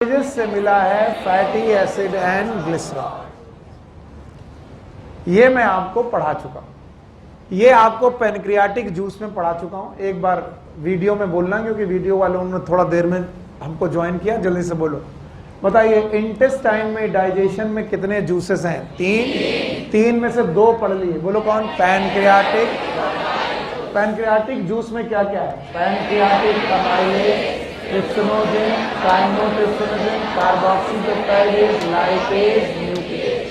से मिला है फैटी एसिड एंड ग्लिसरॉल। ये मैं आपको पढ़ा चुका हूं, ये आपको पैनक्रियाटिक जूस में पढ़ा चुका हूं। एक बार वीडियो में बोलना, क्योंकि वीडियो वालों ने थोड़ा देर में हमको ज्वाइन किया। जल्दी से बोलो, बताइए इंटेस्टाइन में डाइजेशन में कितने जूसेस हैं? तीन में से दो पढ़ लिए। बोलो कौन? पैनक्रियाटिक। पैनक्रियाटिक जूस में क्या क्या है? Pancreatic amylase, trypsinogen, chymotrypsinogen, carboxypeptidase, lipase, nucleus.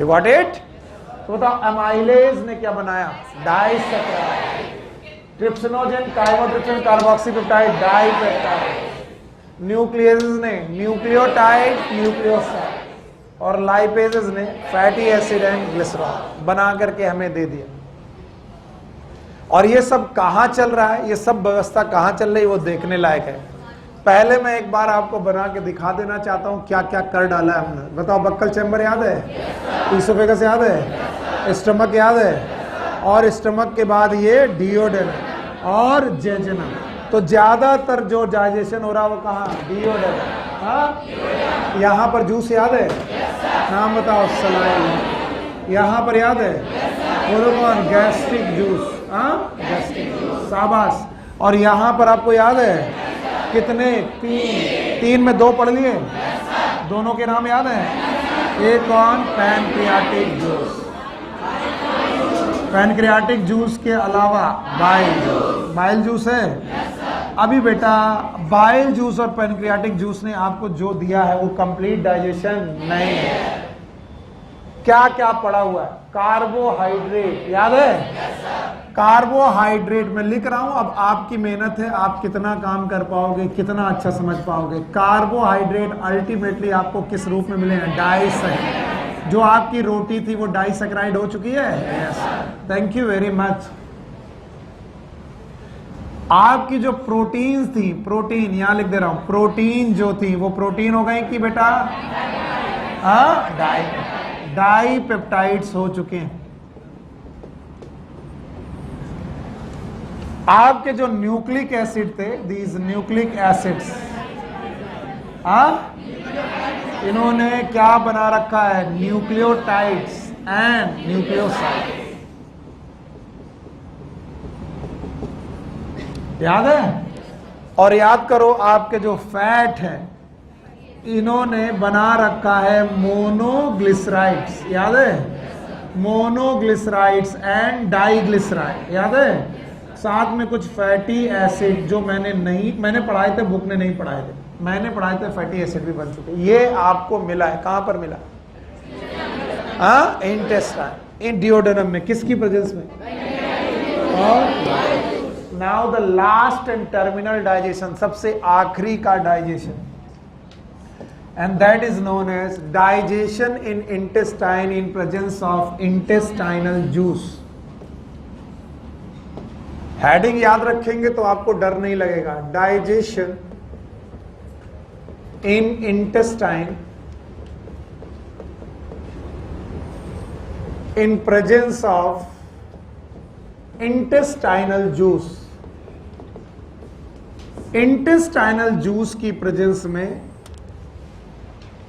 You got it? तो बताओ अमाइलेज ने क्या बनाया? Disaccharide. Trypsinogen, chymotrypsin, carboxypeptide, dipeptide. Nucleus ने न्यूक्लियोटाइड, न्यूक्लियोसाइड। और लाइपेजेस ने फैटी एसिड एंड ग्लिसरॉल बना करके हमें दे दिया। और ये सब कहां चल रहा है, ये सब व्यवस्था कहां चल रही है, वो देखने लायक है। पहले मैं एक बार आपको बना के दिखा देना चाहता हूं क्या क्या कर डाला है हमने। बताओ, बक्कल चैम्बर याद है? इसोफेगस याद है? स्टमक याद है? और स्टमक के बाद ये डियोडेनम और जेजुनम। तो ज्यादातर जो डाइजेशन हो रहा है वो कहाँ? डियोडेनम। हाँ, यहाँ पर जूस याद है? नाम बताओ। सलाइन। यहाँ पर याद है? बोलो कौन? Gastric juice. हाँ, गैस्ट्रिक जूस। शाबाश। और यहाँ पर आपको याद है कितने? तीन में दो पढ़ लिए। दोनों के नाम याद है? एक कौन? Pancreatic juice. पैनक्रियाटिक जूस के अलावा बाइल जूस है। अभी बेटा बाइल जूस और पैनक्रियाटिक जूस ने आपको जो दिया है वो कंप्लीट डाइजेशन नहीं है। क्या क्या पड़ा हुआ है? कार्बोहाइड्रेट याद है? कार्बोहाइड्रेट में लिख रहा हूं, अब आपकी मेहनत है, आप कितना काम कर पाओगे, कितना अच्छा समझ पाओगे। कार्बोहाइड्रेट अल्टीमेटली आपको किस रूप में मिले हैं? डाइसैकराइड। जो आपकी रोटी थी वो डाइसैकराइड हो चुकी है। Yes, thank you very much. आपकी जो प्रोटीन्स थी, प्रोटीन यहां लिख दे रहा हूं, प्रोटीन जो थी वो प्रोटीन हो गई कि बेटा? हाँ, डाइपेप्टाइड्स हो चुके हैं। आपके जो न्यूक्लिक एसिड थे, दीज न्यूक्लिक एसिड्स, इन्होंने क्या बना रखा है? Nucleotides and nucleoside. याद है? और याद करो, आपके जो फैट है इन्होंने बना रखा है मोनोग्लिसराइड्स। याद है? Monoglycerides and diglyceride. याद है? साथ में कुछ फैटी एसिड जो मैंने पढ़ाए थे, बुक ने नहीं पढ़ाए थे, मैंने पढ़ाए थे, फैटी एसिड भी बन चुके। ये आपको मिला है। कहां पर मिला? हाँ, इंटेस्टाइन, इन डियोडेनम में। किसकी प्रेजेंस में? और now the last and terminal digestion, सबसे आखिरी का digestion, and that is known as digestion in intestine in presence of intestinal juice। Heading याद रखेंगे तो आपको डर नहीं लगेगा। Digestion in intestine in presence of intestinal juice. Intestinal juice की प्रेजेंस में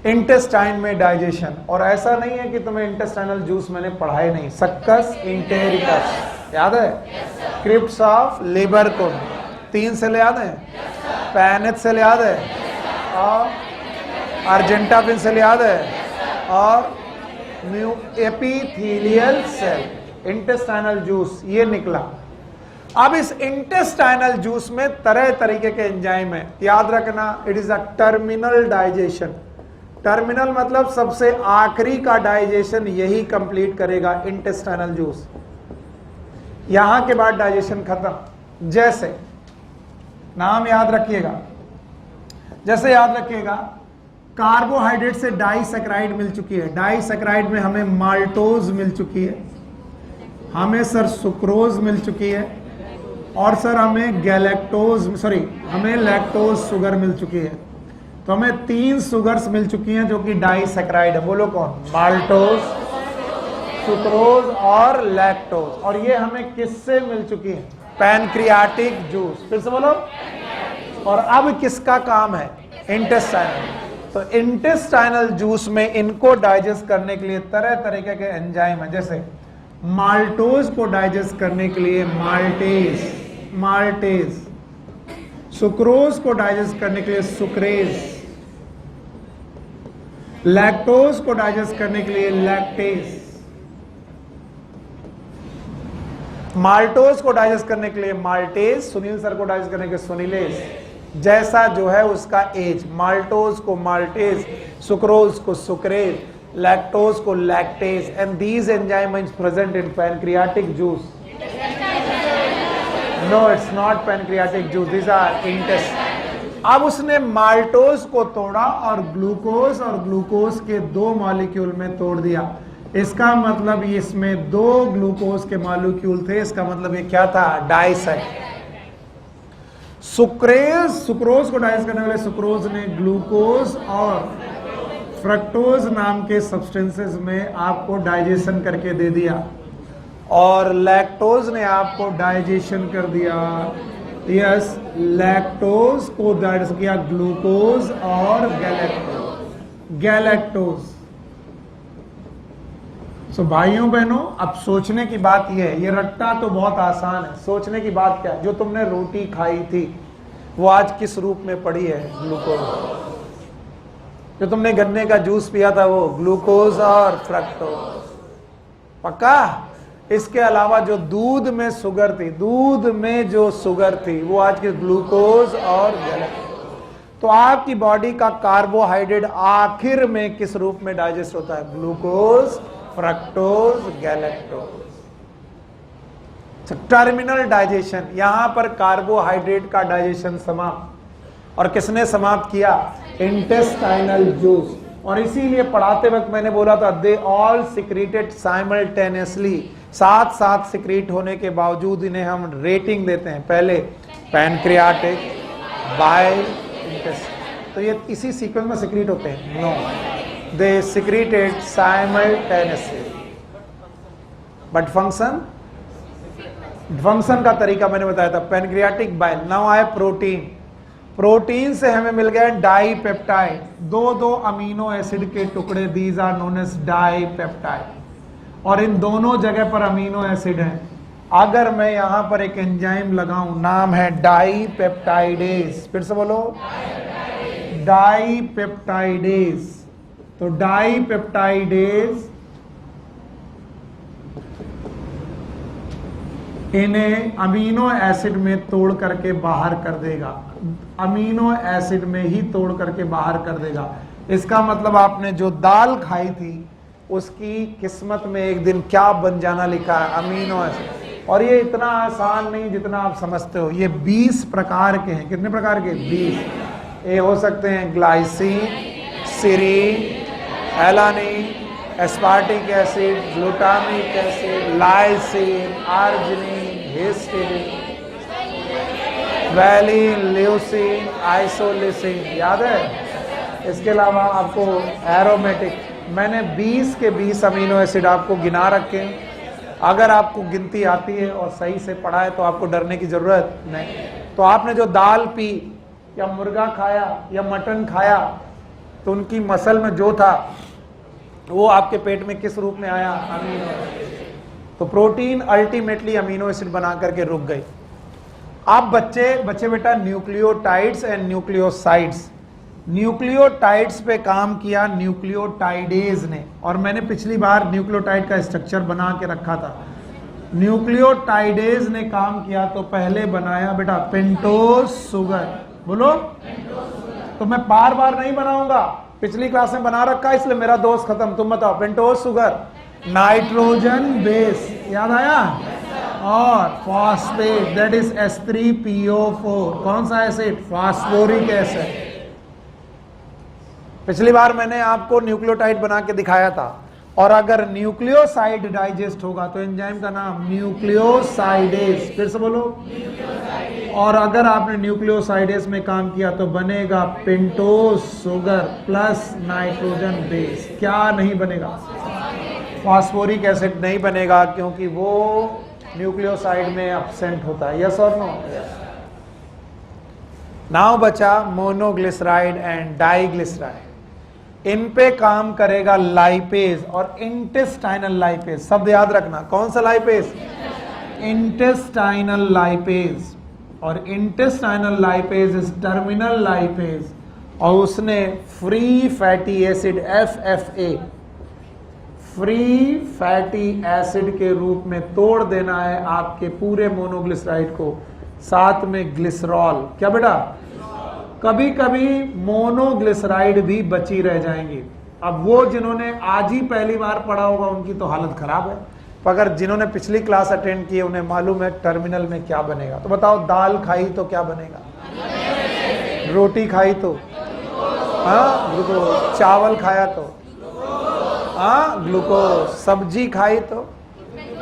इंटेस्टाइन में डाइजेशन। और ऐसा नहीं है कि तुम्हें इंटेस्टाइनल जूस मैंने पढ़ाए नहीं। सक्कस इंटेरिकस याद है? क्रिप्स ऑफ लिबर को 3 सेल याद है? पैनेथ सेल याद है? और अर्जेंटाफिन सेल याद है? और एपिथेलियल सेल। इंटेस्टाइनल जूस ये निकला। अब इस इंटेस्टाइनल जूस में तरह तरीके के एंजाइम है। याद रखना, it is a terminal digestion. Terminal मतलब सबसे आखिरी का डाइजेशन यही कंप्लीट करेगा इंटेस्टाइनल जूस। यहां के बाद डाइजेशन खत्म। जैसे नाम याद रखिएगा, जैसे याद रखिएगा, कार्बोहाइड्रेट से डाइसैकराइड मिल चुकी है। डाइसैकराइड में हमें माल्टोज मिल चुकी है, हमें सर सुक्रोज मिल चुकी है, और सर हमें हमें लैक्टोज शुगर मिल चुकी है। तो हमें 3 शुगर्स मिल चुकी हैं जो कि डाइसैकराइड है। बोलो कौन? माल्टोज, सुक्रोज और लैक्टोज। और ये हमें किससे मिल चुकी है? Pancreatic juice. फिर से बोलो, और अब किसका काम है? इंटेस्टाइनल। तो इंटेस्टाइनल जूस में इनको डाइजेस्ट करने के लिए तरह तरीके के एंजाइम है, जैसे माल्टोज को डाइजेस्ट करने के लिए माल्टेज, सुक्रोज को डाइजेस्ट करने के लिए सुक्रेज, लैक्टोज को डाइजेस्ट करने के लिए लैक्टेज, माल्टोज को डाइजेस्ट करने के लिए माल्टेज, सुनील सर को डाइजेस्ट करने के लिए सुनीलेज, जैसा जो है उसका एज, माल्टोज को माल्टेज, सुक्रोज को सुक्रेज, लैक्टोज को lactase, and these enzyme is present in pancreatic juice. No, it's not pancreatic juice. These are intestine. अब उसने माल्टोज को तोड़ा और ग्लूकोज के 2 मॉलिक्यूल में तोड़ दिया. इसका मतलब इसमें 2 ग्लूकोज के मॉलिक्यूल थे. इसका मतलब ये क्या था? डाइसैक. सुक्रोज को डाइजेस्ट करने वाले सुक्रोज ने ग्लूकोज और फ्रक्टोज नाम के सब्सटेंसेस में आपको डाइजेशन करके दे दिया, और लैक्टोज ने आपको डाइजेशन कर दिया. यस, लैक्टोज को डाइजेस्ट किया ग्लूकोज और गैलेक्टोज. सो भाइयों बहनों, अब सोचने की बात यह है, ये रट्टा तो बहुत आसान है. सोचने की बात क्या है? जो तुमने रोटी खाई थी वो आज किस रूप में पड़ी है? ग्लूकोज. जो तुमने गन्ने का जूस पिया था वो ग्लूकोज और फ्रक्टोज. पक्का? इसके अलावा जो दूध में जो शुगर थी वो आज के ग्लूकोज और गैलेक्टोज. तो आपकी बॉडी का कार्बोहाइड्रेट आखिर में किस रूप में डाइजेस्ट होता है? Glucose, fructose, galactose. Terminal digestion. यहां पर कार्बोहाइड्रेट का डाइजेशन समाप्त. और किसने समाप्त किया? Intestinal juice. और इसीलिए पढ़ाते वक्त मैंने बोला था दे ऑल सिक्रीटेड साइमल्टेनियसली. साथ सिक्रीट होने के बावजूद इन्हें हम रेटिंग देते हैं. पहले पैनक्रियाटिक, बाइल, इंटेस्टाइन. तो ये इसी सीक्वेंस में सिक्रीट होते हैं? No, they secreted simultaneously. But function का तरीका मैंने बताया था. Pancreatic, bile. नाउ आए प्रोटीन से हमें मिल गए डाइपेप्टाइड. 2 अमीनो एसिड के टुकड़े. These are known as dipeptide. और इन दोनों जगह पर अमीनो एसिड है. अगर मैं यहां पर एक एंजाइम लगाऊं, नाम है डाइपेप्टाइडेज. फिर से बोलो, डाइपेप्टाइडेज. तो डाइपेप्टाइडेज इन्हें अमीनो एसिड में तोड़ करके बाहर कर देगा. अमीनो एसिड में ही तोड़ करके बाहर कर देगा. इसका मतलब आपने जो दाल खाई थी उसकी किस्मत में एक दिन क्या बन जाना लिखा है? Amino acid. और ये इतना आसान नहीं जितना आप समझते हो. ये 20 प्रकार के हैं. कितने प्रकार के? 20. ये हो सकते हैं glycine, serine, alanine, aspartic acid, glutamic acid, lysine, arginine, histidine, valine, leucine, isoleucine. याद है? इसके अलावा आपको एरोमेटिक. मैंने 20 के 20 अमीनो एसिड आपको गिना रखे हैं. अगर आपको गिनती आती है और सही से पढ़ा है तो आपको डरने की जरूरत नहीं. तो आपने जो दाल पी या मुर्गा खाया या मटन खाया तो उनकी मसल में जो था वो आपके पेट में किस रूप में आया? Amino acid. तो प्रोटीन अल्टीमेटली अमीनो एसिड बना करके रुक गई. आप बच्चे बेटा न्यूक्लियोटाइड्स एंड न्यूक्लियोसाइड्स. न्यूक्लियोटाइड्स पे काम किया न्यूक्लियोटाइडेज ने. और मैंने पिछली बार न्यूक्लियोटाइड का स्ट्रक्चर बना के रखा था. न्यूक्लियोटाइडेज ने काम किया तो पहले बनाया बेटा पेंटोज शुगर. बोलो. तो मैं बार बार नहीं बनाऊंगा, पिछली क्लास में बना रखा है इसलिए मेरा दोस्त खत्म. तुम बताओ. Pentose sugar, nitrogen base. याद आया? और फॉस्फेट, दैट इज H3PO4. कौन सा एसिड? Phosphoric acid. पिछली बार मैंने आपको न्यूक्लियोटाइड बना के दिखाया था. और अगर न्यूक्लियोसाइड डाइजेस्ट होगा तो एंजाइम का नाम न्यूक्लियोसाइडेज. फिर से बोलो. और अगर आपने न्यूक्लियोसाइडेज में काम किया तो बनेगा pentose sugar plus nitrogen base. क्या नहीं बनेगा? फास्फोरिक एसिड नहीं बनेगा क्योंकि वो न्यूक्लियोसाइड में एब्सेंट होता है. यस और नो? नाउ बचा मोनोग्लिसराइड एंड डाइग्लिसराइड। इन पे काम करेगा लाइपेज और इंटेस्टाइनल लाइपेज। शब्द याद रखना, कौन सा लाइपेज? Intestinal lipase. और intestinal lipase is terminal lipase, और उसने free fatty acid FFA, free fatty acid के रूप में तोड़ देना है आपके पूरे मोनोग्लिसराइड को, साथ में ग्लिसरॉल। क्या बेटा? कभी कभी मोनोग्लिसराइड भी बची रह जाएंगी। अब वो जिन्होंने आज ही पहली बार पढ़ा होगा उनकी तो हालत खराब है, अगर जिन्होंने पिछली क्लास अटेंड की है उन्हें मालूम है टर्मिनल में क्या बनेगा। तो बताओ, दाल खाई तो क्या बनेगा? रोटी खाई तो ग्लूकोज, चावल खाया तो ग्लूकोज, सब्जी खाई तो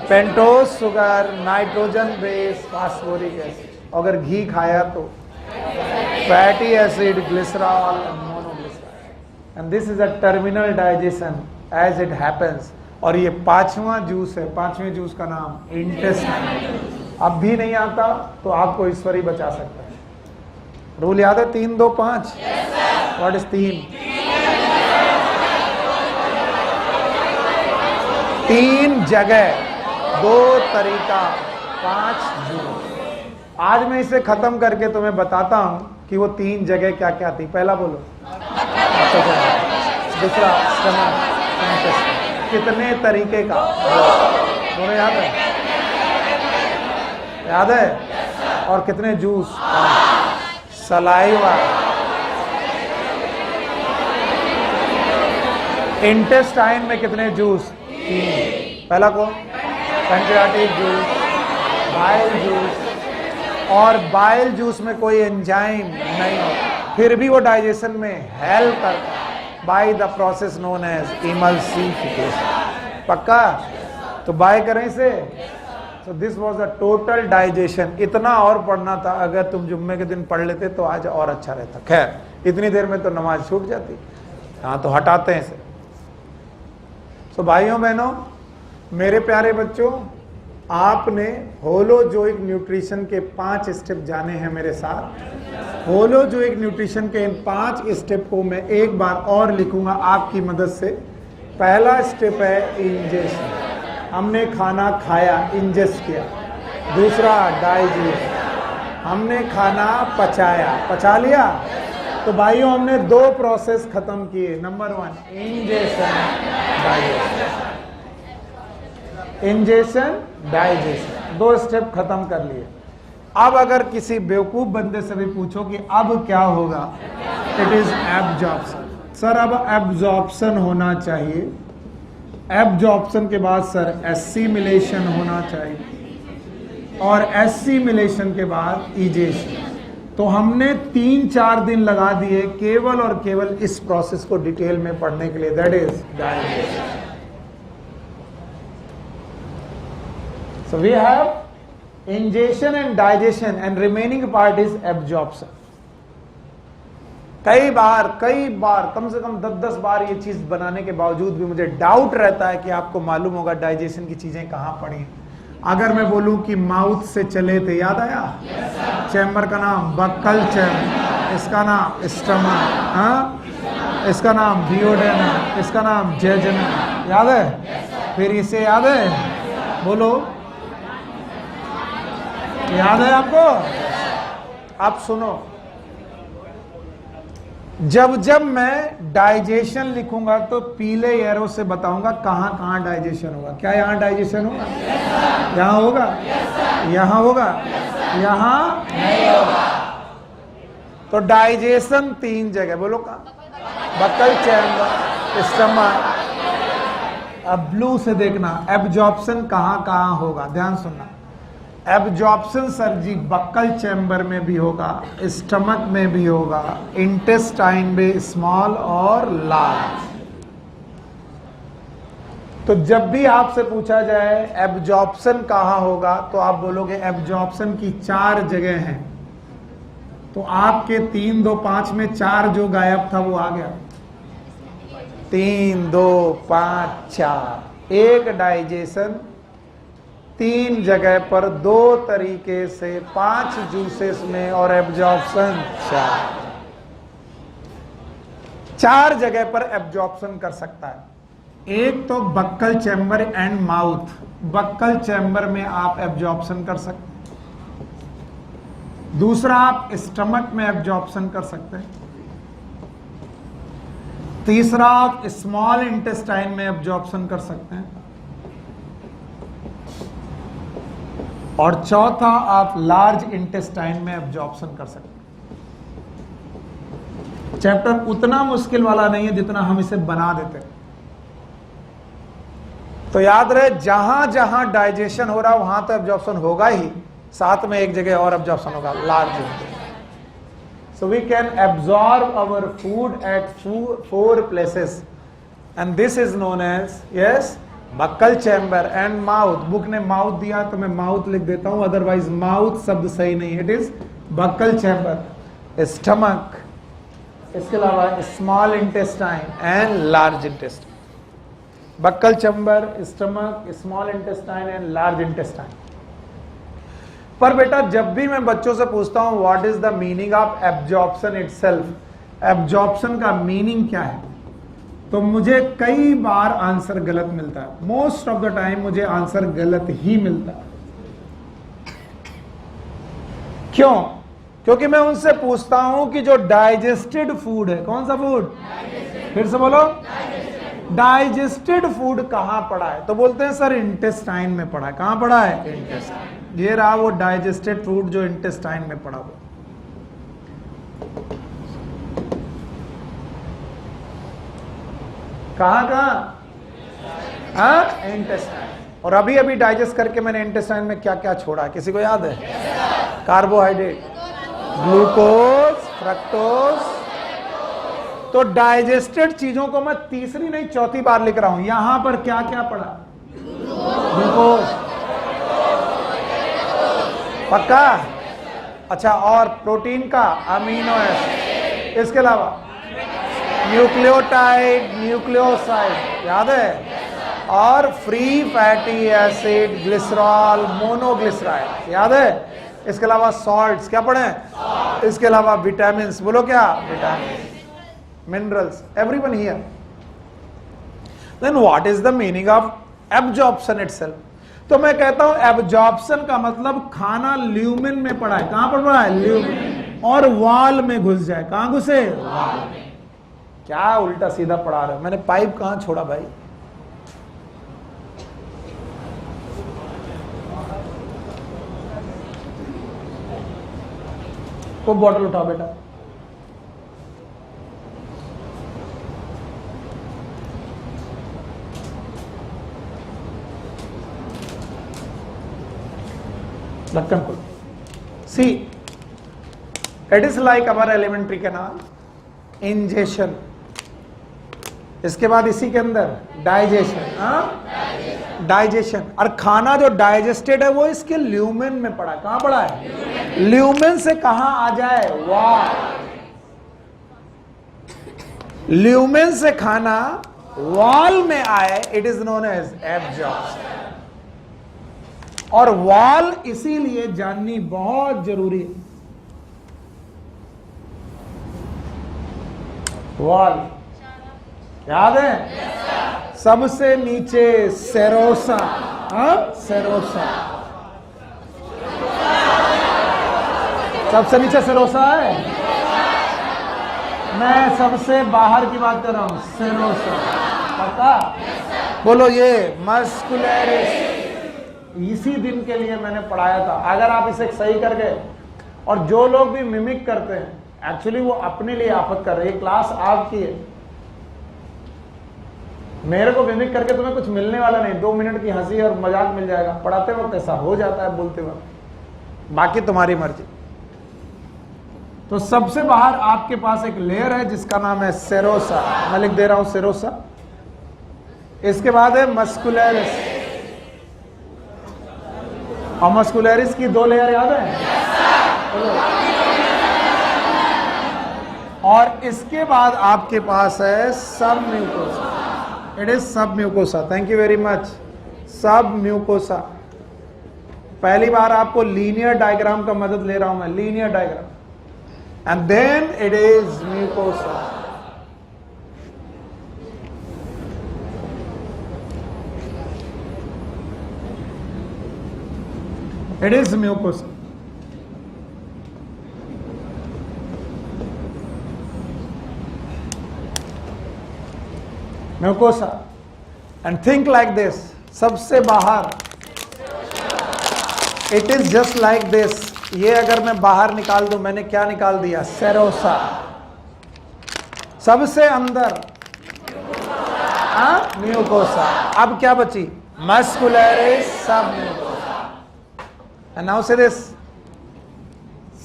pentose sugar, nitrogen base phosphoric acid, अगर घी खाया तो fatty acid, glycerol and monoglyceride. And this is a terminal digestion as it happens. और ये पांचवा जूस है, पांचवें जूस का नाम इंटेस्टाइन। अब भी नहीं आता तो आपको ईश्वर ही बचा सकता है। रूल याद है? 3, 2, 5। What is 3? 3 जगह, 2 तरीका, 5 जूस। आज मैं इसे खत्म करके तुम्हें बताता हूं कि वो 3 जगह क्या क्या थी। पहला बोलो, दूसरा कितने तरीके का, दोनों याद है? याद है? और कितने जूस? सलाइवा। इंटेस्टाइन में कितने जूस? 3। पहला कौन? Pancreatic juice, bile juice. और बाइल जूस में कोई एंजाइम नहीं होता, फिर भी वो डाइजेशन में हेल्प करता है by the process known as emulsification. पक्का? तो बाय करें इसे। So this was a total digestion. इतना और पढ़ना था, अगर तुम जुम्मे के दिन पढ़ लेते तो आज और अच्छा रहता। खैर, इतनी देर में तो नमाज छूट जाती। हाँ, तो हटाते हैं इसे। सो भाइयों बहनों, मेरे प्यारे बच्चों, आपने होलोजोइक न्यूट्रिशन के 5 स्टेप जाने हैं मेरे साथ। होलोजोइक न्यूट्रिशन के इन 5 स्टेप को मैं एक बार और लिखूंगा आपकी मदद से। पहला स्टेप है इंजेशन, हमने खाना खाया, इंजेस्ट किया। दूसरा डाइजेशन, हमने खाना पचाया, पचा लिया। तो भाइयों, हमने 2 प्रोसेस खत्म किए। Number 1 ingestion, digestion. Ingestion, digestion, 2 step खत्म कर लिए। अब अगर किसी बेवकूफ बंदे से भी पूछो कि अब क्या होगा, इट इज एब्जॉर्प्शन। सर, अब एब्जॉर्प्शन होना चाहिए। एब्जॉर्प्शन के बाद सर एसिमिलेशन होना चाहिए, और एसिमिलेशन के बाद इजेशन। तो हमने 3-4 दिन लगा दिए केवल और केवल इस प्रोसेस को डिटेल में पढ़ने के लिए, that is digestion. So we have ingestion and digestion and remaining part is absorption. कई बार कम से कम 10-10 बार ये चीज बनाने के बावजूद भी मुझे डाउट रहता है कि आपको मालूम होगा डाइजेशन की चीजें कहां पड़ी। अगर मैं बोलूं कि माउथ से चले थे, याद आया? चैम्बर का नाम बक्कल चैम्बर, इसका नाम स्टमक, इसका नाम डियोडेनम, इसका नाम जेजनम। याद है? फिर इसे याद है? बोलो, याद है आपको? आप सुनो, जब मैं डाइजेशन लिखूंगा तो पीले एरो से बताऊंगा कहां कहां डाइजेशन होगा। क्या यहां डाइजेशन होगा? यहां होगा? यहां होगा? यहां नहीं होगा। तो डाइजेशन 3 जगह, बोलो कहां? Buccal chamber, stomach. अब ब्लू से देखना एब्जॉर्प्शन कहां कहां होगा। ध्यान सुनना, एब्जॉर्प्शन सर जी बक्कल चैम्बर में भी होगा, स्टमक में भी होगा, इंटेस्टाइन में स्मॉल और लार्ज। तो जब भी आपसे पूछा जाए एब्जॉर्प्शन कहां होगा तो आप बोलोगे एब्जॉर्प्शन की 4 जगह हैं। तो आपके 3, 2, 5 में 4 जो गायब था वो आ गया। 3, 2, 5, 4। 1 डाइजेशन, 3 जगह पर 2 तरीके से 5 जूसेस में और एब्जॉर्प्शन 4 जगह पर एब्जॉर्प्शन कर सकता है। एक तो buccal chamber and mouth, buccal chamber में आप एब्जॉर्प्शन कर सकते हैं। दूसरा आप स्टमक में एब्जॉर्प्शन कर सकते हैं। तीसरा आप स्मॉल इंटेस्टाइन में एब्जॉर्प्शन कर सकते हैं। और चौथा आप लार्ज इंटेस्टाइन में एब्जॉर्प्शन कर सकते हैं। चैप्टर उतना मुश्किल वाला नहीं है जितना हम इसे बना देते हैं। तो याद रहे, जहां जहां डाइजेशन हो रहा है वहां तो एब्जॉर्प्शन होगा ही, साथ में एक जगह और एब्जॉर्प्शन होगा, large. So we can absorb our food at 4 places and this is known as yes buccal chamber and mouth. Book ने माउथ दिया तो मैं माउथ लिख देता हूं, अदरवाइज माउथ शब्द सही नहीं, it is buccal chamber, stomach, इसके अलावा small intestine and large intestine. Buccal chamber, stomach, small intestine and large intestine. पर बेटा जब भी मैं बच्चों से पूछता हूं what is the meaning of absorption itself, absorption का मीनिंग क्या है, तो मुझे कई बार आंसर गलत मिलता है। मोस्ट ऑफ द टाइम मुझे आंसर गलत ही मिलता है। क्यों? क्योंकि मैं उनसे पूछता हूं कि जो डाइजेस्टेड फूड है, कौन सा फूड, फिर से बोलो, डाइजेस्टेड फूड कहां पड़ा है, तो बोलते हैं सर इंटेस्टाइन में पड़ा है। कहां पड़ा है? इंटेस्टाइन। ये रहा वो डाइजेस्टेड फूड जो इंटेस्टाइन में पड़ा हुआ। कहां? इंटेस्टाइन। और अभी अभी डाइजेस्ट करके मैंने इंटेस्टाइन में क्या क्या छोड़ा है, किसी को याद है? Carbohydrate, glucose, fructose. तो डाइजेस्टेड चीजों को मैं तीसरी नहीं चौथी बार लिख रहा हूं। यहां पर क्या क्या पड़ा? ग्लूकोज, पक्का? अच्छा, और प्रोटीन का अमीनो एसिड, इसके अलावा न्यूक्लियोटाइड, न्यूक्लियोसाइड, याद है? और free fatty acid, glycerol, monoglyceride, याद है? इसके अलावा सॉल्ट्स, क्या पढ़े? इसके अलावा विटामिन्स, बोलो क्या? Vitamin, minerals, everyone here. Then what is the meaning of absorption itself? तो मैं कहता हूं एब्जॉर्प्शन का मतलब खाना ल्यूमेन में पड़ा है। कहां पर पड़ा है? ल्यूमेन। और वॉल में घुस जाए। कहां घुसे? वॉल में। क्या उल्टा सीधा पढ़ा रहे हो? मैंने पाइप कहां छोड़ा भाई? वो बॉटल उठाओ बेटा। ढक्कन खोल। See, it is like our alimentary canal, ingestion, इसके बाद इसी के अंदर डाइजेशन, डाइजेशन। और खाना जो डाइजेस्टेड है वो इसके ल्यूमेन में पड़ा है। कहां पड़ा है? ल्यूमेन से कहां आ जाए? वॉल। ल्यूमेन से खाना वॉल में आए, it is known as absorption. और वॉल इसीलिए जाननी बहुत जरूरी है। वॉल याद है? सबसे नीचे सेरोसा, सेरोसा, सबसे नीचे सेरोसा है। मैं सबसे बाहर की बात कर रहा हूं, सेरोसा, पता? बोलो ये मस्कुलरिस। इसी दिन के लिए मैंने पढ़ाया था। अगर आप इसे सही कर गए, और जो लोग भी मिमिक करते हैं एक्चुअली वो अपने लिए आफत कर रहे हैं। ये क्लास आपकी है, मेरे को मिमिक करके तुम्हें कुछ मिलने वाला नहीं। 2 मिनट की हंसी और मजाक मिल जाएगा। पढ़ाते वक्त ऐसा हो जाता है, बोलते वक्त, बाकी तुम्हारी मर्जी। तो सबसे बाहर आपके पास एक लेयर है जिसका नाम है सेरोसा। मैं लिख दे रहा हूं सेरोसा। इसके बाद है मस्कुलरिस, और मस्कुलरिस की 2 लेयर याद है? और इसके बाद आपके पास है सब म्यूकोसा। इट इज सब mucosa. Thank you very much. सब म्यूकोसा। पहली बार आपको लीनियर डायग्राम का मदद ले रहा हूं मैं, linear diagram, and then it is mucosa. It is mucosa. Mucosa, and think like this, सबसे बाहर it is just like this. ये अगर मैं बाहर निकाल दूं, मैंने क्या निकाल दिया, सेरोसा। सबसे अंदर म्यूकोसा। अब क्या बची, मस्कुलरिस सब म्यूकोसा। एंड नाउ से दिस,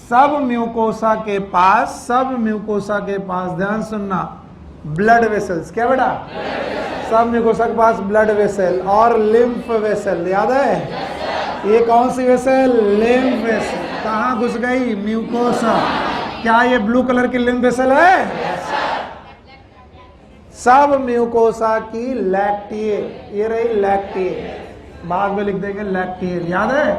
सब म्यूकोसा के पास ध्यान सुनना, ब्लड वेसल्स। क्या बेटा, सब म्यूकोसा के पास ब्लड वेसल और लिम्फ वेसल। याद है ये कौन सी वेसल, लिम्फ वेसल। कहां घुस गई, म्यूकोसा। क्या ये ब्लू कलर की लिम्फ वेसल है, सब म्यूकोसा की लैक्टिए। ये रही लैक्टिए, बाद में लिख देंगे लैक्टियल, याद है।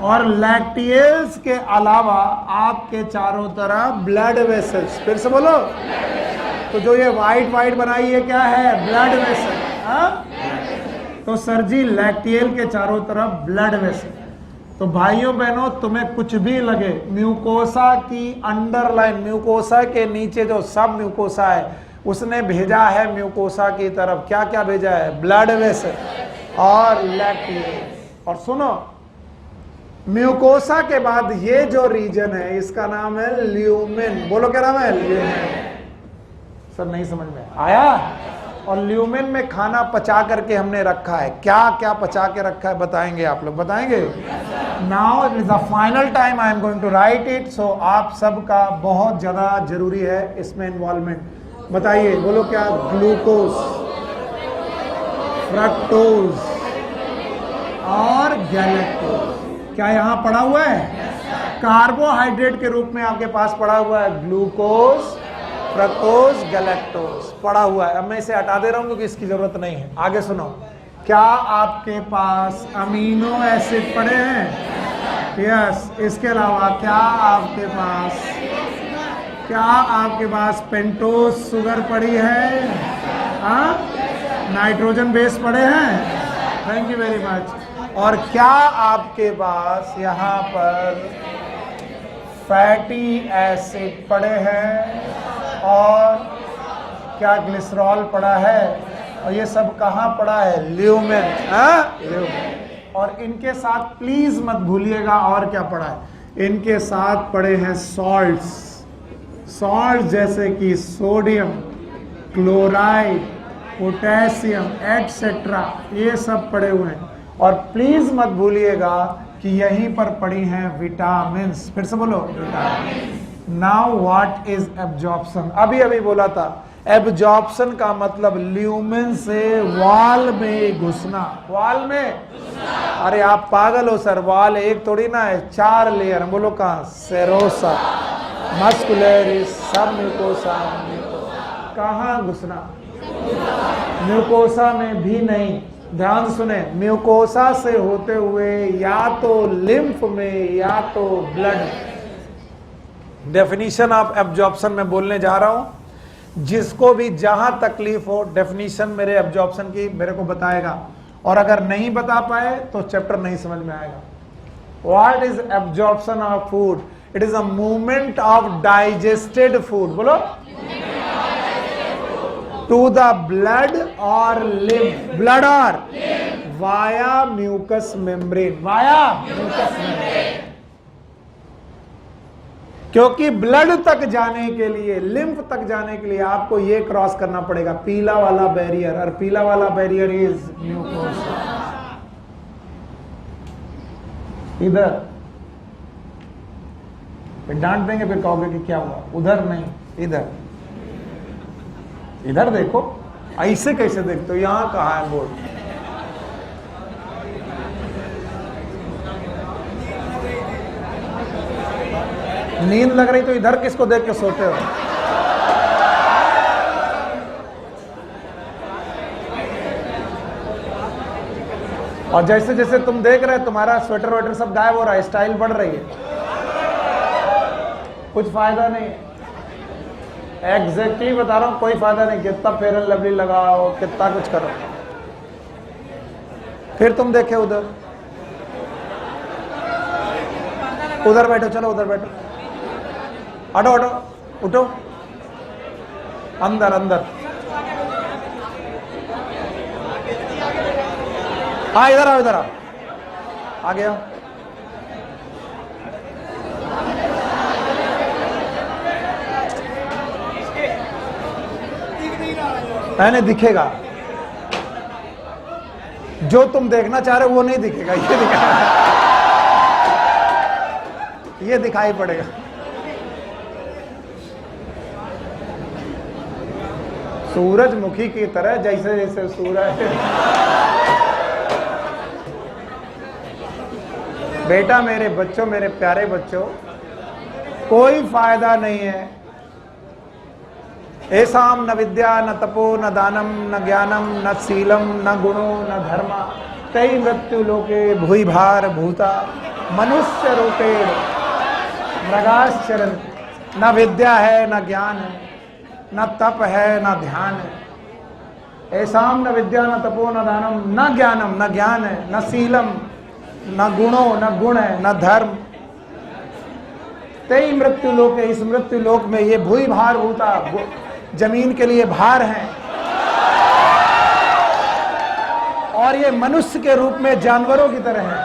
और लैक्टियल्स के अलावा आपके चारों तरफ ब्लड वेसल्स। फिर से बोलो, तो जो ये व्हाइट बनाई है क्या है, ब्लड वेसल। तो सर जी लैक्टियल के चारों तरफ ब्लड वेसल। तो भाइयों बहनों, तुम्हें कुछ भी लगे, म्यूकोसा की अंडरलाइन, म्यूकोसा के नीचे जो सब म्यूकोसा है, उसने भेजा है म्यूकोसा की तरफ क्या क्या भेजा है, ब्लड वेसल और लैक्टियल। और सुनो, म्यूकोसा के बाद ये जो रीजन है इसका नाम है ल्यूमेन। बोलो क्या नाम है, ल्यूमेन। सर नहीं समझ में आया। और ल्यूमेन में खाना पचा करके हमने रखा है। क्या क्या पचा के रखा है बताएंगे आप लोग, बताएंगे। Now it is the final time I am going to write it. So आप सबका बहुत ज्यादा जरूरी है इसमें इन्वॉल्वमेंट। बताइए, बोलो क्या, ग्लूकोज, फ्रक्टोज और गैलेक्टोज। क्या यहां पड़ा हुआ है, कार्बोहाइड्रेट के रूप में आपके पास पड़ा हुआ है ग्लूकोज, फ्रक्टोज, गैलेक्टोज पड़ा हुआ है। अब मैं इसे हटा दे रहा हूं क्योंकि इसकी जरूरत नहीं है। आगे सुनो, क्या आपके पास अमीनो एसिड पड़े हैं, यस। इसके अलावा क्या आपके पास पेंटोज शुगर पड़ी है, नाइट्रोजन बेस पड़े हैं, थैंक यू वेरी मच। और क्या आपके पास यहाँ पर फैटी एसिड पड़े हैं और क्या ग्लिसरॉल पड़ा है, और ये सब कहाँ पड़ा है, ल्यूमेन, ल्यूमेन। और इनके साथ प्लीज मत भूलिएगा और क्या पड़ा है, इनके साथ पड़े हैं सॉल्ट्स, सॉल्ट जैसे कि सोडियम, क्लोराइड, पोटेशियम एटसेट्रा, ये सब पड़े हुए हैं। और प्लीज मत भूलिएगा कि यहीं पर पड़ी हैं विटामिन्स। फिर से बोलो, vitamin. Now what is absorption, अभी बोला था। एब्जॉर्प्शन का मतलब ल्यूमेन से वाल में घुसना। वाल में, अरे आप पागल हो सर, वाल एक थोड़ी ना है, 4 लेयर। बोलो कहाँ, सेरोसा, मस्कुलरिस, सब म्यूकोसा। कहाँ घुसना, म्यूकोसा में भी नहीं। ध्यान सुने, म्यूकोसा से होते हुए या तो लिम्फ में या तो ब्लड। डेफिनीशन ऑफ एब्जॉर्प्शन में बोलने जा रहा हूं। जिसको भी जहां तकलीफ हो, डेफिनीशन मेरे एब्जॉर्प्शन की मेरे को बताएगा, और अगर नहीं बता पाए तो चैप्टर नहीं समझ में आएगा। What is absorption of food, it is a movement of digested food, बोलो, to the blood or lymph, blood or via mucous membrane, via mucous membrane। क्योंकि ब्लड तक जाने के लिए, लिम्फ तक जाने के लिए आपको ये क्रॉस करना पड़ेगा, पीला वाला बैरियर, और पीला वाला बैरियर इज म्यूकोसा। इधर फिर डांट देंगे, फिर कहोगे कि क्या हुआ, उधर नहीं, इधर। इधर देखो, ऐसे कैसे देखते हो, यहां कहा है बोर्ड। नींद लग रही तो इधर किसको देख के सोते हो। और जैसे जैसे तुम देख रहे हो तुम्हारा स्वेटर वेटर सब गायब हो रहा है, स्टाइल बढ़ रही है, कुछ फायदा नहीं है। एग्जैक्टली बता रहा हूं, कोई फायदा नहीं। कितना फेयर एंड लवली लगाओ, कितना कुछ करो, फिर तुम देखे उधर उधर बैठो, चलो उधर बैठो, हटो हटो, उठो, अंदर अंदर, हाँ इधर आओ, इधर आओ, आ गया। नहीं दिखेगा, जो तुम देखना चाह रहे हो वो नहीं दिखेगा, ये दिखेगा, ये दिखाई पड़ेगा। सूरजमुखी की तरह जैसे जैसे सूरज। बेटा मेरे बच्चों, मेरे प्यारे बच्चों, कोई फायदा नहीं है। ऐसाम न विद्या न तपो न दानम न ज्ञानम न शीलम न गुणो न धर्मा तै मृत्यु लोके भूई भार भूता मनुष्य रूपेण मृगाश्चरण। न विद्या है न ज्ञान है, न तप है न ध्यान है। ऐसाम न विद्या न तपो न दानम न ज्ञानम, न ज्ञान है, न शीलम, न गुणो न गुण है, न धर्म। तै मृत्यु लोक, इस मृत्यु लोक में ये भूई भार भूता, जमीन के लिए भार हैं, और ये मनुष्य के रूप में जानवरों की तरह हैं।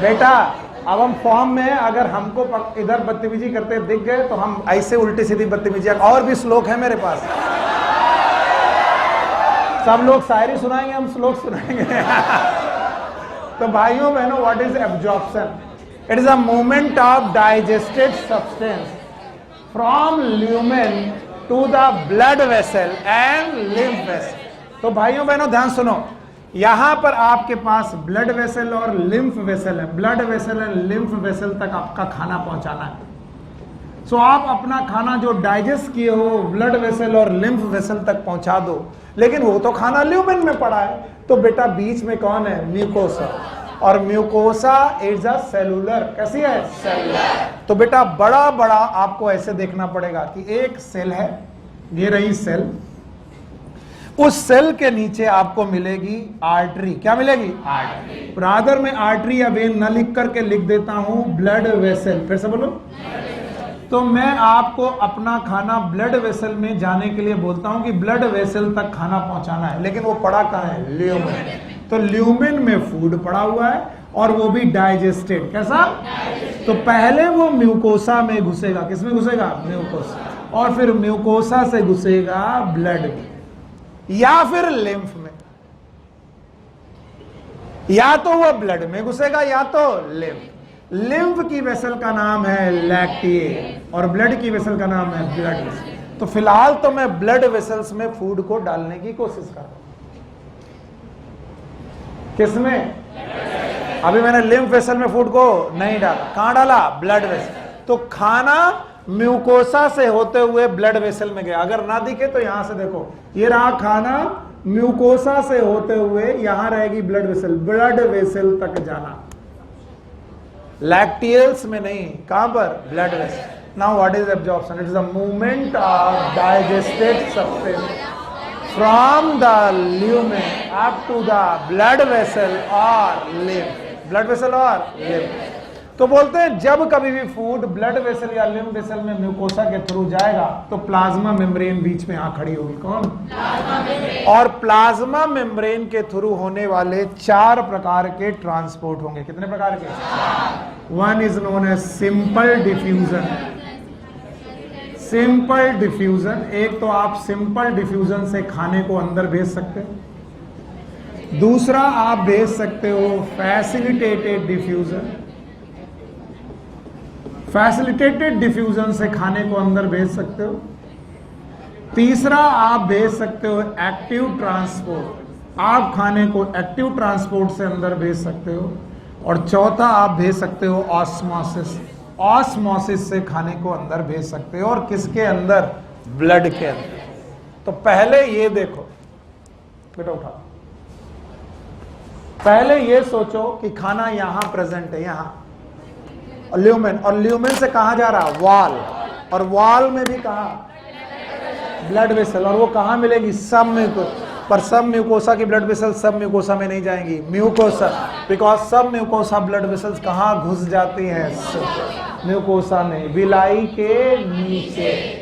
बेटा अब हम फॉर्म में, अगर हमको इधर बदतमीजी करते दिख गए तो हम ऐसे उल्टी सीधी बदतमीजी, और भी श्लोक है मेरे पास, सब लोग शायरी सुनाएंगे, हम श्लोक सुनाएंगे। तो भाइयों बहनों, what is absorption? It is a movement of digested substance from lumen to the blood vessel and lymph vessel. तो भाइयों बहनों ध्यान सुनो, यहां पर आपके पास ब्लड वेसल और लिम्फ वेसल है। Blood vessel and lymph vessel तक आपका खाना पहुंचाना है। सो आप अपना खाना जो डाइजेस्ट किए हो ब्लड वेसल और लिम्फ वेसल तक पहुंचा दो, लेकिन वो तो खाना ल्यूमेन में पड़ा है। तो बेटा बीच में कौन है? म्यूकोसा। और म्यूकोसा इज अ सेलुलर, कैसी है? सेलुलर। तो बेटा बड़ा बड़ा आपको ऐसे देखना पड़ेगा कि एक सेल है, ये रही सेल, उस सेल के नीचे आपको मिलेगी आर्टरी। क्या मिलेगी? आर्टरी। ब्रादर में आर्टरी या वेन न लिख करके लिख देता हूं ब्लड वेसल। फिर से बोलो। तो मैं आपको अपना खाना ब्लड वेसल में जाने के लिए बोलता हूं कि ब्लड वेसल तक खाना पहुंचाना है, लेकिन वो पड़ा कहां है? ल्यूमेन। तो ल्यूमेन में फूड पड़ा हुआ है और वो भी डाइजेस्टेड। कैसा? तो पहले वो म्यूकोसा में घुसेगा। किसमें घुसेगा? म्यूकोसा। और फिर म्यूकोसा से घुसेगा ब्लड में या फिर लिम्फ में। या तो वो ब्लड में घुसेगा या तो लिम्फ। लिम्फ की वेसल का नाम है लैक्टिए और ब्लड की वेसल का नाम है ब्लड वेसल। तो फिलहाल तो मैं ब्लड वेसल्स में फूड को डालने की कोशिश कर रहा हूं। किसमें? अभी मैंने लिम्फ वेसल में फूड को नहीं डाला। कहां डाला? Blood vessel. तो खाना म्यूकोसा से होते हुए ब्लड वेसल में गया। अगर ना दिखे तो यहां से देखो, ये रहा खाना म्यूकोसा से होते हुए यहां रहेगी ब्लड वेसल। ब्लड वेसल तक जाना, लैक्टियल्स में नहीं। कहां पर? Blood vessel. Now what is absorption? It is a movement of digested substance from the lumen up to the blood vessel और लिम्फ। ब्लड वेसल और लिम्फ। तो बोलते हैं जब कभी भी फूड ब्लड वेसल या लिम्फ वेसल में म्यूकोसा के थ्रू जाएगा तो प्लाज्मा मेम्ब्रेन बीच में खड़ी होगी। कौन? और प्लाज्मा मेम्ब्रेन के थ्रू होने वाले 4 प्रकार के ट्रांसपोर्ट होंगे। कितने प्रकार के? One is known as simple diffusion. Simple diffusion, एक तो आप सिंपल डिफ्यूजन से खाने को अंदर भेज सकते हो। दूसरा आप भेज सकते हो फैसिलिटेटेड डिफ्यूजन। फैसिलिटेटेड डिफ्यूजन से खाने को अंदर भेज सकते हो। तीसरा आप भेज सकते हो एक्टिव ट्रांसपोर्ट। आप खाने को एक्टिव ट्रांसपोर्ट से अंदर भेज सकते हो। और चौथा आप भेज सकते हो ऑस्मोसिस। ऑस्मोसिस से खाने को अंदर भेज सकते हो। और किसके अंदर? ब्लड के अंदर। तो पहले ये देखो बेटा, उठा, पहले ये सोचो कि खाना यहां प्रेजेंट है, यहां ल्यूमेन, और ल्यूमेन से कहां जा रहा? वॉल, और वॉल में भी कहा? Blood vessel. और वो कहां मिलेगी? सब म्यूकोसा। पर सब म्यूकोसा की ब्लड वेसल सब म्यूकोसा में नहीं जाएंगी, म्यूकोसा, बिकॉज सब म्यूकोसा ब्लड वेसल्स कहां घुस जाती हैं? म्यूकोसा में, विलाई के नीचे।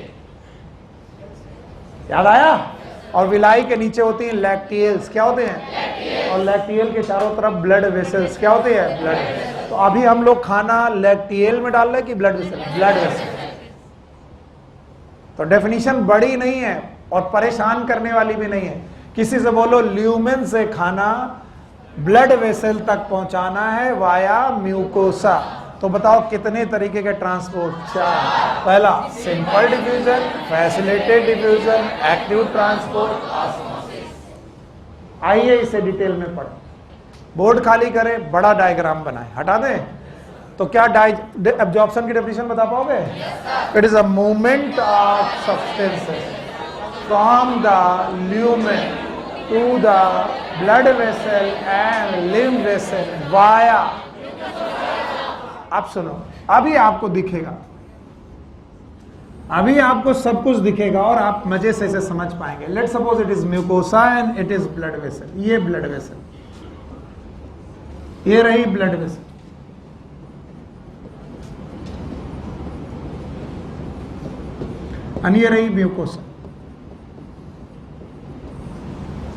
याद आया? और विलाई के नीचे होती हैं लैक्टियल्स। क्या होते हैं? और लैक्टियल के चारों तरफ ब्लड वेसल्स। क्या होते हैं? ब्लड। तो अभी हम लोग खाना लैक्टियल में डाल रहे हैं कि ब्लड वेसल? Blood vessel. तो डेफिनेशन बड़ी नहीं है और परेशान करने वाली भी नहीं है। किसी से बोलो ल्यूमेन से खाना ब्लड वेसल तक पहुंचाना है वाया म्यूकोसा, तो बताओ कितने तरीके के ट्रांसपोर्ट? 4। पहला simple diffusion, facilitated diffusion, active transport, osmosis. आइए इसे डिटेल में पढ़ें। बोर्ड खाली करें, बड़ा डायग्राम बनाएं। हटा दें तो क्या एब्जॉर्प्शन की डेफिनेशन बता पाओगे? It is a movement of substances from the lumen to the blood vessel and lymph vessel via. आप सुनो, अभी आपको दिखेगा, अभी आपको सब कुछ दिखेगा और आप मजे से इसे समझ पाएंगे। Let suppose it is mucosa and it is blood vessel. ये ब्लड वेसल, ये रही ब्लड वेसल, और ये रही म्यूकोसा,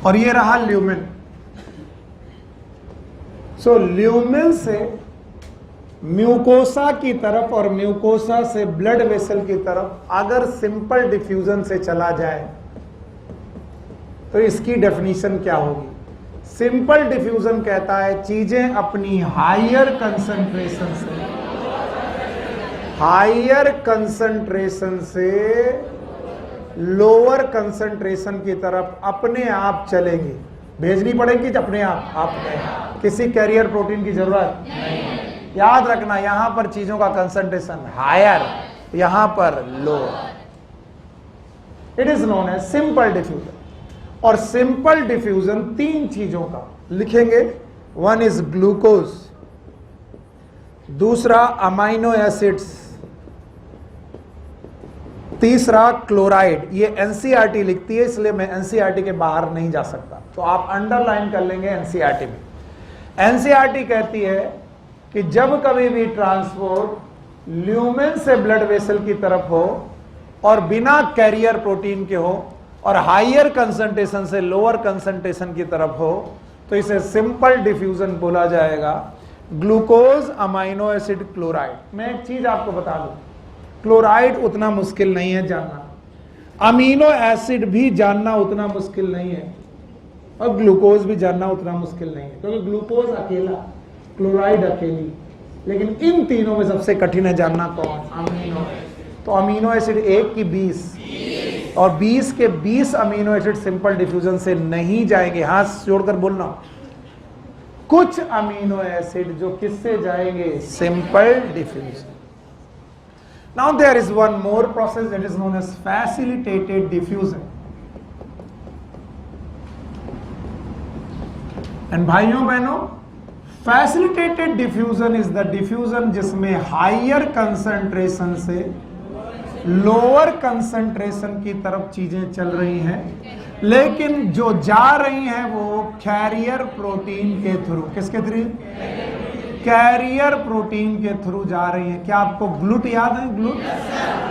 और ये रहा ल्यूमेन। सो ल्यूमेन से म्यूकोसा की तरफ और म्यूकोसा से ब्लड वेसल की तरफ अगर सिंपल डिफ्यूजन से चला जाए तो इसकी डेफिनेशन क्या होगी? सिंपल डिफ्यूजन कहता है चीजें अपनी हायर कंसंट्रेशन से लोअर कंसंट्रेशन की तरफ अपने आप चलेंगी। भेजनी पड़ेगी अपने आप, अपने किसी कैरियर प्रोटीन की जरूरत नहीं। याद रखना, यहां पर चीजों का कंसंट्रेशन हायर, यहां पर lower. It is known as simple diffusion. और सिंपल डिफ्यूजन 3 चीजों का लिखेंगे। वन इज ग्लूकोज, दूसरा अमाइनो एसिड्स, तीसरा क्लोराइड। ये एनसीईआरटी लिखती है, इसलिए मैं एनसीईआरटी के बाहर नहीं जा सकता, तो आप अंडरलाइन कर लेंगे एनसीईआरटी में। एनसीईआरटी कहती है कि जब कभी भी ट्रांसपोर्ट ल्यूमेन से ब्लड वेसल की तरफ हो और बिना कैरियर प्रोटीन के हो और हायर कंसंट्रेशन से लोअर कंसंट्रेशन की तरफ हो, तो इसे सिंपल डिफ्यूजन बोला जाएगा। Glucose, amino acid, chloride. मैं एक चीज आपको बता दूं, क्लोराइड उतना मुश्किल नहीं है जानना, अमीनो एसिड भी जानना उतना मुश्किल नहीं है, और ग्लूकोज भी जानना उतना मुश्किल नहीं है, क्योंकि ग्लूकोज अकेला, क्लोराइड अकेली। लेकिन इन तीनों में सबसे कठिन है जानना कौन? अमीनो। तो अमीनो एसिड 1 की 20 और 20 के 20 अमीनो एसिड सिंपल डिफ्यूजन से नहीं जाएंगे। हाथ जोड़कर बोलना, कुछ अमीनो एसिड जो किससे जाएंगे? Simple diffusion. Now there is one more process that is known as facilitated diffusion. And भाइयों बहनों, facilitated diffusion is the diffusion जिसमें higher concentration से lower concentration की तरफ चीजें चल रही हैं, लेकिन जो जा रही हैं वो कैरियर प्रोटीन के थ्रू। किसके थ्रू? कैरियर प्रोटीन के थ्रू जा रही है। क्या आपको ग्लूट याद है? GLUT,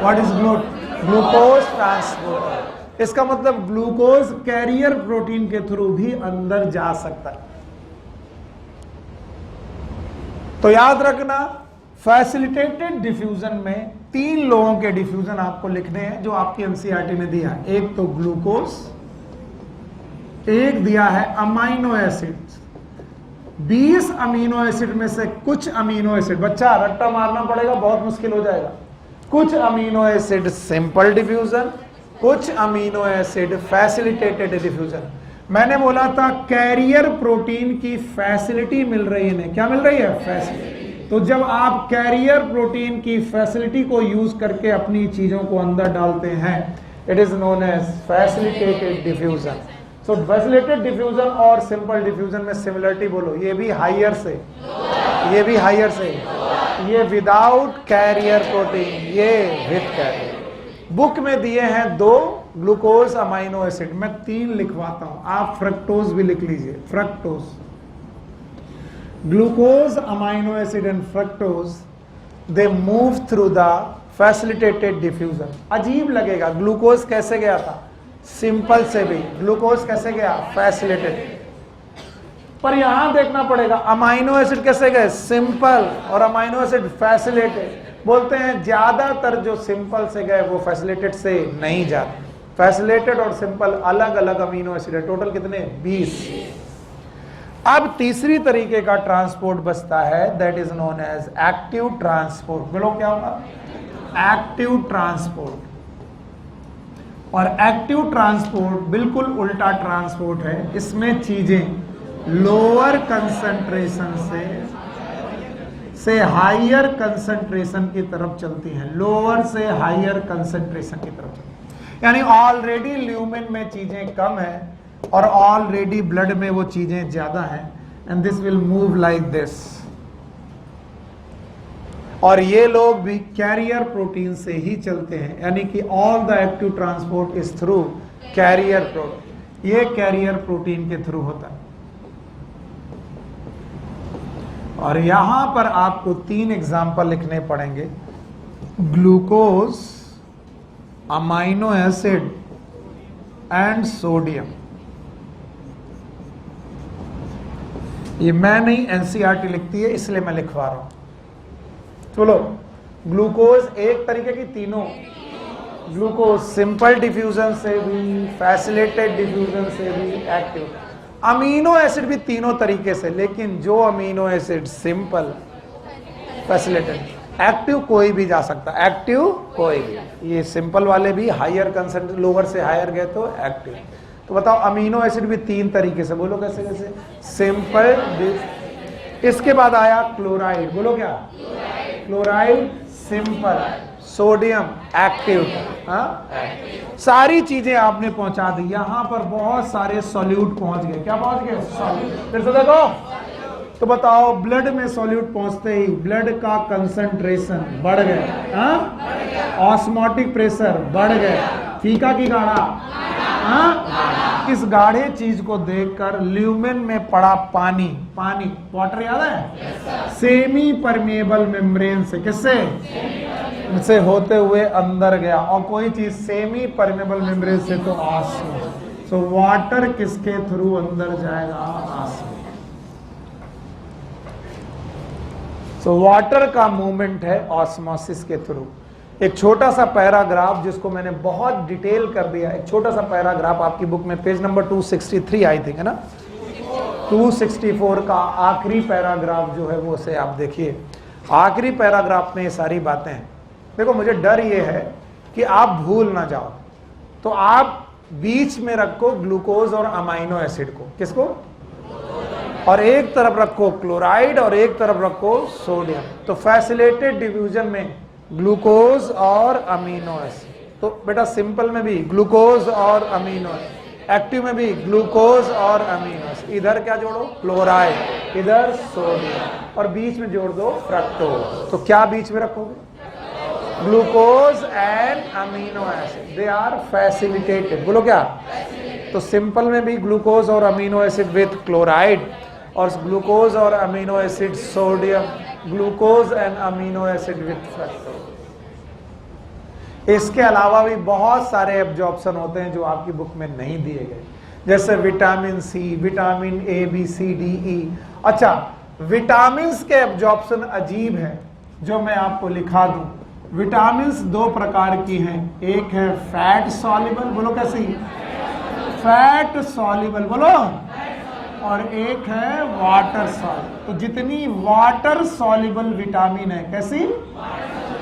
what is GLUT? Glucose transporter. इसका मतलब ग्लूकोज कैरियर प्रोटीन के थ्रू भी अंदर जा सकता है। तो याद रखना, फैसिलिटेटेड डिफ्यूजन में 3 लोगों के डिफ्यूजन आपको लिखने हैं जो आपकी एनसीईआरटी ने दिया है। एक तो ग्लूकोज, एक दिया है अमाइनो एसिड्स। 20 अमीनो एसिड में से कुछ अमीनो एसिड, बच्चा रट्टा मारना पड़ेगा, बहुत मुश्किल हो जाएगा। कुछ अमीनो एसिड सिंपल डिफ्यूजन, कुछ अमीनो एसिड फैसिलिटेटेड डिफ्यूजन। मैंने बोला था कैरियर प्रोटीन की फैसिलिटी मिल रही है, क्या मिल रही है? फैसिलिटी। तो जब आप कैरियर प्रोटीन की फैसिलिटी को यूज करके अपनी चीजों को अंदर डालते हैं, it is known as facilitated diffusion. So facilitated diffusion और सिंपल डिफ्यूजन में सिमिलरिटी बोलो, ये भी हायर से, ये भी हायर से, ये विदाउट कैरियर प्रोटीन, ये विद कैरियर। बुक में दिए हैं 2 ग्लूकोज अमाइनो एसिड, मैं 3 लिखवाता हूं, आप फ्रक्टोज भी लिख लीजिए। Fructose, glucose amino acid and fructose, they move through the facilitated diffusion. अजीब लगेगा, ग्लूकोज कैसे गया था? सिंपल से भी। ग्लूकोज कैसे गया? फैसिलिटेटेड। पर यहां देखना पड़ेगा, अमाइनो एसिड कैसे गए? सिंपल, और अमाइनो एसिड फैसिलिटेटेड। बोलते हैं ज्यादातर जो सिंपल से गए वो फैसिलिटेटेड से नहीं जाते। फैसिलिटेटेड और सिंपल अलग अलग अमीनो एसिड है, टोटल कितने? 20। अब तीसरी तरीके का ट्रांसपोर्ट बचता है, that is known as active transport. बोलो क्या होगा? Active transport. और एक्टिव ट्रांसपोर्ट बिल्कुल उल्टा ट्रांसपोर्ट है, इसमें चीजें लोअर कंसंट्रेशन से हायर कंसंट्रेशन की तरफ चलती हैं, लोअर से हायर कंसंट्रेशन की तरफ चलती हैं। यानी ऑलरेडी ल्यूमेन में चीजें कम है और ऑलरेडी ब्लड में वो चीजें ज्यादा हैं, and this will move like this. और ये लोग भी कैरियर प्रोटीन से ही चलते हैं, यानी कि all the active transport is through carrier protein, ये कैरियर प्रोटीन के थ्रू होता है। और यहां पर आपको 3 एग्जाम्पल लिखने पड़ेंगे, glucose, amino acid and sodium. ये मैं नहीं, एनसीईआरटी लिखती है, इसलिए मैं लिखवा रहा हूं। चलो, ग्लूकोज एक तरीके की, तीनों ग्लूकोज सिंपल डिफ्यूजन से भी, फैसिलिटेटेड डिफ्यूजन से भी, एक्टिव। अमीनो एसिड भी तीनों तरीके से, लेकिन जो amino acid simple, facilitated, active कोई भी जा सकता, एक्टिव कोई भी। ये सिंपल वाले भी हायर कंसेंट्रेशन, लोअर से हायर गए तो एक्टिव। तो बताओ अमीनो एसिड भी 3 तरीके से, बोलो कैसे कैसे? सिंपल। इसके बाद आया क्लोराइड, बोलो क्या? Chloride simple, sodium active. हाँ, सारी चीजें आपने पहुंचा दी। यहां पर बहुत सारे सॉल्यूट पहुंच गए। क्या पहुंच गए? सॉल्यूट। फिर से देखो, तो बताओ ब्लड में सॉल्यूट पहुंचते ही ब्लड का कंसंट्रेशन बढ़ गया, ऑस्मोटिक प्रेशर बढ़ गया, फीका की गाढ़ा। इस गाढ़े चीज को देखकर ल्यूमेन में पड़ा पानी, वाटर याद है? सेमी परमेबल मेम्ब्रेन से, किससे? से होते हुए अंदर गया। और कोई चीज सेमी परमेबल मेम्ब्रेन से तो ऑस्मोसिस। सो वाटर किसके थ्रू अंदर जाएगा? ऑस्मोसिस। सो वाटर का मूवमेंट है ऑस्मोसिस के थ्रू। एक छोटा सा पैराग्राफ जिसको मैंने बहुत डिटेल कर दिया, एक छोटा सा पैराग्राफ आपकी बुक में पेज नंबर 263 आई थिंक है ना, 264 का आखिरी पैराग्राफ जो है वो से आप देखिए। आखिरी पैराग्राफ में ये सारी बातें हैं। देखो, मुझे डर ये है कि आप भूल ना जाओ, तो आप बीच में रखो ग्लूकोज और अमाइनो एसिड को, किसको? और एक तरफ रखो क्लोराइड और एक तरफ रखो सोडियम। तो फैसिलिटेटेड डिफ्यूजन में ग्लूकोज और अमीनो एसिड। तो बेटा सिंपल में भी ग्लूकोज और अमीनो एसिड, एक्टिव में भी ग्लूकोज और अमीनो एसिड। इधर क्या जोड़ो? क्लोराइड, इधर सोडियम, और बीच में जोड़ दो फ्रक्टोज। तो क्या बीच में रखोगे? Glucose and amino acid, they are facilitated. बोलो क्या? तो सिंपल में भी ग्लूकोज और अमीनो एसिड विद क्लोराइड, और ग्लूकोज और amino acid sodium, glucose and amino acid with fructose. इसके अलावा भी बहुत सारे एब्जॉर्प्शन होते हैं जो आपकी बुक में नहीं दिए गए, जैसे vitamin C, vitamin A, B, C, D, E. अच्छा, विटामिन के एब्जॉर्प्शन अजीब है, जो मैं आपको लिखा दूं। विटामिन 2 प्रकार की हैं, एक है फैट सॉल्युबल, बोलो कैसी? फैट सॉल्युबल, बोलो। और एक है वाटर सॉल्युबल। तो जितनी वाटर सॉल्युबल विटामिन है, कैसी?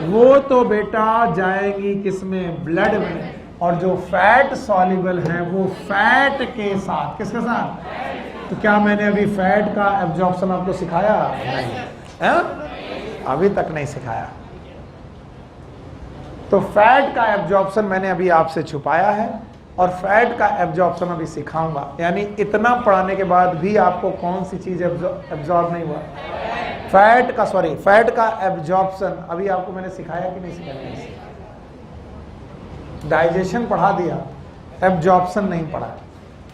वो तो बेटा जाएगी किसमें? ब्लड में। और जो फैट सॉल्युबल है वो फैट के साथ, किसके साथ? तो क्या मैंने अभी फैट का एब्जॉर्प्शन आपको सिखाया? नहीं है? अभी तक नहीं सिखाया। तो फैट का एब्जॉर्प्शन मैंने अभी आपसे छुपाया है और फैट का एब्जॉर्प्शन अभी सिखाऊंगा। यानी इतना पढ़ाने के बाद भी आपको कौन सी चीज एब्जॉर्ब नहीं हुआ? फैट का एब्जॉर्प्शन अभी आपको मैंने सिखाया कि नहीं सिखाया? डाइजेशन पढ़ा दिया, एब्जॉर्प्शन नहीं पढ़ा।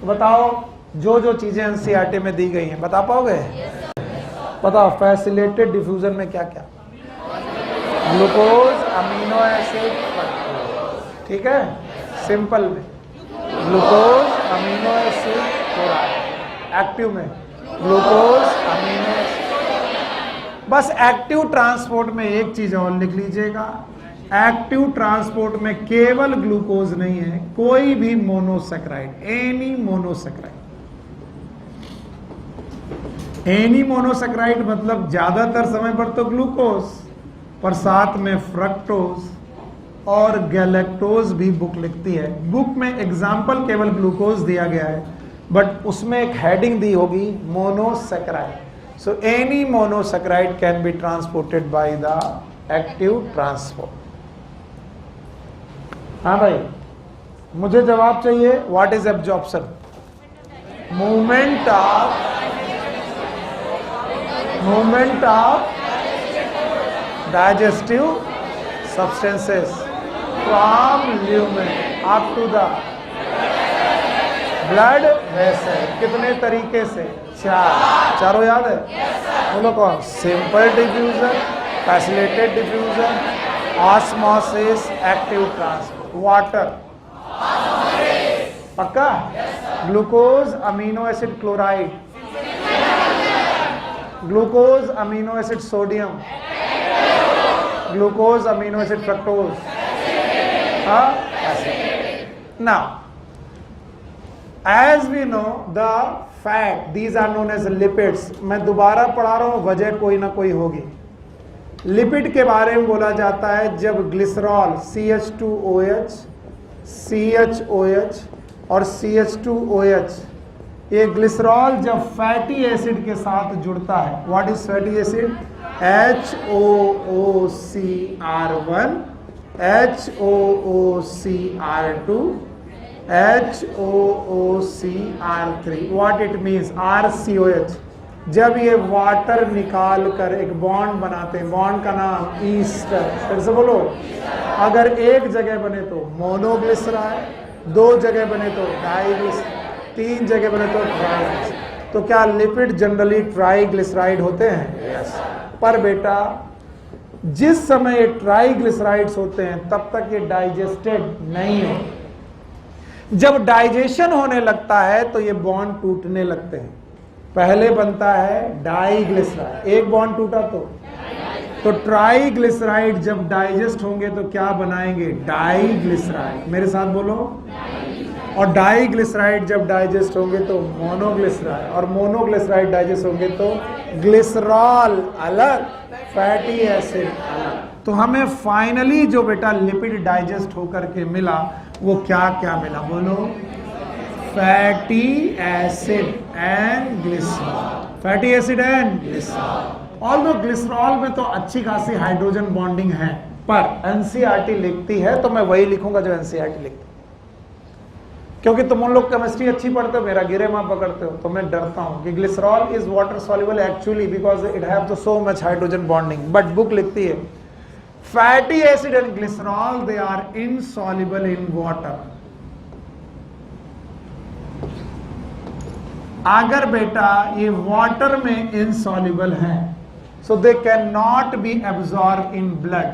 तो बताओ जो जो चीजें एनसीईआरटी में दी गई हैं बता पाओगे? बताओ फैसिलिटेटेड डिफ्यूजन में क्या क्या? ग्लूकोज, अमीनो एसिड, ठीक है, सिंपल में glucose, amino acid, chloride. Active में ग्लूकोज, अमीनो एसिड। बस एक्टिव ट्रांसपोर्ट में एक चीज और लिख लीजिएगा, एक्टिव ट्रांसपोर्ट में केवल ग्लूकोज नहीं है, कोई भी monosaccharide, any monosaccharide. Any monosaccharide मतलब ज्यादातर समय पर तो ग्लूकोज, पर साथ में फ्रक्टोज और गैलेक्टोज भी बुक लिखती है। बुक में एग्जाम्पल केवल ग्लूकोज दिया गया है, बट उसमें एक हेडिंग दी होगी monosaccharide. So any monosaccharide can be transported by the active transport. हाँ भाई, मुझे जवाब चाहिए। What is absorption? Movement of digestive substances from lumen up to the blood vessel. कितने तरीके से? चारों याद है? बोलो कौन? Simple diffusion, facilitated diffusion, osmosis, active transport. Water पक्का? Glucose, amino acid, chloride, glucose, amino acid, sodium, glucose, amino acid, fructose. Now, as we know, the fat, these are known as lipids. मैं दोबारा पढ़ा रहा हूं, वजह कोई ना कोई होगी। लिपिड के बारे में बोला जाता है जब ग्लिसरॉल CH2OH, CHOH और CH2OH, ये ग्लिसरॉल जब फैटी एसिड के साथ जुड़ता है, what is fatty acid? HOOCR1, HOOCR2, HOOCR3। What it means? RCOH। जब ये वाटर निकाल कर एक बॉन्ड बनाते हैं, बॉन्ड का नाम ईस्टर। फिर से बोलो, अगर एक जगह बने तो मोनोग्लिसराइड, दो जगह बने तो डाइग्लिसराइड, तीन जगह बने तो ट्राइग्लिसराइड। तो क्या लिपिड जनरली ट्राइग्लिसराइड होते हैं? यस। पर बेटा जिस समय ये ट्राइग्लिसराइड्स होते हैं तब तक ये डाइजेस्टेड नहीं होते। जब डाइजेशन होने लगता है तो ये बॉन्ड टूटने लगते हैं। पहले बनता है डाइग्लिसराइड, एक बॉन्ड टूटा तो ट्राइग्लिसराइड जब डाइजेस्ट होंगे तो क्या बनाएंगे? डाइग्लिसराइड। मेरे साथ बोलो। और डाइग्लिसराइड जब डाइजेस्ट होंगे तो मोनोग्लिसराइड, और मोनोग्लिसराइड डाइजेस्ट होंगे तो ग्लिसरॉल अलग, फैटी एसिड अलग। तो हमें फाइनली जो बेटा लिपिड डाइजेस्ट होकर के मिला वो क्या क्या मिला? बोलो। Fatty acid and glycerol, fatty acid and glycerol. Although glycerol में तो अच्छी खासी हाइड्रोजन बॉन्डिंग है, पर एनसीईआरटी लिखती है तो मैं वही लिखूंगा जो एनसीईआरटी लिखती है। क्योंकि तुम उन लोग केमिस्ट्री अच्छी पढ़ते हो, मेरा गिरे माँ पकड़ते हो, तो मैं डरता हूं कि glycerol is water soluble actually because it have so much hydrogen bonding. But book लिखती है fatty acid and glycerol they are insoluble in water. अगर बेटा ये वाटर में इनसॉल्युबल है so they can not be absorb in blood,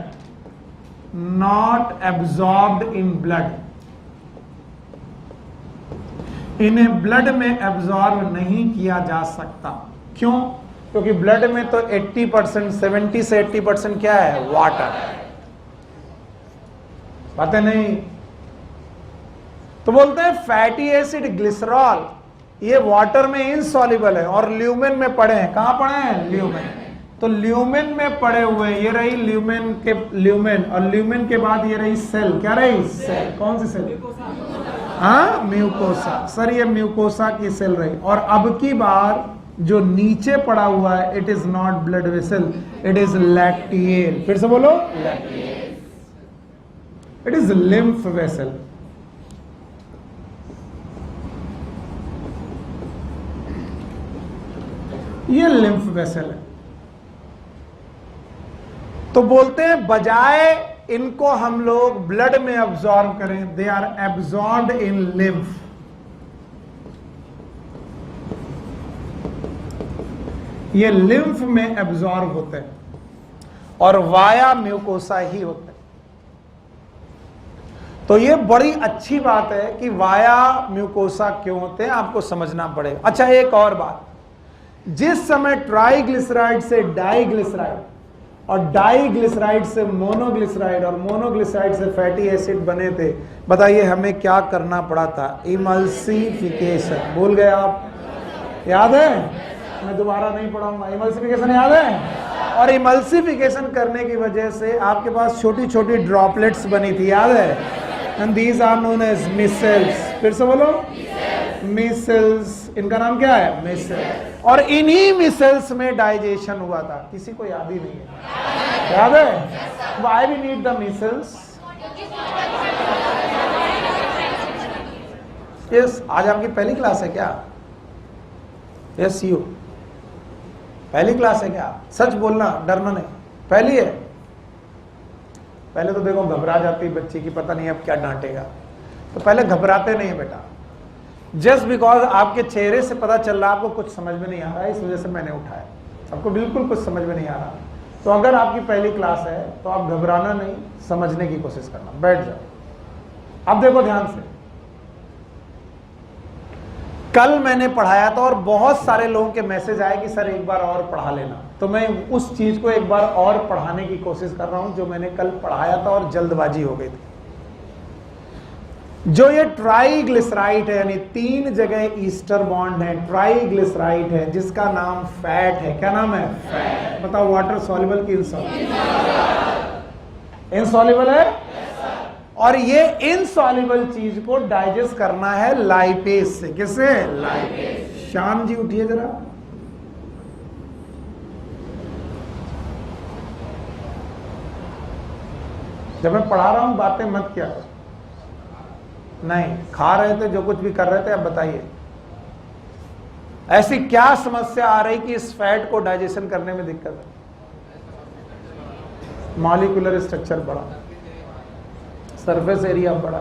not absorbed in blood. इन्हें blood में absorb नहीं किया जा सकता। क्यों? क्योंकि ब्लड में तो 80%, 70 से 80% क्या है? वाटर। बातें नहीं। तो बोलते हैं फैटी एसिड, ग्लिसरॉल ये वाटर में इनसॉल्युबल है और ल्यूमेन में पड़े हैं। कहां पड़े हैं? ल्यूमेन। तो ल्यूमेन में पड़े हुए, ये रही ल्यूमेन के ल्यूमेन, और ल्यूमेन के बाद ये रही सेल। क्या रही? सेल। कौन सी सेल? हाँ, म्यूकोसा। सर ये म्यूकोसा की सेल रही। और अब की बार जो नीचे पड़ा हुआ है, it is not blood vessel, it is lacteal. फिर से बोलो, इट इज लिम्फ वेसल। ये लिम्फ वेसल है। तो बोलते हैं बजाय इनको हम लोग ब्लड में अब्सॉर्ब करें, they are absorbed in lymph. ये लिम्फ में एब्सॉर्ब होते हैं और वाया म्यूकोसा ही होते हैं। तो ये बड़ी अच्छी बात है कि वाया म्यूकोसा क्यों होते हैं, आपको समझना पड़ेगा। अच्छा, एक और बात, जिस समय ट्राइग्लिसराइड से डाइग्लिसराइड और डाइग्लिसराइड से मोनोग्लिसराइड और मोनोग्लिसराइड से फैटी एसिड बने थे, बताइए हमें क्या करना पड़ा था? इमल्सिफिकेशन। भूल गए आप? याद है? मैं दोबारा नहीं पढ़ाऊंगा। इमल्सिफिकेशन याद है? और इमल्सिफिकेशन करने की वजह से आपके पास छोटी छोटी ड्रॉपलेट्स बनी थी, याद है? And these are known as micelles. फिर से बोलो, मिसेल्स। इनका नाम क्या है? मिसेल्स। और इन्हीं मिसेल्स में डाइजेशन हुआ था। किसी को याद ही नहीं है? याद है? Why we need the micelles? Yes, आज आपकी पहली क्लास है क्या? यस, यू पहली क्लास है क्या? सच बोलना, डरना नहीं। पहली है? पहले तो देखो घबरा जाती बच्ची की, पता नहीं अब क्या डांटेगा, तो पहले घबराते नहीं है बेटा। जस्ट बिकॉज आपके चेहरे से पता चल रहा है आपको कुछ समझ में नहीं आ रहा है, इस वजह से मैंने उठाया। आपको बिल्कुल कुछ समझ में नहीं आ रहा, तो अगर आपकी पहली क्लास है तो आप घबराना नहीं, समझने की कोशिश करना। बैठ जाओ। अब देखो ध्यान से, कल मैंने पढ़ाया था और बहुत सारे लोगों के मैसेज आए कि सर एक बार और पढ़ा लेना, तो मैं उस चीज को एक बार और पढ़ाने की कोशिश कर रहा हूं जो मैंने कल पढ़ाया था और जल्दबाजी हो गई थी। जो ये ट्राइग्लिसराइड है, यानी 3 जगह ईस्टर बॉन्ड है, ट्राइग्लिसराइड है, जिसका नाम फैट है। क्या नाम है? फैट। बताओ, वाटर सॉल्युबल की इनसॉल्युबल? इनसॉल्युबल है। और ये इनसॉल्युबल चीज को डाइजेस्ट करना है लाइपेज से। किससे? लाइपेज। श्याम जी उठिए जरा। जब मैं पढ़ा रहा हूं बातें मत किया करो। नहीं, खा रहे थे, जो कुछ भी कर रहे थे, अब बताइए ऐसी क्या समस्या आ रही कि इस फैट को डाइजेशन करने में दिक्कत है? मॉलिक्यूलर स्ट्रक्चर बड़ा, सरफेस एरिया बड़ा।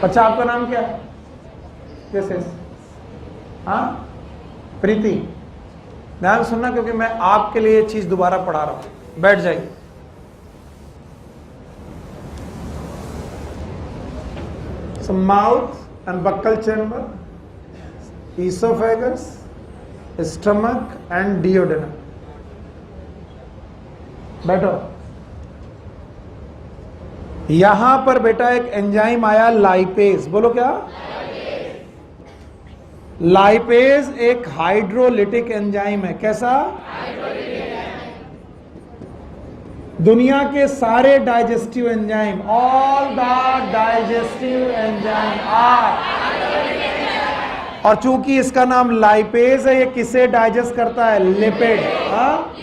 अच्छा, आपका नाम क्या है? कैसे? हाँ, प्रीति। ध्यान सुनना, क्योंकि मैं आपके लिए ये चीज दोबारा पढ़ा रहा हूं। बैठ जाइए। So mouth and buccal chamber, esophagus, stomach and duodenum. बैठो। यहां पर बेटा एक एंजाइम आया लाइपेज। बोलो क्या? लाइपेज एक हाइड्रोलिटिक एंजाइम है। कैसा? दुनिया के सारे digestive enzyme, all the digestive enzyme are, और चूंकि इसका नाम लाइपेज है, ये किसे डाइजेस्ट करता है? लिपिड। हाँ,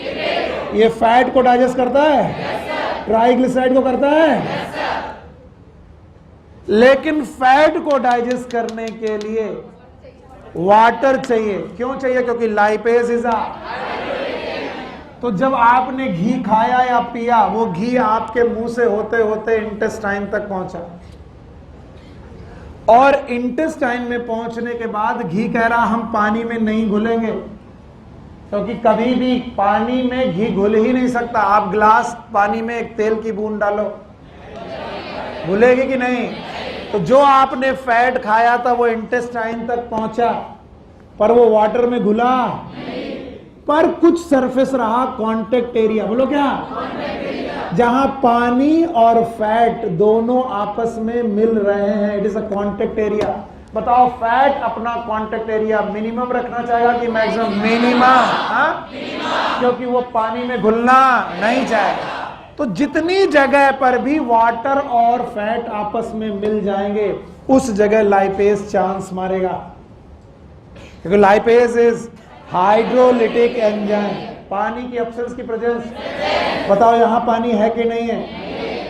ये फैट को डाइजेस्ट करता है, ट्राइग्लिसराइड को करता है। लेकिन फैट को डाइजेस्ट करने के लिए वाटर चाहिए। क्यों चाहिए? क्योंकि लाइपेज इज अ। तो जब आपने घी खाया या पिया, वो घी आपके मुंह से होते होते इंटेस्टाइन तक पहुंचा, और इंटेस्टाइन में पहुंचने के बाद घी कह रहा हम पानी में नहीं घुलेंगे, क्योंकि कभी भी पानी में घी घुल ही नहीं सकता। आप ग्लास पानी में एक तेल की बूंद डालो, घुलेगी कि नहीं? तो जो आपने फैट खाया था वो इंटेस्टाइन तक पहुंचा, पर वो वाटर में घुला पर कुछ सरफेस रहा, कांटेक्ट एरिया। बोलो क्या? जहां पानी और फैट दोनों आपस में मिल रहे हैं, it is a contact area. बताओ, फैट अपना कांटेक्ट एरिया मिनिमम रखना चाहेगा कि मैक्सिमम? मिनिमम। क्योंकि वो पानी में घुलना नहीं चाहेगा। तो जितनी जगह पर भी वाटर और फैट आपस में मिल जाएंगे उस जगह लाइपेज चांस मारेगा, क्योंकि लाइपेज इज हाइड्रोलिटिक एंजाइम। पानी की एब्सेंस की प्रेजेंस, बताओ यहां पानी है कि नहीं है?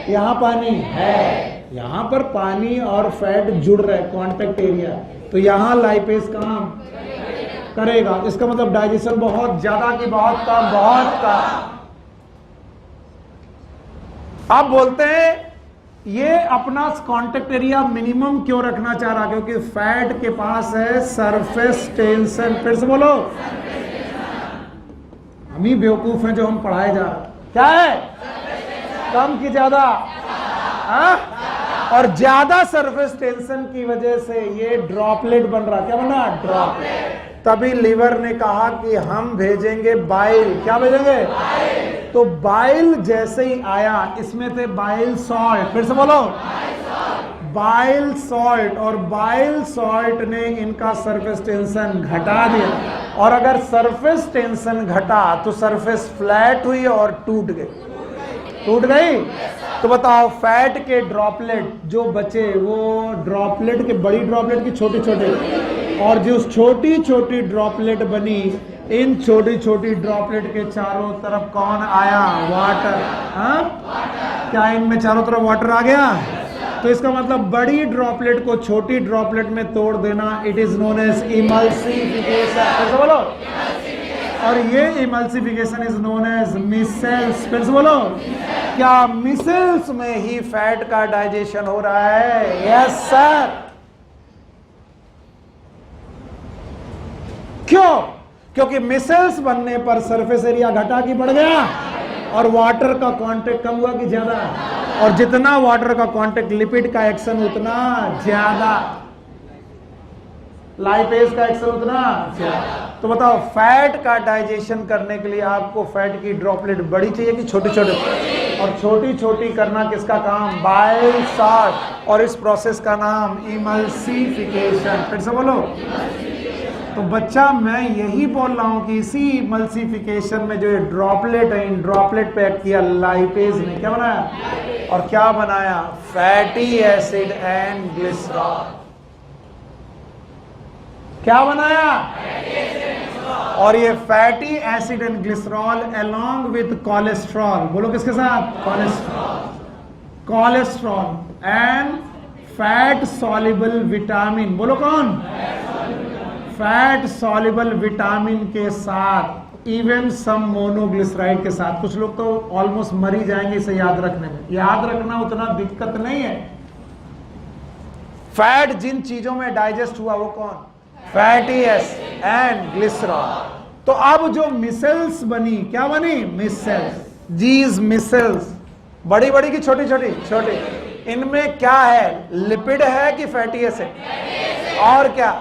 यहां पानी है, यहां पर पानी और फैट जुड़ रहे, कांटेक्ट एरिया, तो यहां लाइपेज काम करेगा। इसका मतलब डाइजेशन बहुत ज्यादा की बहुत कम, बहुत कम। आप बोलते हैं ये अपना कांटेक्ट एरिया मिनिमम क्यों रखना चाह रहा? क्योंकि फैट के पास है सरफेस टेंशन। फिर से बोलो, हम ही बेवकूफ हैं जो हम पढ़ाए जा रहे। क्या है? कम की ज्यादा? और ज्यादा सरफेस टेंशन की वजह से ये ड्रॉपलेट बन रहा। क्या बना? ड्रॉपलेट। तभी लिवर ने कहा कि हम भेजेंगे बाइल। क्या भेजेंगे? तो बाइल जैसे ही आया, इसमें थे बाइल सॉल्ट। फिर से बोलो, बाइल सॉल्ट, और बाइल सॉल्ट ने इनका सरफेस टेंशन घटा दिया। और अगर सरफेस टेंशन घटा तो सरफेस फ्लैट हुई और टूट गई। टूट गई तो बताओ फैट के ड्रॉपलेट जो बचे वो ड्रॉपलेट के, बड़ी ड्रॉपलेट की छोटी छोटी, और जो छोटी छोटी ड्रॉपलेट बनी, इन छोटी छोटी ड्रॉपलेट के चारों तरफ कौन आया? वाटर। हाँ, क्या इनमें चारों तरफ वाटर आ गया? तो इसका मतलब बड़ी ड्रॉपलेट को छोटी ड्रॉपलेट में तोड़ देना, it is known as emulsification. फिर से बोलो, और ये emulsification is known as micelles. फिर से बोलो, क्या मिसेल्स में ही फैट का डाइजेशन हो रहा है? Yes sir. क्यों? क्योंकि मिसेल्स बनने पर सरफेस एरिया घटा कि बढ़ गया, और वाटर का कांटेक्ट कम हुआ कि ज्यादा? और जितना वाटर का कांटेक्ट, लिपिड का एक्शन उतना ज्यादा, लाइपेज का एक्शन उतना ज्यादा। तो बताओ फैट का डाइजेशन करने के लिए आपको फैट की ड्रॉपलेट बड़ी चाहिए कि छोटी छोटी? और छोटी छोटी करना किसका काम? Bile salt. और इस प्रोसेस का नाम इमल्सिफिकेशन। फिर से बोलो। तो बच्चा मैं यही बोल रहा हूं कि इसी इमल्सिफिकेशन में जो ये ड्रॉपलेट है, इन ड्रॉपलेट पे एक्ट किया लाइपेज ने। क्या बनाया? और क्या बनाया? Fatty acid and glycerol. क्या बनाया? और ये fatty acid and glycerol along with cholesterol, बोलो किसके साथ? Cholesterol. Cholesterol and fat soluble vitamin, बोलो कौन? फैट सॉल्युबल विटामिन के साथ, इवन सम मोनोग्लिसराइड के साथ। कुछ लोग तो ऑलमोस्ट मर ही जाएंगे इसे याद रखने में। याद रखना उतना दिक्कत नहीं है। फैट जिन चीजों में डाइजेस्ट हुआ वो कौन? Fatty acid and glycerol. तो अब जो मिसेल्स बनी, क्या बनी? मिसेल्स। जीज मिसेल्स, बड़ी बड़ी की छोटी छोटी? छोटी। इनमें क्या है? लिपिड है कि फैटी एसिड? और क्या?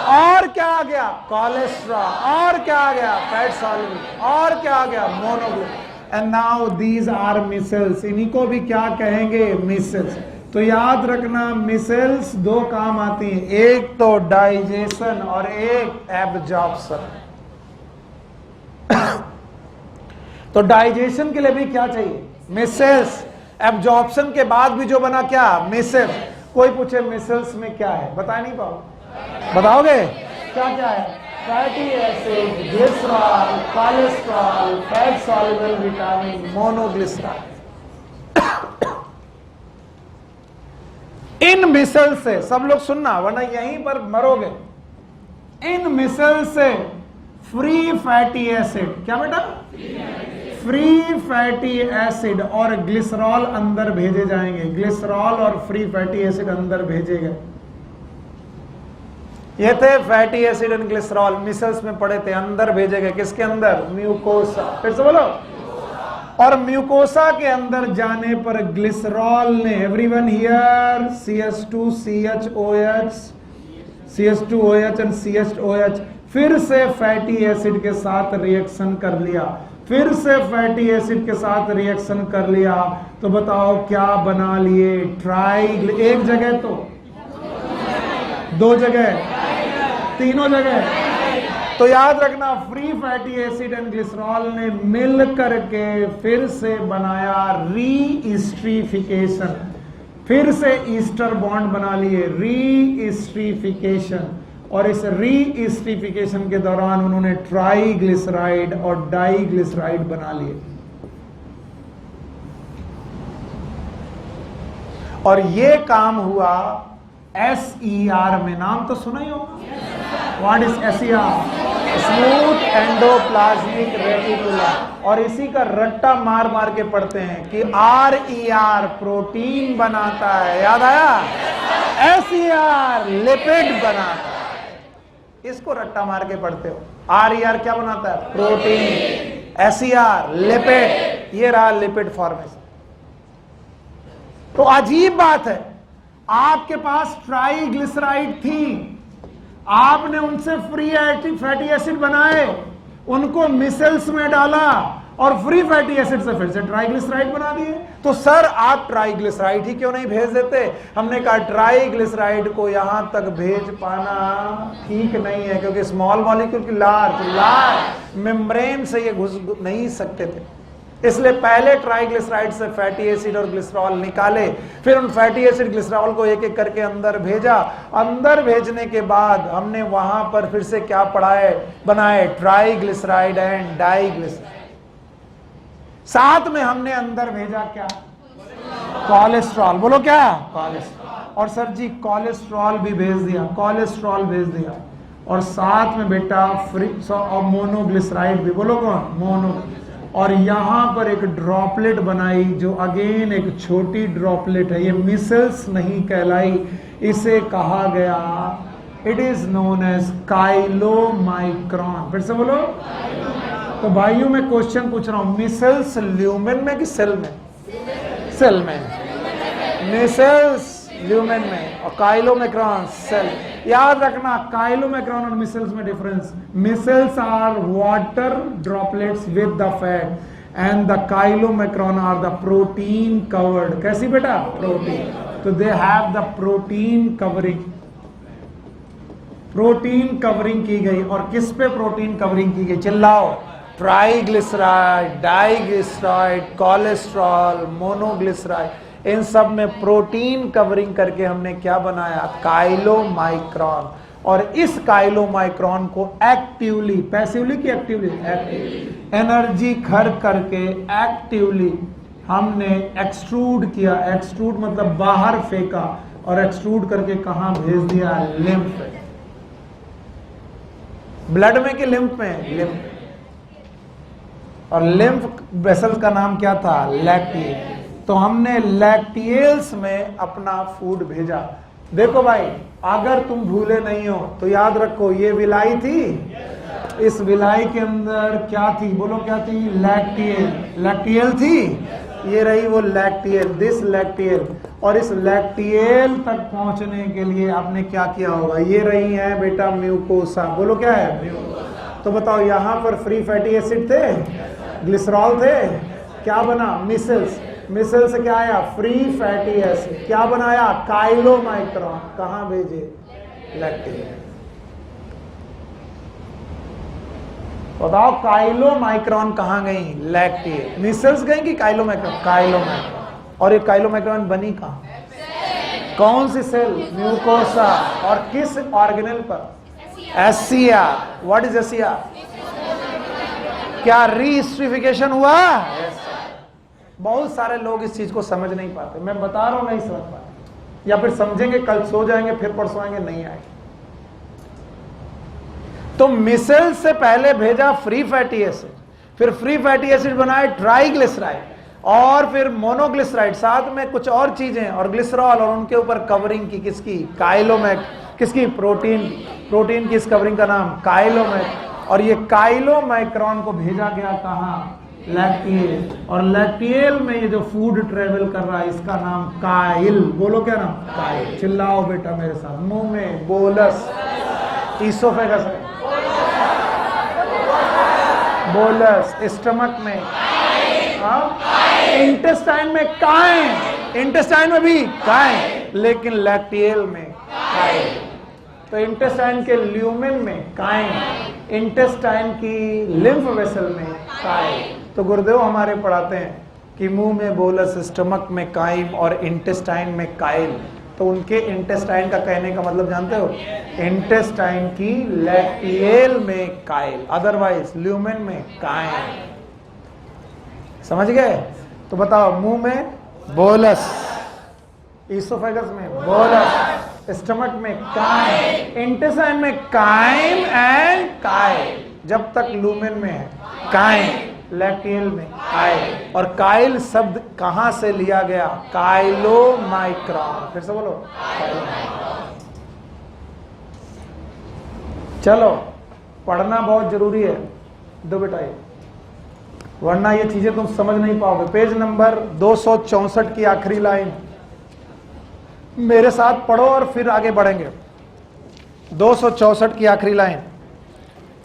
और क्या आ गया? कोलेस्ट्रॉल। और क्या आ गया? Fat soluble. और क्या आ गया? Monoglyceride. And now these are micelles. इन्हीं को भी क्या कहेंगे? मिसेल्स। तो याद रखना मिसेल्स दो काम आती हैं, एक तो डाइजेशन और एक एब्जॉर्प्शन। तो डाइजेशन के लिए भी क्या चाहिए? मिसेल्स। एब्जॉर्प्शन के बाद भी जो बना क्या? मिसेल्स। कोई पूछे मिसेल्स में क्या है, बता नहीं पाओ? बताओगे क्या क्या है? Fatty acid, glycerol, cholesterol, fat soluble vitamin, monoglyceride. इन मिसल से सब लोग सुनना वरना यहीं पर मरोगे। इन मिसल से फ्री फैटी एसिड, क्या बेटा? फ्री फैटी एसिड और ग्लिसरॉल अंदर भेजे जाएंगे। ग्लिसरॉल और फ्री फैटी एसिड अंदर भेजे गए। ये थे fatty acid and glycerol, micelles में पड़े थे, अंदर भेजे गए। किसके अंदर? म्यूकोसा। फिर से बोलो। और म्यूकोसा के अंदर जाने पर ग्लिसरॉल ने, everyone here, CH2CHOH, CH2OH and CHOH फिर से फैटी एसिड के साथ रिएक्शन कर लिया। फिर से फैटी एसिड के साथ रिएक्शन कर लिया। तो बताओ क्या बना लिए? एक जगह तो, दो जगह, तीनों जगह। तो याद रखना, free fatty acid and glycerol ने मिल करके फिर से बनाया रीइस्ट्रीफिकेशन, फिर से ईस्टर बॉन्ड बना लिए, रीइस्ट्रीफिकेशन। और इस रीइस्ट्रीफिकेशन के दौरान उन्होंने ट्राईग्लिसराइड और डाईग्लिसराइड बना लिए। और ये काम हुआ SER में। नाम तो सुना ही होगा। What is SER? Smooth endoplasmic reticulum. और इसी का रट्टा मार मार के पढ़ते हैं कि RER प्रोटीन बनाता है, याद आया? SER लिपिड बनाता है। इसको रट्टा मार के पढ़ते हो। RER क्या बनाता है? प्रोटीन। SER lipid. ये रहा लिपिड फॉर्मेशन। तो अजीब बात है, आपके पास ट्राईग्लिसराइड थी, आपने उनसे फ्री फैटी एसिड बनाए, उनको मिसल्स में डाला और फ्री फैटी एसिड से फिर से ट्राईग्लिसराइड बना दिए। तो सर आप ट्राईग्लिसराइड ही क्यों नहीं भेज देते? हमने कहा ट्राईग्लिसराइड को यहां तक भेज पाना ठीक नहीं है, क्योंकि स्मॉल मॉलिक्यूल की लार्ज मेम्ब्रेन से ये घुस नहीं सकते थे। इसलिए पहले ट्राईग्लिसराइड से फैटी एसिड और ग्लिसरॉल निकाले, फिर उन फैटी एसिड ग्लिसरॉल को एक एक करके अंदर भेजा। अंदर भेजने के बाद हमने वहां पर फिर से क्या बनाए? Triglyceride and diglyceride. साथ में हमने अंदर भेजा क्या? कोलेस्ट्रॉल। बोलो क्या? कोलेस्ट्रॉल। और सर जी कोलेस्ट्रॉल भी भेज दिया, कोलेस्ट्रॉल भेज दिया। और साथ में बेटा मोनोग्लिसराइड भी। बोलो कौन? मोनो। और यहां पर एक ड्रॉपलेट बनाई जो अगेन एक छोटी ड्रॉपलेट है, ये मिसल्स नहीं कहलाई, इसे कहा गया, इट इज नोन एज काइलोमाइक्रॉन। फिर से बोलो। तो भाइयों मैं क्वेश्चन पूछ रहा हूं, मिसल्स ल्यूमेन में कि सेल में? सेल में। मिसल्स ल्यूमेन में और काइलोमाइक्रॉन सेल। याद रखना काइलोमाइक्रॉन और मिसल्स में difference. Micelles are water droplets with the fat and the chylomicron are the protein covered. कैसी बेटा? प्रोटीन। तो they have the protein covering. Protein covering की गई। और किस पे प्रोटीन कवरिंग की गई? चिल्लाओ। ट्राईग्लिसराइड, डाईग्लिसराइड, कोलेस्ट्रॉल, मोनोग्लिसराइड, इन सब में प्रोटीन कवरिंग करके हमने क्या बनाया? काइलोमाइक्रॉन। और इस काइलोमाइक्रॉन को एक्टिवली, पैसिवली कि एक्टिवली? एक्टिवली एनर्जी खर्च करके एक्टिवली हमने एक्सट्रूड किया। एक्सट्रूड मतलब बाहर फेंका, और एक्सट्रूड करके कहां भेज दिया? लिम्फ में। ब्लड में कि लिम्फ में? लिम्फ। और लिम्फ वेसल का नाम क्या था? लैक्टिएल। तो हमने लैक्टिएल्स में अपना फूड भेजा। देखो भाई, अगर तुम भूले नहीं हो तो याद रखो, ये विलाई थी, इस विलाई के अंदर क्या थी? बोलो क्या थी? लैक्टिएल। लैक्टिएल थी, ये रही वो लैक्टिएल, दिस लैक्टिएल। और इस लैक्टिएल तक पहुंचने के लिए आपने क्या किया होगा? ये रही है बेटा म्यूकोसा। बोलो क्या है? तो बताओ, यहां पर फ्री फैटी एसिड थे, ग्लिसरॉल थे, क्या बना? मिसल्स। मिसल से क्या आया? Free fatty acid. क्या बनाया? काइलोमाइक्रॉन। कहां भेजे? लैक्टिएल। बताओ काइलोमाइक्रॉन कहां गई? लैक्टिएल। मिसल्स गई कि काइलोमाइक्रॉन? काइलोमाइक्रॉन। और ये काइलोमाइक्रॉन बनी कहां? कौन सी सेल? म्यूकोसा। और किस ऑर्गेनेल पर? SCR। What is SCR? क्या रीस्ट्रीफिकेशन हुआ? बहुत सारे लोग इस चीज को समझ नहीं पाते। मैं बता रहा हूं, नहीं समझ पाते, या फिर समझेंगे कल सो जाएंगे, फिर परसों आएंगे, नहीं आएंगे। तो मिसल से पहले भेजा फ्री फैटी एसिड, फिर फ्री फैटी एसिड बनाए ट्राईग्लिसराइड, और फिर मोनोग्लिसराइड, साथ में कुछ और चीजें और ग्लिसरॉल, और उनके ऊपर कवरिंग की किसकी? किसकी? प्रोटीन। प्रोटीन की इस कवरिंग का नाम काइलोमैक। और ये काइलोमाइक्रॉन को भेजा गया कहां? लैक्टिएल। और लैक्टिएल में ये जो फूड ट्रेवल कर रहा है, इसका नाम काइल। बोलो क्या नाम? काइल। चिल्लाओ बेटा मेरे साथ। मुंह में बोलस, ईसोफेगस में बोलस, स्टमक में, इंटेस्टाइन में काइल, इंटेस्टाइन में भी काइल, लेकिन लैक्टिएल में काइल। तो इंटेस्टाइन के ल्यूमेन में काइल, इंटेस्टाइन की लिम्फ वेसल में काइल। तो गुरुदेव हमारे पढ़ाते हैं कि मुंह में बोलस, स्टमक में काइम और इंटेस्टाइन में काइल। तो उनके इंटेस्टाइन का कहने का मतलब जानते हो, इंटेस्टाइन की लैक्टियल में काइल, अदरवाइज ल्यूमेन में काइम। समझ गए? तो बताओ, मुंह में बोलस, ईसोफेगस में बोलस, स्टमक में काइम, इंटेस्टाइन में काइम एंड काइल। जब तक लूमेन में है काइम, लैक्टियल में काइल। और काइल शब्द कहां से लिया गया? काइलोमाइक्रॉन। फिर से बोलो, चलो पढ़ना बहुत जरूरी है। दो बेटा ये, वरना ये चीजें तुम समझ नहीं पाओगे। पेज नंबर 264 की आखिरी लाइन मेरे साथ पढ़ो और फिर आगे बढ़ेंगे। 264 की आखिरी line,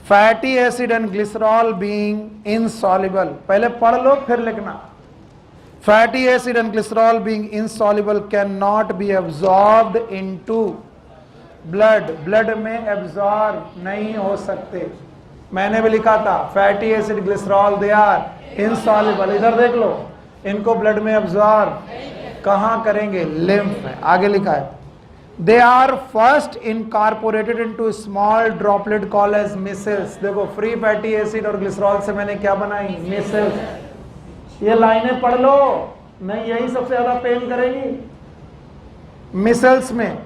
fatty acid and glycerol being insoluble. पहले पढ़ लो फिर लिखना। Fatty acid and glycerol being insoluble can not be absorbed into blood. Blood में एब्जॉर्ब नहीं हो सकते। मैंने भी लिखा था fatty acid glycerol they are insoluble. इधर देख लो, इनको ब्लड में एब्जॉर्ब कहां करेंगे? लिम्फ में। आगे लिखा है, they are first incorporated into small droplet called as micelles. देखो, फ्री फैटी एसिड और ग्लिसरॉल से मैंने क्या बनाई? मिसेल्स। ये लाइनें पढ़ लो, नहीं यही सबसे ज्यादा पेन करेगी। मिसेल्स में,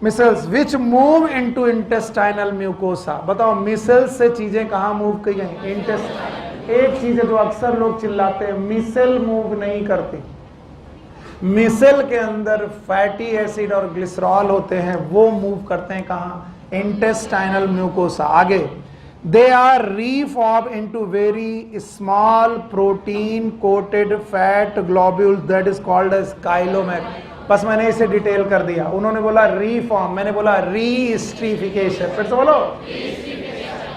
micelles which move into intestinal mucosa. बताओ, मिसेल्स से चीजें कहां मूव की गई? इंटेस्टाइन। एक चीज है जो अक्सर लोग चिल्लाते हैं, मिसेल मूव नहीं करती। मिसेल के अंदर फैटी एसिड और ग्लिसरॉल होते हैं, वो मूव करते हैं कहां? Intestinal mucosa. आगे, they are reform into very small protein coated fat globule that is called as chylomicron. बस मैंने इसे डिटेल कर दिया। उन्होंने बोला रीफॉर्म, मैंने बोला रीस्ट्रीफिकेशन। फिर से बोलो।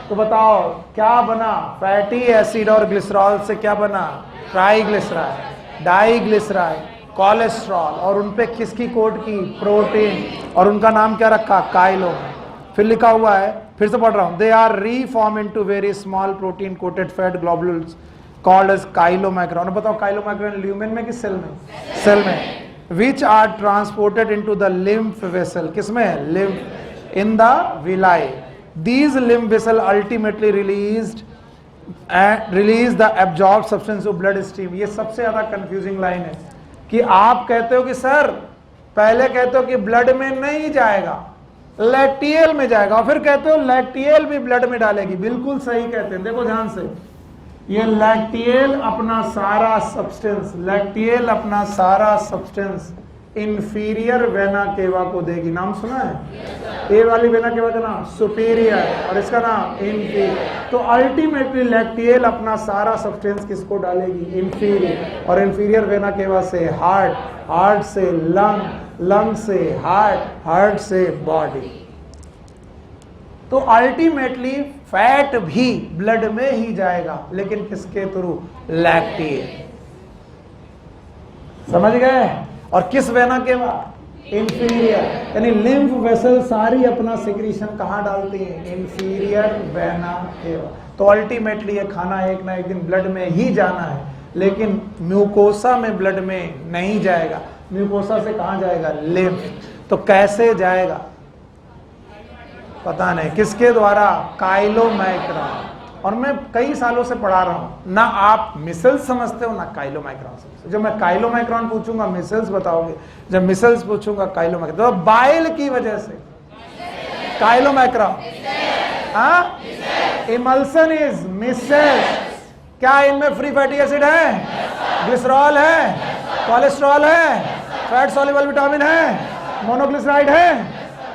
तो बताओ क्या बना? फैटी एसिड और ग्लिसरॉल से क्या बना? Triglyceride, diglyceride, cholesterol. और उनपे किसकी कोट की? प्रोटीन। और उनका नाम क्या रखा? काइलो। फिर लिखा हुआ है, फिर से पढ़ रहा हूं, they are reform into very small protein coated fat globules called as chylomicron. बताओ, काइलोमाइक्रॉन ल्यूमेन में कि सेल में? सेल में। Which are transported into the lymph vessel. किसमें? Lymph. In the villi. These lymph vessel ultimately release the absorb substance of blood stream. ये सबसे ज्यादा confusing line है कि आप कहते हो कि सर, पहले कहते हो कि ब्लड में नहीं जाएगा, लैक्टियल में जाएगा, और फिर कहते हो लैक्टियल भी ब्लड में डालेगी। बिल्कुल सही कहते हैं। देखो ध्यान से, ये लैक्टियल अपना सारा सब्सटेंस, लैक्टियल अपना सारा सब्सटेंस इंफीरियर वेना केवा को देगी। नाम सुना है? ए वाली वेना केवा का नाम सुपीरियर और इसका नाम इंफीरियर। तो अल्टीमेटली लैक्टियल अपना सारा सब्सटेंस किसको डालेगी? इंफीरियर। और इंफीरियर वेना केवा से हार्ट, हार्ट से लंग, लंग से हार्ट, हार्ट से बॉडी। तो अल्टीमेटली फैट भी ब्लड में ही जाएगा, लेकिन किसके थ्रू? लैक्टियल। समझ गए? और किस वेना के बाद? इंफीरियर। यानी लिम्फ वेसल सारी अपना सिक्रीशन कहां डालती है? Inferior vena cava. तो अल्टीमेटली ये खाना एक ना एक दिन ब्लड में ही जाना है, लेकिन म्यूकोसा में ब्लड में नहीं जाएगा। म्यूकोसा से कहां जाएगा? लिम्फ। तो कैसे जाएगा? पता नहीं किसके द्वारा? काइलोमाइक्रॉन। और मैं कई सालों से पढ़ा रहा हूं, ना आप मिसल्स समझते हो ना काइलोमाइक्रॉन समझते। जब मैं काइलोमाइक्रॉन पूछूंगा मिसल्स बताओगे, जब मिसल्स पूछूंगा काइलोमाइक्रॉन। तो बाइल की वजह से काइलोमाइक्रॉन, हाँ, इमल्सन इज मिसल्स। क्या इनमें फ्री फैटी एसिड है? ग्लिसरॉल है, कोलेस्ट्रॉल है, फैट सॉल्युबल विटामिन है, मोनोग्लिसराइड है।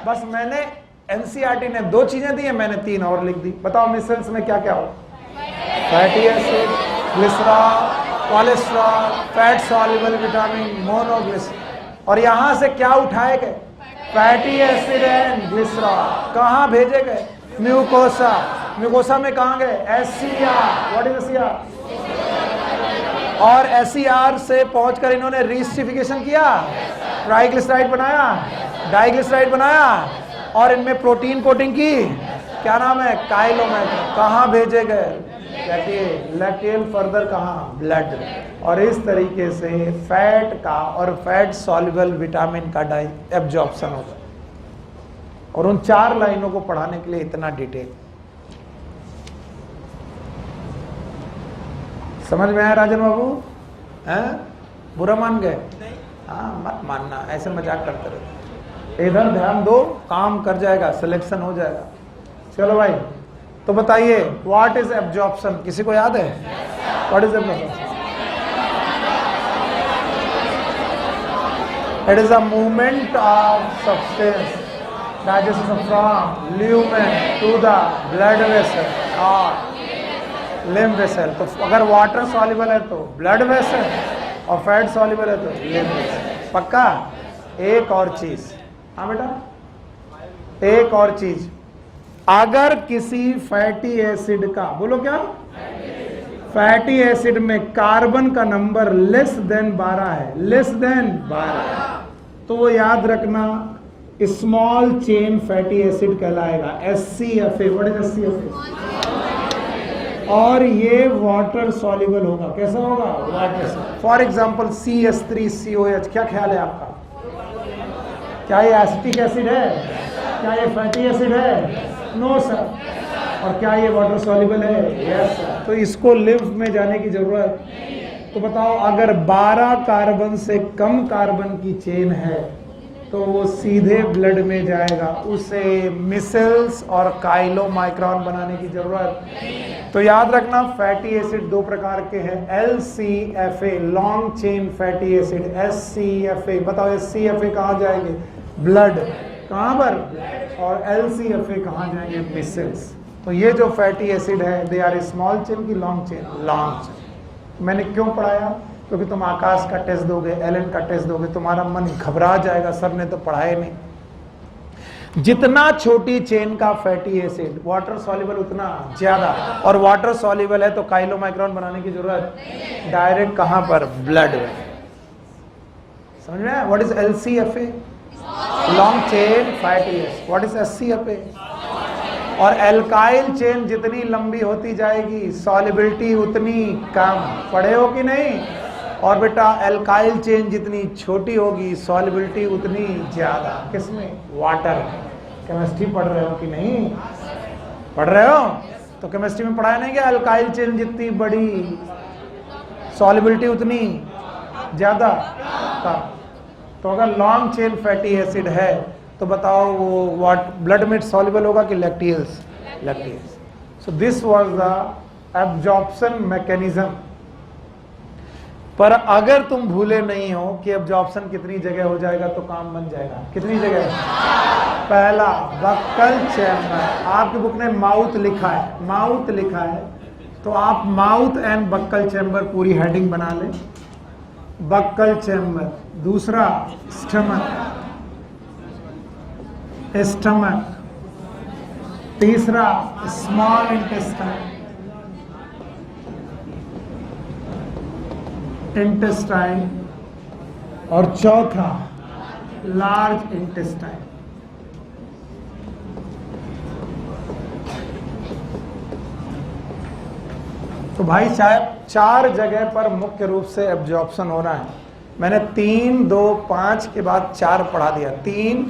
बस मैंने एनसीईआरटी ने 2 चीजें दी है, मैंने 3 और लिख दी। बताओ मिसल्स में क्या क्या हो? Fatty acid, glycerol, cholesterol, fat soluble vitamin, monoglyceride. और यहां से क्या उठाए गए? Fatty acid and glycerol. कहां भेजे गए? म्यूकोसा। म्यूकोसा में कहां गए? एससीआर। What is SCR? और एससीआर से पहुंचकर इन्होंने रीस्टिफिकेशन किया, ट्राइग्लिसराइड बनाया, डाइग्लिसराइड बनाया, और इनमें प्रोटीन कोटिंग की, क्या नाम है, काइलोमैटर। कहाँ भेजे गए, लैक्टेल फर्दर कहाँ, ब्लड। और इस तरीके से फैट का और फैट सॉल्युबल विटामिन का एब्जॉर्प्शन होता है। और उन 4 लाइनों को पढ़ाने के लिए इतना डिटेल। समझ में आया राजन बाबू? हैं? बुरा मान गए? हाँ, मत मानना, ऐसे मजाक करते रहे। इधर ध्यान दो, काम कर जाएगा, सिलेक्शन हो जाएगा। चलो भाई, तो बताइए व्हाट इज एब्जॉर्प्शन, किसी को याद है? What is absorption? It is a movement of substance digestion from lumen to the blood vessel और लिम्फ वेसल। तो अगर वाटर सॉल्युबल है तो ब्लड वेसल, और फैट सॉल्युबल है तो लिम्फ वेसल। पक्का? एक और चीज, हाँ बेटा, एक और चीज, अगर किसी फैटी एसिड का, बोलो क्या, फैटी एसिड में कार्बन का नंबर लेस देन 12 है, लेस देन 12, तो वो याद रखना स्मॉल चेन फैटी एसिड कहलाएगा, SCFA। What is SCFA? और ये वाटर सॉल्युबल होगा। कैसा होगा? वाटर। फॉर एग्जांपल CH3COH, क्या ख्याल है आपका? क्या ये एसिटिक एसिड है? क्या ये फैटी एसिड है? No sir. और क्या ये वाटर सॉल्युबल है? Yes sir. तो इसको लिम्फ में जाने की जरूरत। तो बताओ, अगर 12 कार्बन से कम कार्बन की चेन है तो वो सीधे ब्लड में जाएगा, उसे मिसल्स और काइलोमाइक्रॉन बनाने की जरूरत। तो याद रखना, फैटी एसिड 2 प्रकार के हैं, LCFA long chain fatty acid, SCFA। बताओ SCFA कहाँ जाएंगे? ब्लड। कहाँ पर? और LCFA कहाँ जाएंगे? मिसल्स। तो ये जो फैटी एसिड है, दे आर स्मॉल चेन की लॉन्ग चेन? Long chain. मैंने क्यों पढ़ाया? क्योंकि तुम आकाश का टेस्ट दोगे, एलन का टेस्ट दोगे, तुम्हारा मन घबरा जाएगा, सर ने तो पढ़ाया नहीं। जितना छोटी चेन का फैटी एसिड वाटर सॉल्युबल उतना ज्यादा, और वाटर सॉल्युबल है तो काइलोमाइक्रॉन बनाने की जरूरत डायरेक्ट कहां पर? ब्लड में। समझ में आया? What is LCFA? Long chain fatty acid. What is SCFA? और एल्काइल चेन जितनी लंबी होती जाएगी सॉल्युबिलिटी उतनी कम। पढ़े हो कि नहीं? और बेटा एल्काइल चेन जितनी छोटी होगी सॉल्युबिलिटी उतनी ज्यादा। किसमें? वाटर। केमिस्ट्री पढ़ रहे हो कि नहीं? पढ़ रहे हो? तो केमिस्ट्री में पढ़ाया नहीं क्या? एल्काइल चेन जितनी बड़ी सॉल्युबिलिटी उतनी ज्यादा कम। तो अगर लॉन्ग चेन फैटी एसिड है तो बताओ वो ब्लड में सॉल्युबल होगा कि lacteals? Lacteals. So this was the absorption mechanism. पर अगर तुम भूले नहीं हो कि एब्जॉर्प्शन कितनी जगह हो जाएगा तो काम बन जाएगा। कितनी जगह? पहला बक्कल चैम्बर। आपकी बुक ने माउथ लिखा है, माउथ लिखा है, तो आप माउथ एंड बक्कल चैम्बर पूरी हेडिंग बना ले। Buccal chamber. दूसरा स्टमक, स्टमक। तीसरा स्मॉल इंटेस्टाइन, इंटेस्टाइन। और चौथा लार्ज इंटेस्टाइन। तो भाई शायद 4 जगह पर मुख्य रूप से एब्जॉर्प्शन हो रहा है। मैंने 3, 2, 5 के बाद 4 पढ़ा दिया। 3,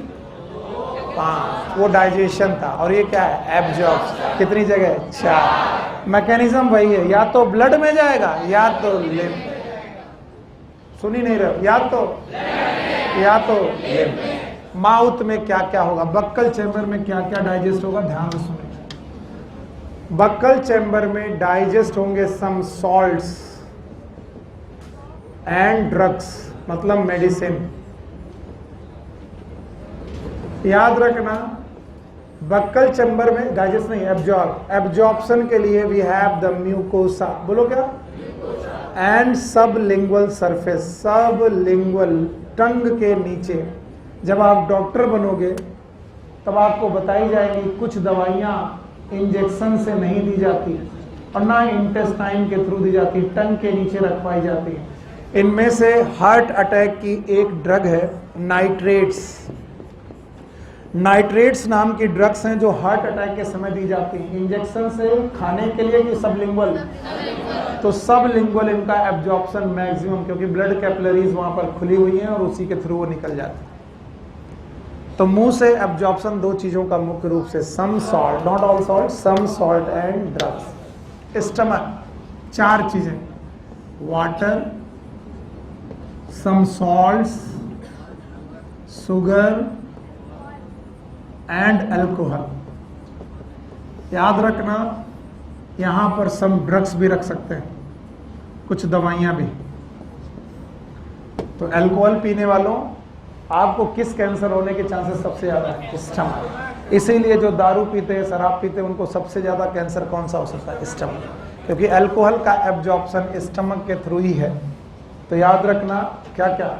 5 वो डाइजेशन था, और ये क्या है? एब्जॉर्प्शन। कितनी जगह? 4। मैकेनिज्म वही है, या तो ब्लड में जाएगा या तो लिम्फ। सुनी नहीं रहे? या तो लिम्फ। माउथ में क्या क्या होगा? बक्कल चैम्बर में क्या क्या डाइजेस्ट होगा? ध्यान से सुनिए। बक्कल चैम्बर में डाइजेस्ट होंगे सम सॉल्ट्स एंड ड्रग्स, मतलब मेडिसिन। याद रखना, बक्कल चैम्बर में डाइजेस्ट नहीं, एब्जॉर्प्शन के लिए वी हैव द म्यूकोसा। बोलो क्या? एंड सब लिंगुअल सरफेस। सब लिंगुअल, टंग के नीचे। जब आप डॉक्टर बनोगे तब आपको बताई जाएगी कुछ दवाइयाँ इंजेक्शन से नहीं दी जाती और ना इंटेस्टाइन के थ्रू दी जाती, टंग के नीचे रखवाई जाती है। इनमें से हार्ट अटैक की एक ड्रग है नाइट्रेट्स। नाइट्रेट्स नाम की ड्रग्स हैं जो हार्ट अटैक के समय दी जाती हैं, इंजेक्शन से खाने के लिए कि सबलिंगुअल, तो सबलिंगुअल इनका एब्जॉर्प्शन मैक्सिमम, क्योंकि ब्लड कैपिलरीज वहां पर खुली हुई हैं और उसी के थ्रू वो निकल जाती है। तो मुंह से एब्जॉर्प्शन दो चीजों का मुख्य रूप से, some salt, not all salt, some salt and drugs. Stomach, चार चीजें, water, some salts, sugar and alcohol. याद रखना, यहां पर सम ड्रग्स भी रख सकते हैं, कुछ दवाइयां भी। तो अल्कोहल पीने वालों, आपको किस कैंसर होने के चांसेस सबसे ज्यादा है? स्टमक। इसीलिए जो दारू पीते हैं, शराब पीते हैं, उनको सबसे ज्यादा कैंसर कौन सा हो सकता है? स्टमक, क्योंकि अल्कोहल का एब्जॉर्प्शन स्टमक के थ्रू ही है। तो याद रखना क्या क्या,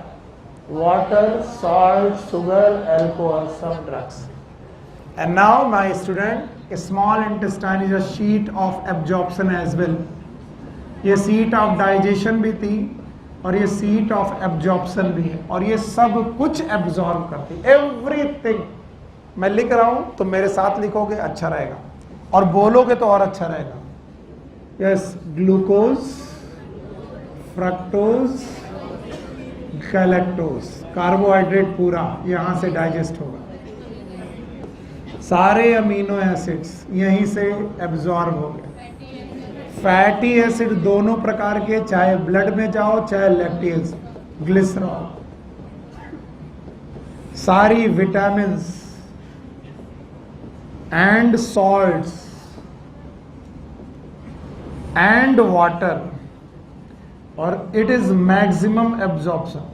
water, salt, sugar, alcohol, some drugs. And now my student, a small intestine is a sheet of absorption as well. ये seat of digestion भी थी और ये seat of absorption भी है, और ये सब कुछ absorb करती, everything। मैं लिख रहा हूं तो मेरे साथ लिखोगे, अच्छा रहेगा, और बोलोगे तो और अच्छा रहेगा। Yes, glucose, fructose, galactose, carbohydrate पूरा यहां से डाइजेस्ट होगा, सारे अमीनो एसिड्स यहीं से एब्जॉर्ब हो गए। फैटी एसिड दोनों प्रकार के, चाहे ब्लड में जाओ चाहे लैक्टेज, ग्लिसरॉल, सारी vitamins and salts and water, और इट इज मैक्सिमम एब्जॉर्प्शन।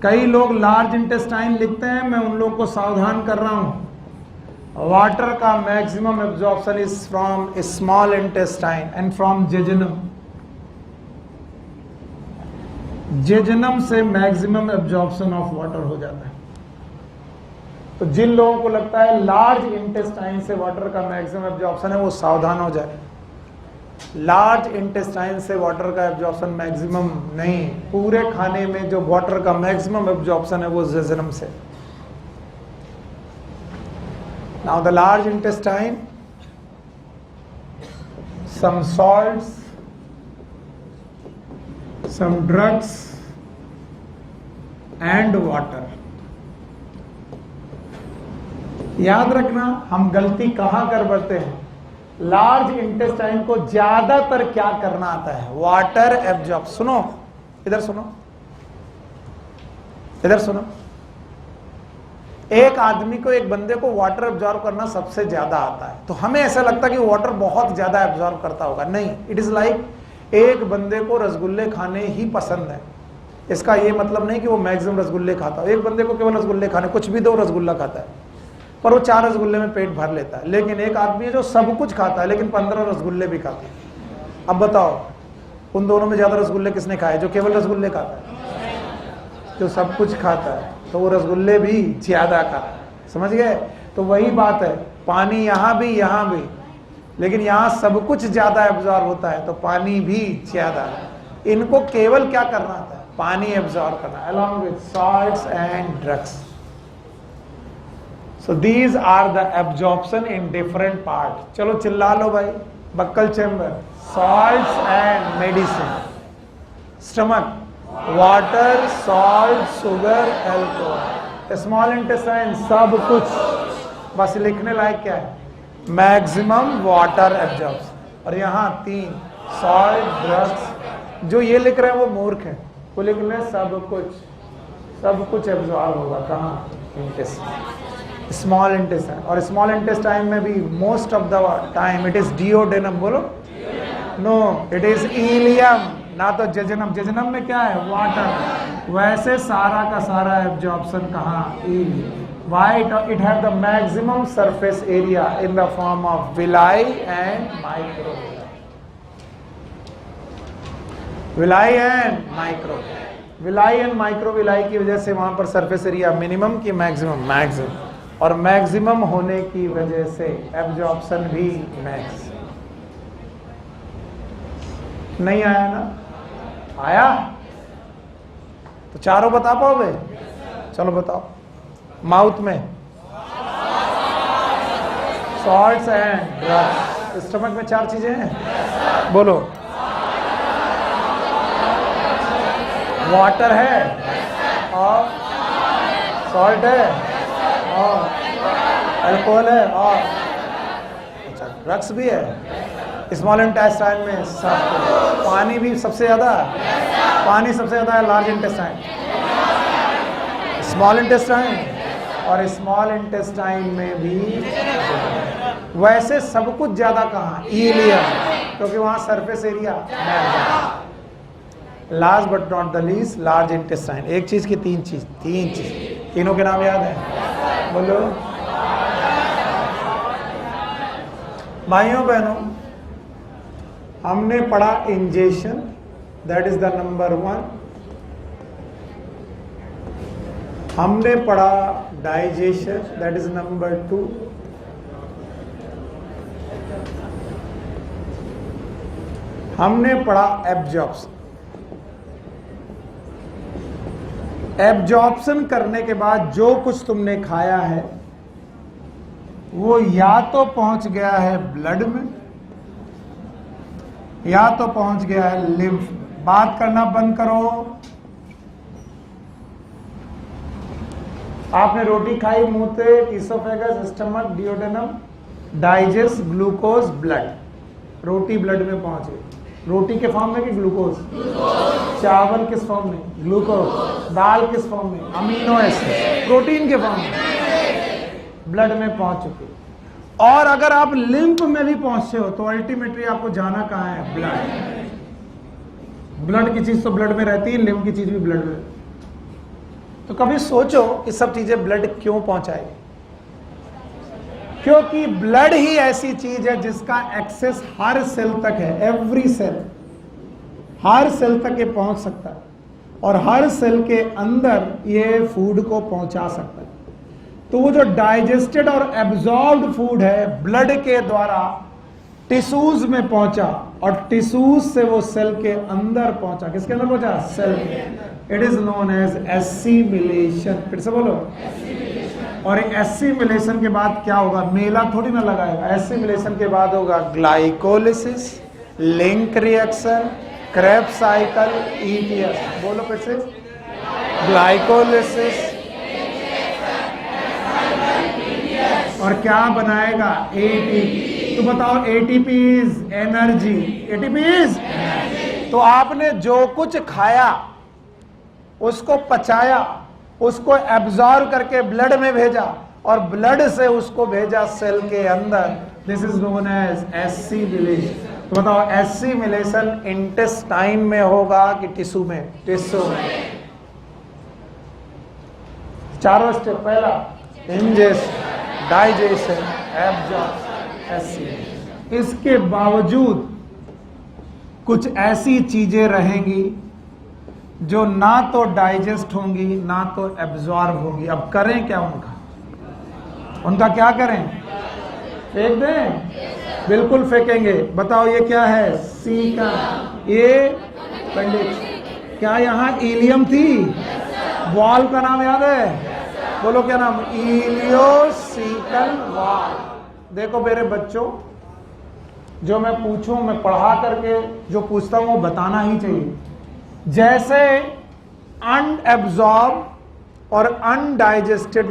कई लोग लार्ज इंटेस्टाइन लिखते हैं, मैं उन लोगों को सावधान कर रहा हूं, वाटर का maximum absorption is from small intestine and from jejunum. Jejunum से मैक्सिमम एब्जॉर्प्शन ऑफ वाटर हो जाता है। तो जिन लोगों को लगता है लार्ज इंटेस्टाइन से वाटर का मैक्सिमम एब्जॉर्प्शन है, वो सावधान हो जाए। लार्ज इंटेस्टाइन से वाटर का एब्जॉर्प्शन मैक्सिमम नहीं, पूरे खाने में जो वाटर का मैक्सिमम एब्जॉर्प्शन है वो जेजुनम से। Now the large intestine, some salts, some drugs and water. याद रखना, हम गलती कहां कर बैठते हैं, लार्ज इंटेस्टाइन को ज्यादातर क्या करना आता है? Water absorb. सुनो, इधर सुनो, इधर सुनो। एक आदमी को, एक बंदे को वाटर एब्जॉर्ब करना सबसे ज्यादा आता है, तो हमें ऐसा लगता है कि वाटर बहुत ज्यादा एब्जॉर्ब करता होगा। नहीं, इट इज लाइक एक बंदे को रसगुल्ले खाने ही पसंद है, इसका ये मतलब नहीं कि वो मैक्सिमम रसगुल्ले खाता है। एक बंदे को केवल रसगुल्ले खाने, कुछ भी दो रसगुल्ला खाता है, पर वो 4 रसगुल्ले में पेट भर लेता है। लेकिन एक आदमी है जो सब कुछ खाता है लेकिन 15 रसगुल्ले भी खाता है। अब बताओ, उन दोनों में ज्यादा रसगुल्ले किसने खाए? जो केवल रसगुल्ले खाता है। जो सब कुछ खाता है तो वो रसगुल्ले भी ज्यादा खाता है। समझ गए? तो वही बात है, पानी यहाँ भी, लेकिन यहाँ सब कुछ ज्यादा एब्जॉर्ब होता है, तो पानी भी ज्यादा। इनको केवल क्या करना आता है? पानी एब्जॉर्ब करना, along with salts and drugs. So these are the absorption in different part. चलो चिल्ला लो भाई, buccal chamber, salts and medicine, stomach, water, salt, sugar, alcohol, small intestine, सब कुछ। बस लिखने लायक क्या है? Maximum water absorption. और यहाँ 3 सॉल्ट, ड्रग्स। जो ये लिख रहे हैं वो मूर्ख है, वो लिख रहे हैं सब कुछ एब्जॉर्ब होगा। कहाँ? Intestine, small intestine. और स्मॉल इंटेस्टाइन में भी most of the time it is duodenum. बोलो, नो, इट इज इलियम, ना तो जेजुनम। जेजुनम में क्या है? वाटर। वैसे सारा का सारा एब्जॉर्प्शन कहाँ? Ilium. Why it have the maximum surface area in the form of villi and microvilli. Villi and microvilli. Villi and microvilli की वजह से वहां पर सरफेस एरिया मिनिमम की मैक्सिमम, और मैक्सिमम होने की वजह से एब्जॉर्प्शन भी मैक्स। नहीं आया ना? आया? तो चारों बता पाओगे? चलो बताओ। माउथ में सॉल्ट्स एंड ड्रग्स। स्टमक में 4 चीजें हैं, बोलो। वाटर है और सॉल्ट है और अल्कोहल है और अच्छा ड्रग्स भी है। स्मॉल इंटेस्टाइन में सब, पानी भी सबसे ज्यादा, पानी सबसे ज्यादा है लार्ज इंटेस्टाइन, स्मॉल इंटेस्टाइन और स्मॉल इंटेस्टाइन में भी। वैसे सब कुछ ज्यादा कहाँ, इलियम, क्योंकि वहां surface area. Last but not the least large intestine. एक चीज की 3 चीज, तीनों के नाम याद है, बोलो। भाइयों बहनों, हमने पढ़ा ingestion, that is the number 1। हमने पढ़ा डाइजेशन, दैट इज नंबर 2। हमने पढ़ा एब्जॉर्प्शन। एब्जॉर्प्शन करने के बाद जो कुछ तुमने खाया है वो या तो पहुंच गया है ब्लड में या तो पहुंच गया है लिम्फ। बात करना बंद करो। आपने रोटी खाई, मुंह से, esophagus, stomach, duodenum, digest, glucose, blood. रोटी ब्लड में पहुंच गई। रोटी के फॉर्म में कि ग्लूकोज? चावल किस फॉर्म में? ग्लूकोज। दाल किस फॉर्म में? Amino acid. प्रोटीन के फॉर्म में ब्लड में पहुंच चुकी। और अगर आप लिम्फ में भी पहुंचे हो तो अल्टीमेटली आपको जाना कहां है? ब्लड। ब्लड की चीज तो ब्लड में रहती है, लिम्फ की चीज भी ब्लड में। तो कभी सोचो कि सब चीजें ब्लड क्यों पहुंचाएगी? क्योंकि ब्लड ही ऐसी चीज है जिसका एक्सेस हर सेल तक है। एवरी सेल, हर सेल तक ये पहुंच सकता है और हर सेल के अंदर ये फूड को पहुंचा सकता है। तो वो जो डाइजेस्टेड और एब्जॉर्ब्ड फूड है ब्लड के द्वारा टिश्यूज में पहुंचा और टिश्यूज से वो सेल के अंदर पहुंचा। किसके अंदर पहुंचा? सेल के अंदर। It is known as assimilation. फिर से बोलो। और एसिमिलेशन के बाद क्या होगा? मेला थोड़ी ना लगाएगा। एसिमिलेशन के बाद होगा glycolysis, link reaction, Krebs cycle, ETS. बोलो फिर से। ग्लाइकोलिसिस और क्या बनाएगा? एटीपी। तो बताओ, ATP is energy. ATP is, तो आपने जो कुछ खाया उसको पचाया, उसको एब्जॉर्ब करके ब्लड में भेजा और ब्लड से उसको भेजा सेल के अंदर। This is known as assimilation. तो बताओ, एसिमिलेशन इंटेस्टाइन में होगा कि टिश्यू में? टिश्यू में। चारों स्टेप। पहला इंजेशन, डाइजेशन, एब्जॉर्प्शन, एसिमिलेशन। इसके बावजूद कुछ ऐसी चीजें रहेंगी जो ना तो डाइजेस्ट होंगी ना तो एब्जॉर्ब होंगी। अब करें क्या उनका क्या करें? फेंक दें? बिल्कुल फेंकेंगे। बताओ ये क्या है? सीकम। ये अपेंडिक्स। क्या यहाँ इलियम थी? वॉल का नाम याद है? बोलो क्या नाम? इलियोसीकल वॉल। देखो मेरे बच्चों, जो मैं पूछूं, मैं पढ़ा करके जो पूछता हूं वो बताना ही चाहिए। जैसे अनएब्जॉर्ब और अनडाइजेस्टेड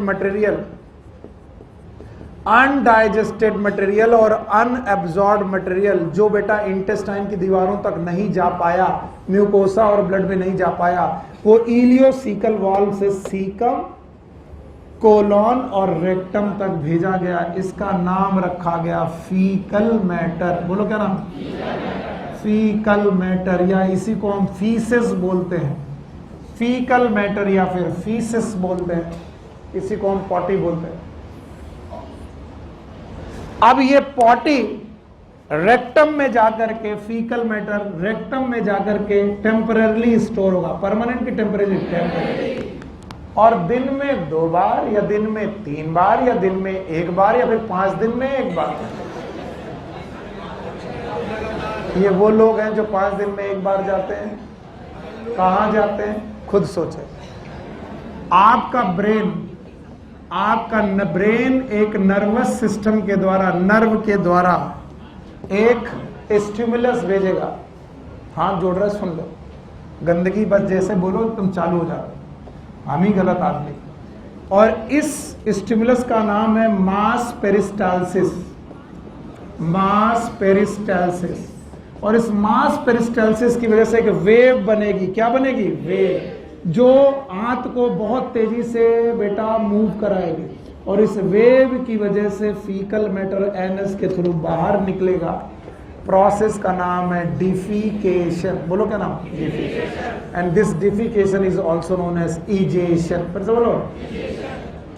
मटेरियल और अनएब्जॉर्ब मटेरियल जो बेटा इंटेस्टाइन की दीवारों तक नहीं जा पाया, म्यूकोसा और ब्लड में नहीं जा पाया, वो इलियोसीकल वॉल से सीकम, कोलॉन और रेक्टम तक भेजा गया। इसका नाम रखा गया फीकल मैटर। बोलो क्या नाम? फीकल मैटर, या इसी को हम फीसिस बोलते हैं। फीकल मैटर या फिर फीसिस बोलते हैं, इसी को हम पॉटी बोलते हैं। अब ये पॉटी रेक्टम में जाकर के, फीकल मैटर रेक्टम में जाकर के टेम्पररी स्टोर होगा। परमानेंट की टेम्पररी। और दिन में 2 बार या दिन में 3 बार या दिन में 1 बार या फिर 5 दिन में 1 बार। ये वो लोग हैं जो 5 दिन में 1 बार जाते हैं। कहां जाते हैं? खुद सोचे। आपका ब्रेन, आपका ब्रेन एक नर्वस सिस्टम के द्वारा, नर्व के द्वारा एक स्टिमुलस भेजेगा। हाथ जोड़ रहे, सुन लो, गंदगी बस जैसे बोलो तुम चालू हो जाओ, हम ही गलत आदमी। और इस स्टिमुलस का नाम है मास पेरिस्टाल्सिस, मास पेरिस्टाल्सिस। और इस मास पेरिस्टाल्सिस की वजह से एक वेव बनेगी। क्या बनेगी? वेव, जो आंत को बहुत तेजी से बेटा मूव कराएगी। और इस वेव की वजह से फीकल मैटर एनस के थ्रू बाहर निकलेगा। प्रोसेस का नाम है डिफिकेशन। बोलो क्या नाम? Defecation. And this defecation is also known as egestion. फिर से बोलो।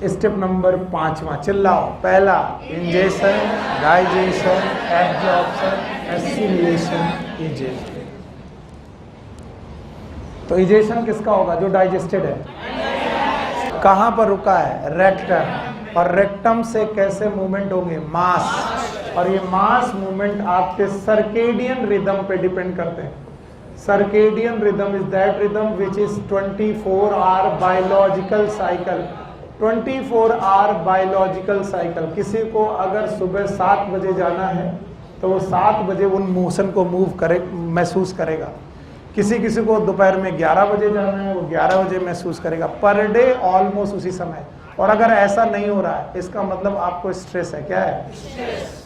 स्टेप नंबर 5वां, चिल्लाओ। पहला ingestion, digestion, absorption, assimilation, egestion. तो इजेशन किसका होगा? जो डाइजेस्टेड है। कहां पर रुका है? रेक्टम। और रेक्टम से कैसे मूवमेंट होंगे? मास। और ये मास मूवमेंट आपके सर्केडियन रिदम पे डिपेंड करते हैं। Circadian rhythm is that rhythm which is 24 hour biological cycle. 24 hour biological cycle. किसी को अगर सुबह 7 बजे जाना है तो वो 7 बजे उन मोशन को मूव करे, महसूस करेगा। किसी किसी को दोपहर में 11 बजे जाना है, वो 11 बजे महसूस करेगा। पर डे ऑलमोस्ट उसी समय। और अगर ऐसा नहीं हो रहा है, इसका मतलब आपको स्ट्रेस है। क्या है?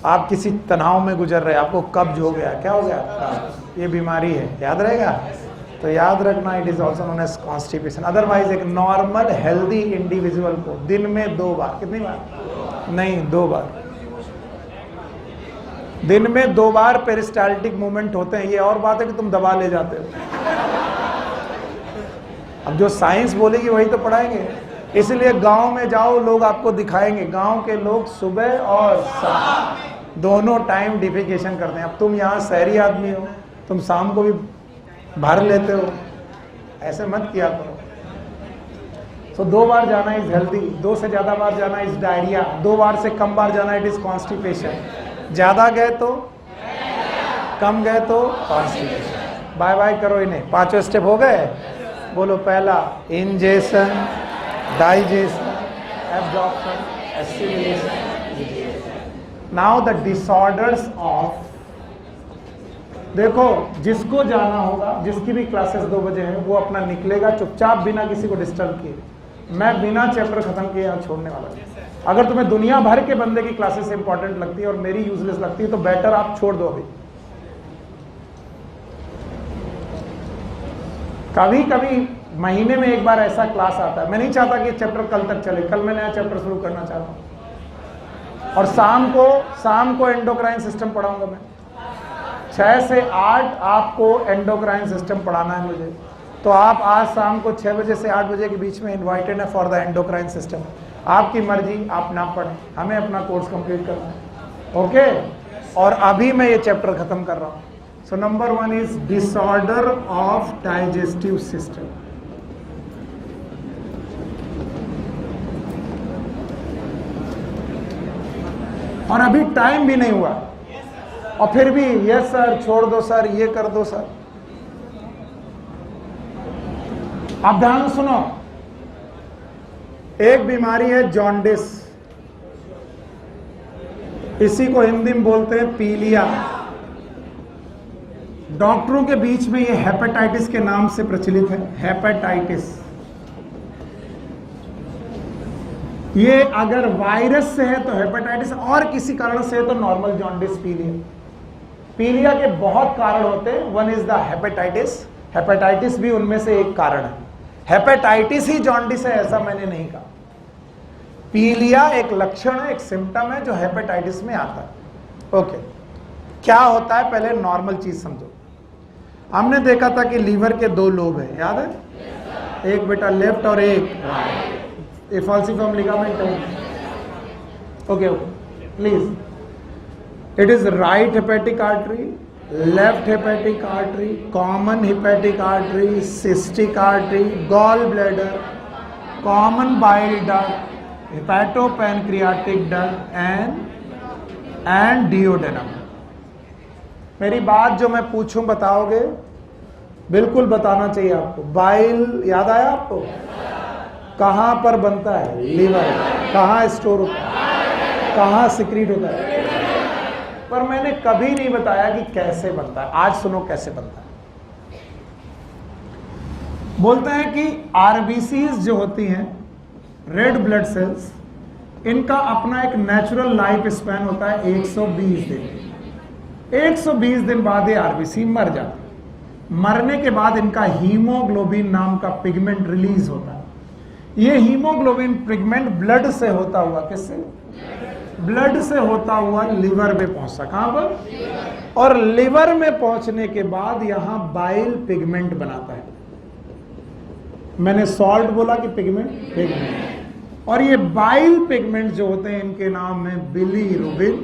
आप किसी तनाव में गुजर रहे हैं, आपको कब्ज हो गया। क्या हो गया? ये बीमारी है। याद रहेगा? तो याद रखना, it is also known as constipation. Otherwise एक नॉर्मल हेल्दी इंडिविजुअल को दिन में 2 बार, कितनी बार? नहीं, 2 बार, दिन में 2 बार पेरिस्टाल्टिक मूवमेंट होते हैं। ये और बात है कि तुम दबा ले जाते हो। अब जो साइंस बोलेगी वही तो पढ़ाएंगे। इसलिए गांव में जाओ, लोग आपको दिखाएंगे। गांव के लोग सुबह और शाम दोनों टाइम डिफिकेशन करते हैं। अब तुम यहाँ शहरी आदमी हो, तुम शाम को भी भर लेते हो, ऐसे मत किया करो। तो 2 बार जाना इज हेल्दी, 2 से ज्यादा बार जाना इज डायरिया, 2 बार से कम बार जाना इट इज कॉन्स्टिपेशन। ज्यादा गए तो, कम गए तो कॉन्स्टिपेशन। बाय बाय करो इन्हें। 5 स्टेप हो गए। बोलो। पहला ingestion, digestion, absorption, assimilation. Now the disorders of. देखो, जिसको जाना होगा, जिसकी भी क्लासेस 2 बजे है, वो अपना निकलेगा चुपचाप, बिना किसी को डिस्टर्ब किए। मैं बिना चैप्टर खत्म किए यहाँ छोड़ने वाला हूँ। अगर तुम्हें दुनिया भर के बंदे की क्लासेस इंपॉर्टेंट लगती है और मेरी यूजलेस लगती है तो बेटर आप छोड़ दो अभी। कभी कभी महीने में 1 बार ऐसा क्लास आता है। मैं नहीं चाहता कि चैप्टर कल तक चले। कल मैं नया चैप्टर शुरू करना चाहता हूँ। और शाम को एंडोक्राइन सिस्टम पढ़ाऊंगा मैं। 6 से 8 आपको एंडोक्राइन सिस्टम पढ़ाना है मुझे। तो आप आज शाम को 6 बजे से 8 बजे के बीच में इनवाइटेड है फॉर द एंडोक्राइन सिस्टम। आपकी मर्जी, आप ना पढ़ें, हमें अपना कोर्स कंप्लीट करना है। ओके। और अभी मैं ये चैप्टर खत्म कर रहा हूँ। So number 1 is disorder of digestive system. और अभी टाइम भी नहीं हुआ और फिर भी यस सर, छोड़ दो सर, ये कर दो सर। आप ध्यान सुनो। एक बीमारी है जॉन्डिस, इसी को हिंदी में बोलते हैं पीलिया। डॉक्टरों के बीच में ये हेपेटाइटिस के नाम से प्रचलित है। हेपेटाइटिस ये अगर वायरस से है तो हेपेटाइटिस, और किसी कारण से है तो नॉर्मल जॉन्डिस पीलिया। पीलिया के बहुत कारण होते हैं। 1 इज द हेपेटाइटिस। हेपेटाइटिस भी उनमें से एक कारण है। हेपेटाइटिस ही जॉन्डिस है ऐसा मैंने नहीं कहा। पीलिया एक लक्षण है, एक सिम्टम है जो हेपेटाइटिस में आता है। ओके। क्या होता है पहले नॉर्मल चीज समझो। हमने देखा था कि लीवर के 2 लोब हैं, याद है? एक बेटा लेफ्ट और एक राइट। ए फॉल्सिफॉर्म लिगामेंट है। Okay please. It is right hepatic artery, left hepatic artery, common hepatic artery, cystic artery, gall bladder, common bile duct, hepatopancreatic duct and duodenum. मेरी बात जो मैं पूछूं बताओगे? बिल्कुल बताना चाहिए आपको। बाइल याद आया आपको? कहां पर बनता है? लीवर। कहां स्टोर होता है? कहां सिक्रीट होता है? पर मैंने कभी नहीं बताया कि कैसे बनता है। आज सुनो कैसे बनता है। बोलते हैं कि आरबीसीज जो होती हैं, रेड ब्लड सेल्स, इनका अपना एक नेचुरल लाइफ स्पैन होता है 120 दिन। 120 दिन बाद ये आरबीसी मर जाती है। मरने के बाद इनका हीमोग्लोबिन नाम का पिगमेंट रिलीज होता है। ये हीमोग्लोबिन पिगमेंट ब्लड से होता हुआ, किससे? ब्लड से होता हुआ लिवर में पहुंचता। कहां पर? और लिवर में पहुंचने के बाद यहां बाइल पिगमेंट बनाता है। मैंने सॉल्ट बोला कि पिगमेंट? पिगमेंट। और ये बाइल पिगमेंट जो होते हैं इनके नाम है बिलीरुबिन,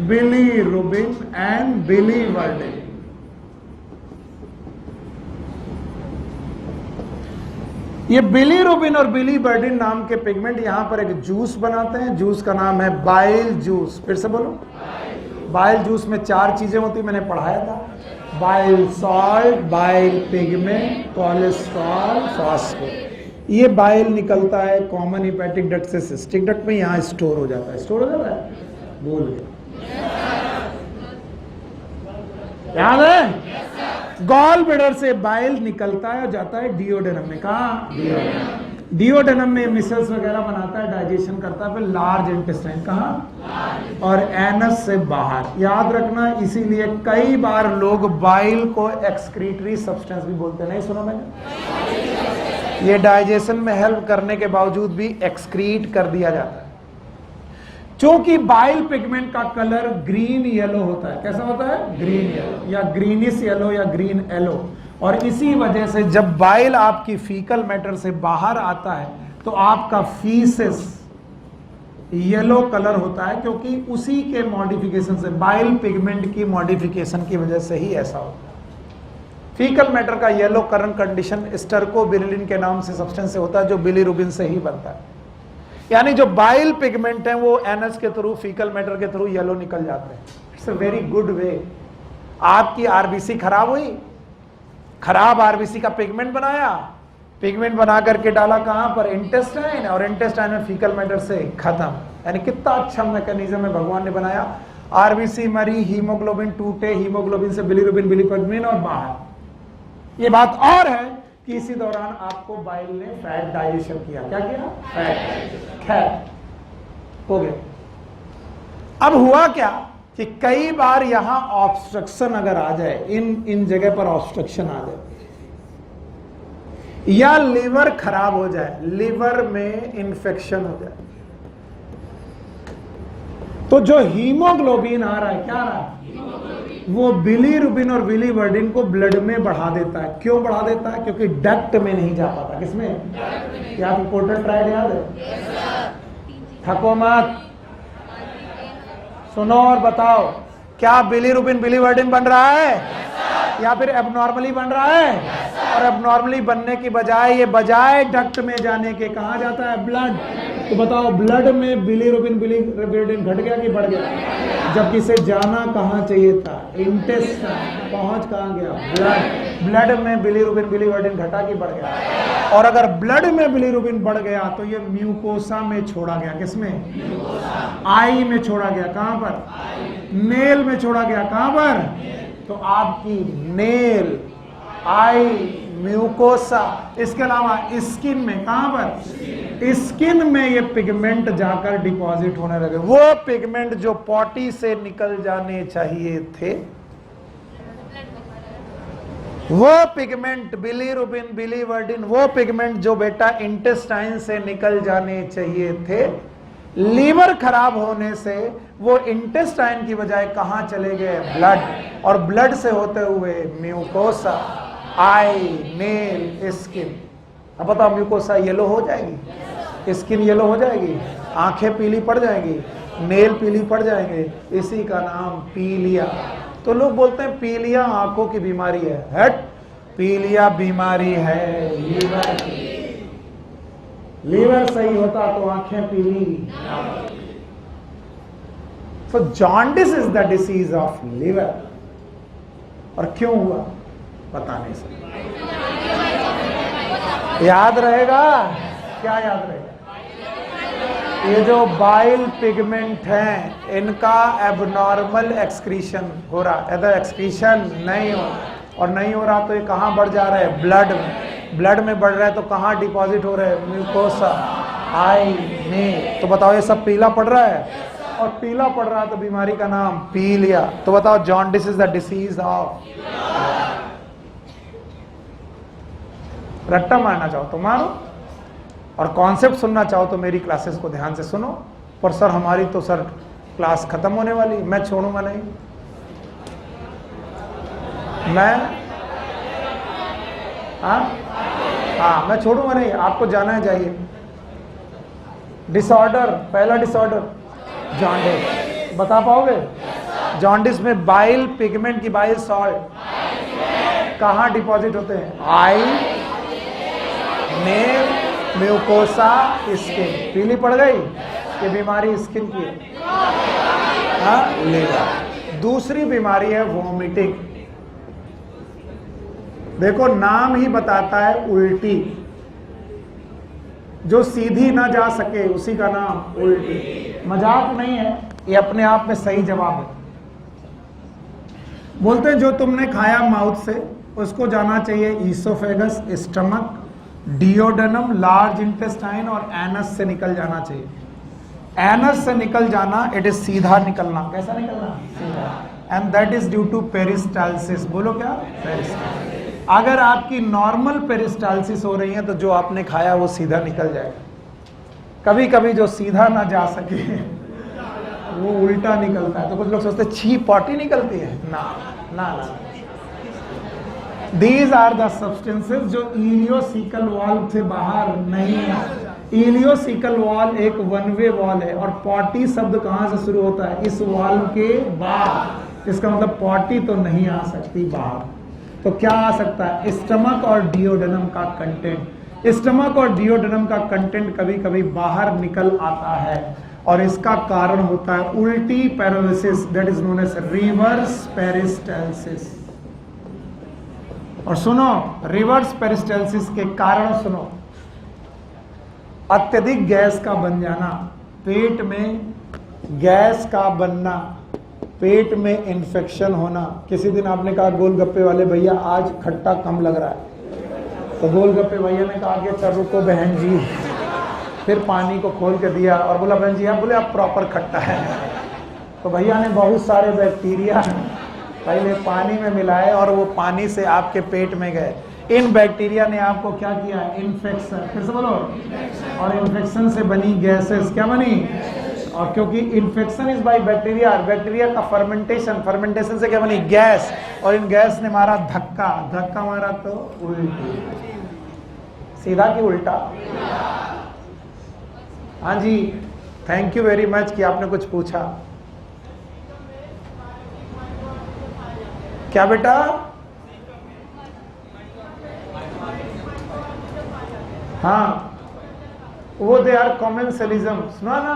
बिलीरुबिन एंड बिलीवर्डिन। ये बिलीरुबिन और बिलीवर्डिन नाम के पिगमेंट यहां पर एक जूस बनाते हैं। जूस का नाम है बाइल जूस। फिर से बोलो, बाइल जूस में 4 चीजें होती, मैंने पढ़ाया था। Bile salt, bile pigment, cholesterol, phosphate. ये बाइल निकलता है कॉमन हिपैटिक डक्ट से सिस्टिक डक्ट में, यहां स्टोर हो जाता है। स्टोर हो जाता है? भूल गए? याद है? गॉल ब्लैडर से बाइल निकलता है और जाता है डिओडेनम में। कहा? डिओडेनम में मिसल्स वगैरह बनाता है, डाइजेशन करता है। फिर लार्ज इंटेस्टाइन, कहां? और एनस से बाहर। याद रखना, इसीलिए कई बार लोग बाइल को एक्सक्रीटरी सब्सटेंस भी बोलते हैं। नहीं सुना मैंने? ये डाइजेशन में हेल्प करने के बावजूद भी एक्सक्रीट कर दिया जाता है। क्योंकि बाइल पिगमेंट का कलर ग्रीन येलो होता है। कैसा होता है? ग्रीन येलो, या ग्रीनिश येलो, या ग्रीन येलो। और इसी वजह से जब बाइल आपकी फीकल मैटर से बाहर आता है तो आपका फीसेस येलो कलर होता है, क्योंकि उसी के मॉडिफिकेशन से, बाइल पिगमेंट की मॉडिफिकेशन की वजह से ही ऐसा होता है। फीकल मैटर का येलो कलर कंडीशन स्टर्कोबिलिन के नाम से सब्सटेंस से होता है, जो बिलीरुबिन से ही बनता है। यानी जो बाइल पिगमेंट है वो एनएस के थ्रू, फीकल मैटर के थ्रू येलो निकल जाते हैं। It's a very good way. आपकी आरबीसी खराब हुई, खराब आरबीसी का पिगमेंट बनाया, पिगमेंट बना करके डाला कहां पर? इंटेस्टाइन। और इंटेस्टाइन में फीकल मैटर से खत्म। यानी कितना अच्छा मैकेनिज्म है भगवान ने बनाया। आरबीसी मरी, हीमोग्लोबिन टूटे, हीमोग्लोबिन से बिलीरुबिन, बिलीपिगमेन और बाहर। ये बात और है कि इसी दौरान आपको बाइल ने फैट डाइजेशन किया। क्या किया? फैट। खैर, हो गया। अब हुआ क्या कि कई बार यहां ऑब्स्ट्रक्शन अगर आ जाए, इन जगह पर ऑब्स्ट्रक्शन आ जाए, या लिवर खराब हो जाए, लिवर में इंफेक्शन हो जाए, तो जो हीमोग्लोबिन आ रहा है, क्या आ रहा है? वो बिलीरुबिन और बिलीवर्डिन को ब्लड में बढ़ा देता है। क्यों बढ़ा देता है? क्योंकि डक्ट में नहीं जा पाता। किसमें? क्या आपको पोर्टल ट्रायल याद है? थको मत, सुनो और बताओ, क्या बिलीरुबिन बिलीवर्डिन बन रहा है या फिर एबनॉर्मली बन रहा है? और एबनॉर्मली बनने की बजाय ये बजाय डक्ट में जाने के कहां जाता है? ब्लड। तो बताओ, ब्लड में बिलीरुबिन बिलीवर्डिन घट गया कि बढ़ गया? जबकि इसे जाना कहां चाहिए था? इंटेस्टाइन। पहुंच कहां गया? ब्लड। ब्लड में बिलीरुबिन बिलीवर्डिन घटा कि बढ़ गया? और अगर ब्लड में बिलीरुबिन बढ़ गया तो ये म्यूकोसा में छोड़ा गया। किसमें? आई में छोड़ा गया। कहां पर? नेल में छोड़ा गया। कहां पर? तो आपकी नेल, आई, म्यूकोसा, इसके अलावा स्किन में। कहां पर? स्किन में ये पिगमेंट जाकर डिपॉजिट होने लगे। वो पिगमेंट जो पॉटी से निकल जाने चाहिए थे, वो पिगमेंट बिलीरुबिन बिलीवर्डिन, वो पिगमेंट जो बेटा इंटेस्टाइन से निकल जाने चाहिए थे, लीवर खराब होने से वो इंटेस्टाइन की बजाय कहां चले गए? ब्लड। और ब्लड से होते हुए म्यूकोसा, आई, नेल, स्किन। अब बताओ, म्यूकोसा येलो हो जाएगी, स्किन येलो हो जाएगी, आंखें पीली पड़ जाएंगी, नेल पीली पड़ जाएंगे। इसी का नाम पीलिया। तो लोग बोलते हैं पीलिया आंखों की बीमारी है। हट, पीलिया बीमारी है लीवर की। लीवर सही होता तो आंखें पीली। So jaundice is the disease of liver। और क्यों हुआ? पता नहीं सर। याद रहेगा? क्या याद रहेगा? ये जो बाइल पिगमेंट हैं इनका एबनॉर्मल एक्सक्रीशन हो रहा है, अगर एक्सक्रीशन नहीं हो और नहीं हो रहा तो ये कहाँ बढ़ जा रहा है? ब्लड में। ब्लड में बढ़ रहा है तो कहाँ डिपॉजिट हो रहा है? म्यूकोसा, आई में। तो बताओ ये सब पीला पड़ रहा है, और पीला पड़ रहा है तो बीमारी का नाम पीलिया। तो बताओ jaundice is the disease of. रट्टा मारना चाहो तो मारो, और कॉन्सेप्ट सुनना चाहो तो मेरी क्लासेस को ध्यान से सुनो। पर सर हमारी तो सर क्लास खत्म होने वाली, मैं छोड़ूंगा नहीं। मैं छोड़ूंगा नहीं, आपको जाना है, जाइए। डिसऑर्डर, पहला डिसऑर्डर जॉन्डिस, बता पाओगे? जॉन्डिस में बाइल पिगमेंट की बाइल सॉल्ट कहाँ डिपॉजिट होते हैं? आई में, म्यूकोसा, स्किन। पीली पड़ गई, ये बीमारी स्किन की है। लीवर। दूसरी बीमारी है वोमिटिंग। देखो नाम ही बताता है उल्टी, जो सीधी ना जा सके उसी का नाम उल्टी। मजाक नहीं है, ये अपने आप में सही जवाब है। बोलते हैं जो तुमने खाया माउथ से उसको जाना चाहिए ईसोफेगस, स्टमक, डियोडेनम, लार्ज इंटेस्टाइन और एनस से निकल जाना चाहिए। एनस से निकल जाना, इट इज सीधा निकलना। कैसा निकलना? सीधा। And that is due to peristalsis. बोलो क्या? पेरिस्टाल्सिस। अगर आपकी नॉर्मल पेरिस्टाल्सिस हो रही है तो जो आपने खाया वो सीधा निकल जाएगा। कभी कभी जो सीधा ना जा सके वो उल्टा निकलता है। तो कुछ लोग सोचते हैं छी पॉटी निकलती है। ना ना ना, दीज आर द सब्सटेंसेस जो इलियोसिकल वॉल से बाहर नहीं है। इलियोसिकल वॉल एक वन वे वॉल है, और पॉटी शब्द कहां से शुरू होता है? इस वॉल के बाहर। इसका मतलब पॉटी तो नहीं आ सकती बाहर। तो क्या आ सकता है? स्टमक और डियोडेनम का कंटेंट। स्टमक और डियोडेनम का कंटेंट कभी कभी बाहर निकल आता है, और इसका कारण होता है उल्टी paralysis, that is known as reverse peristalsis. और सुनो, रिवर्स पेरिस्टाल्सिस के कारण सुनो, अत्यधिक गैस का बन जाना, पेट में गैस का बनना, पेट में इन्फेक्शन होना। किसी दिन आपने कहा गोलगप्पे वाले भैया आज खट्टा कम लग रहा है, तो गोलगप्पे भैया ने कहा कि चल रुको बहन जी, फिर पानी को खोल के दिया और बोला बहन जी आप बोले आप प्रॉपर खट्टा है। तो भैया ने बहुत सारे बैक्टीरिया पहले पानी में मिलाए और वो पानी से आपके पेट में गए। इन बैक्टीरिया ने आपको क्या किया? इन्फेक्शन। फिर से बोलो। और इन्फेक्शन से बनी गैसेस क्या बनी? और क्योंकि infection is by bacteria, bacteria का फर्मेंटेशन, फर्मेंटेशन से क्या बनी? गैस। और इन गैस ने मारा धक्का, धक्का मारा तो उल्टी। सीधा कि उल्टा? हाँ जी, थैंक यू वेरी मच कि आपने कुछ पूछा। क्या बेटा? हाँ, वो दे आर कॉमेंसलिज्म। सुना ना?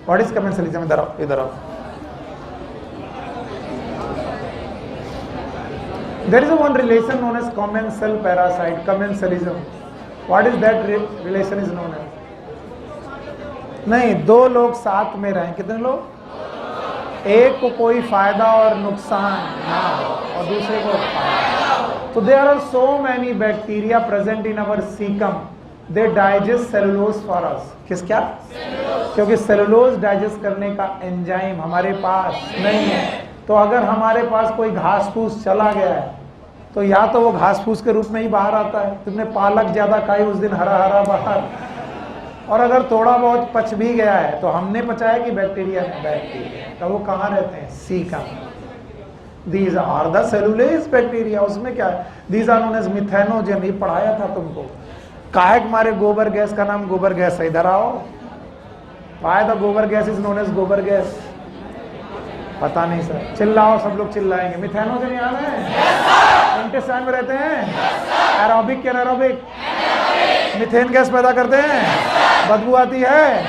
What is commensalism? इधर आओ, इधर आओ। There is one relation known as commensal parasite, commensalism. What is that relation is known as? नहीं, दो लोग साथ में रहें, कितने लोग? एक को कोई फायदा और नुकसान ना हो और दूसरे को फायदा। तो there are so many bacteria present in our caecum, they digest cellulose for us. किस क्या? क्योंकि सेलुलोज डाइजेस्ट करने का एंजाइम हमारे पास नहीं है। तो अगर हमारे पास कोई घास फूस चला गया है तो या तो वो घास फूस के रूप में ही बाहर आता है, तुमने पालक ज्यादा खाई उस दिन हरा हरा बाहर, और अगर थोड़ा बहुत पच भी गया है तो हमने पचाया कि बैक्टीरिया ने? बैक्टीरिया। तो वो कहाँ रहते हैं? Caecum. These are the cellulase bacteria. उसमें क्या है? These are known as methanogen. ये पढ़ाया था तुमको। काहे हमारे गोबर गैस का नाम गोबर गैस है? इधर आओ। वाई द गोबर गैस इज नोन एज गोबर गैस? पता नहीं सर। चिल्लाओ, सब लोग चिल्लाएंगे। मिथेनोजेन याद है? इंटेस्टाइन में रहते हैं। एरोबिक क्या एरोबिक? मिथेन गैस पैदा करते हैं, बदबू आती है,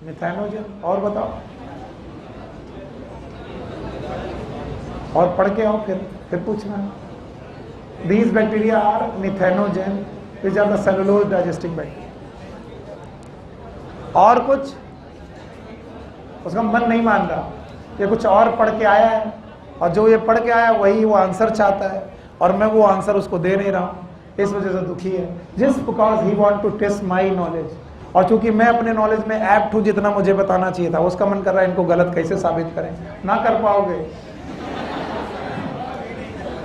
मिथेनोजेन। और बताओ, और पढ़ के आओ, फिर पूछना। These bacteria are methanogen, which are the cellulose digesting bacteria. और कुछ उसका मन नहीं मान रहा, ये कुछ और पढ़ के आया है, और जो ये पढ़ के आया वही वो आंसर चाहता है, और मैं वो आंसर उसको दे नहीं रहा हूँ, इस वजह से दुखी है. Just because he want to test my knowledge, और चूंकि मैं अपने नॉलेज में एप्ट हूँ जितना मुझे बताना चाहिए था, उसका मन कर रहा है इनको गलत कैसे साबित करें. ना कर पाओगे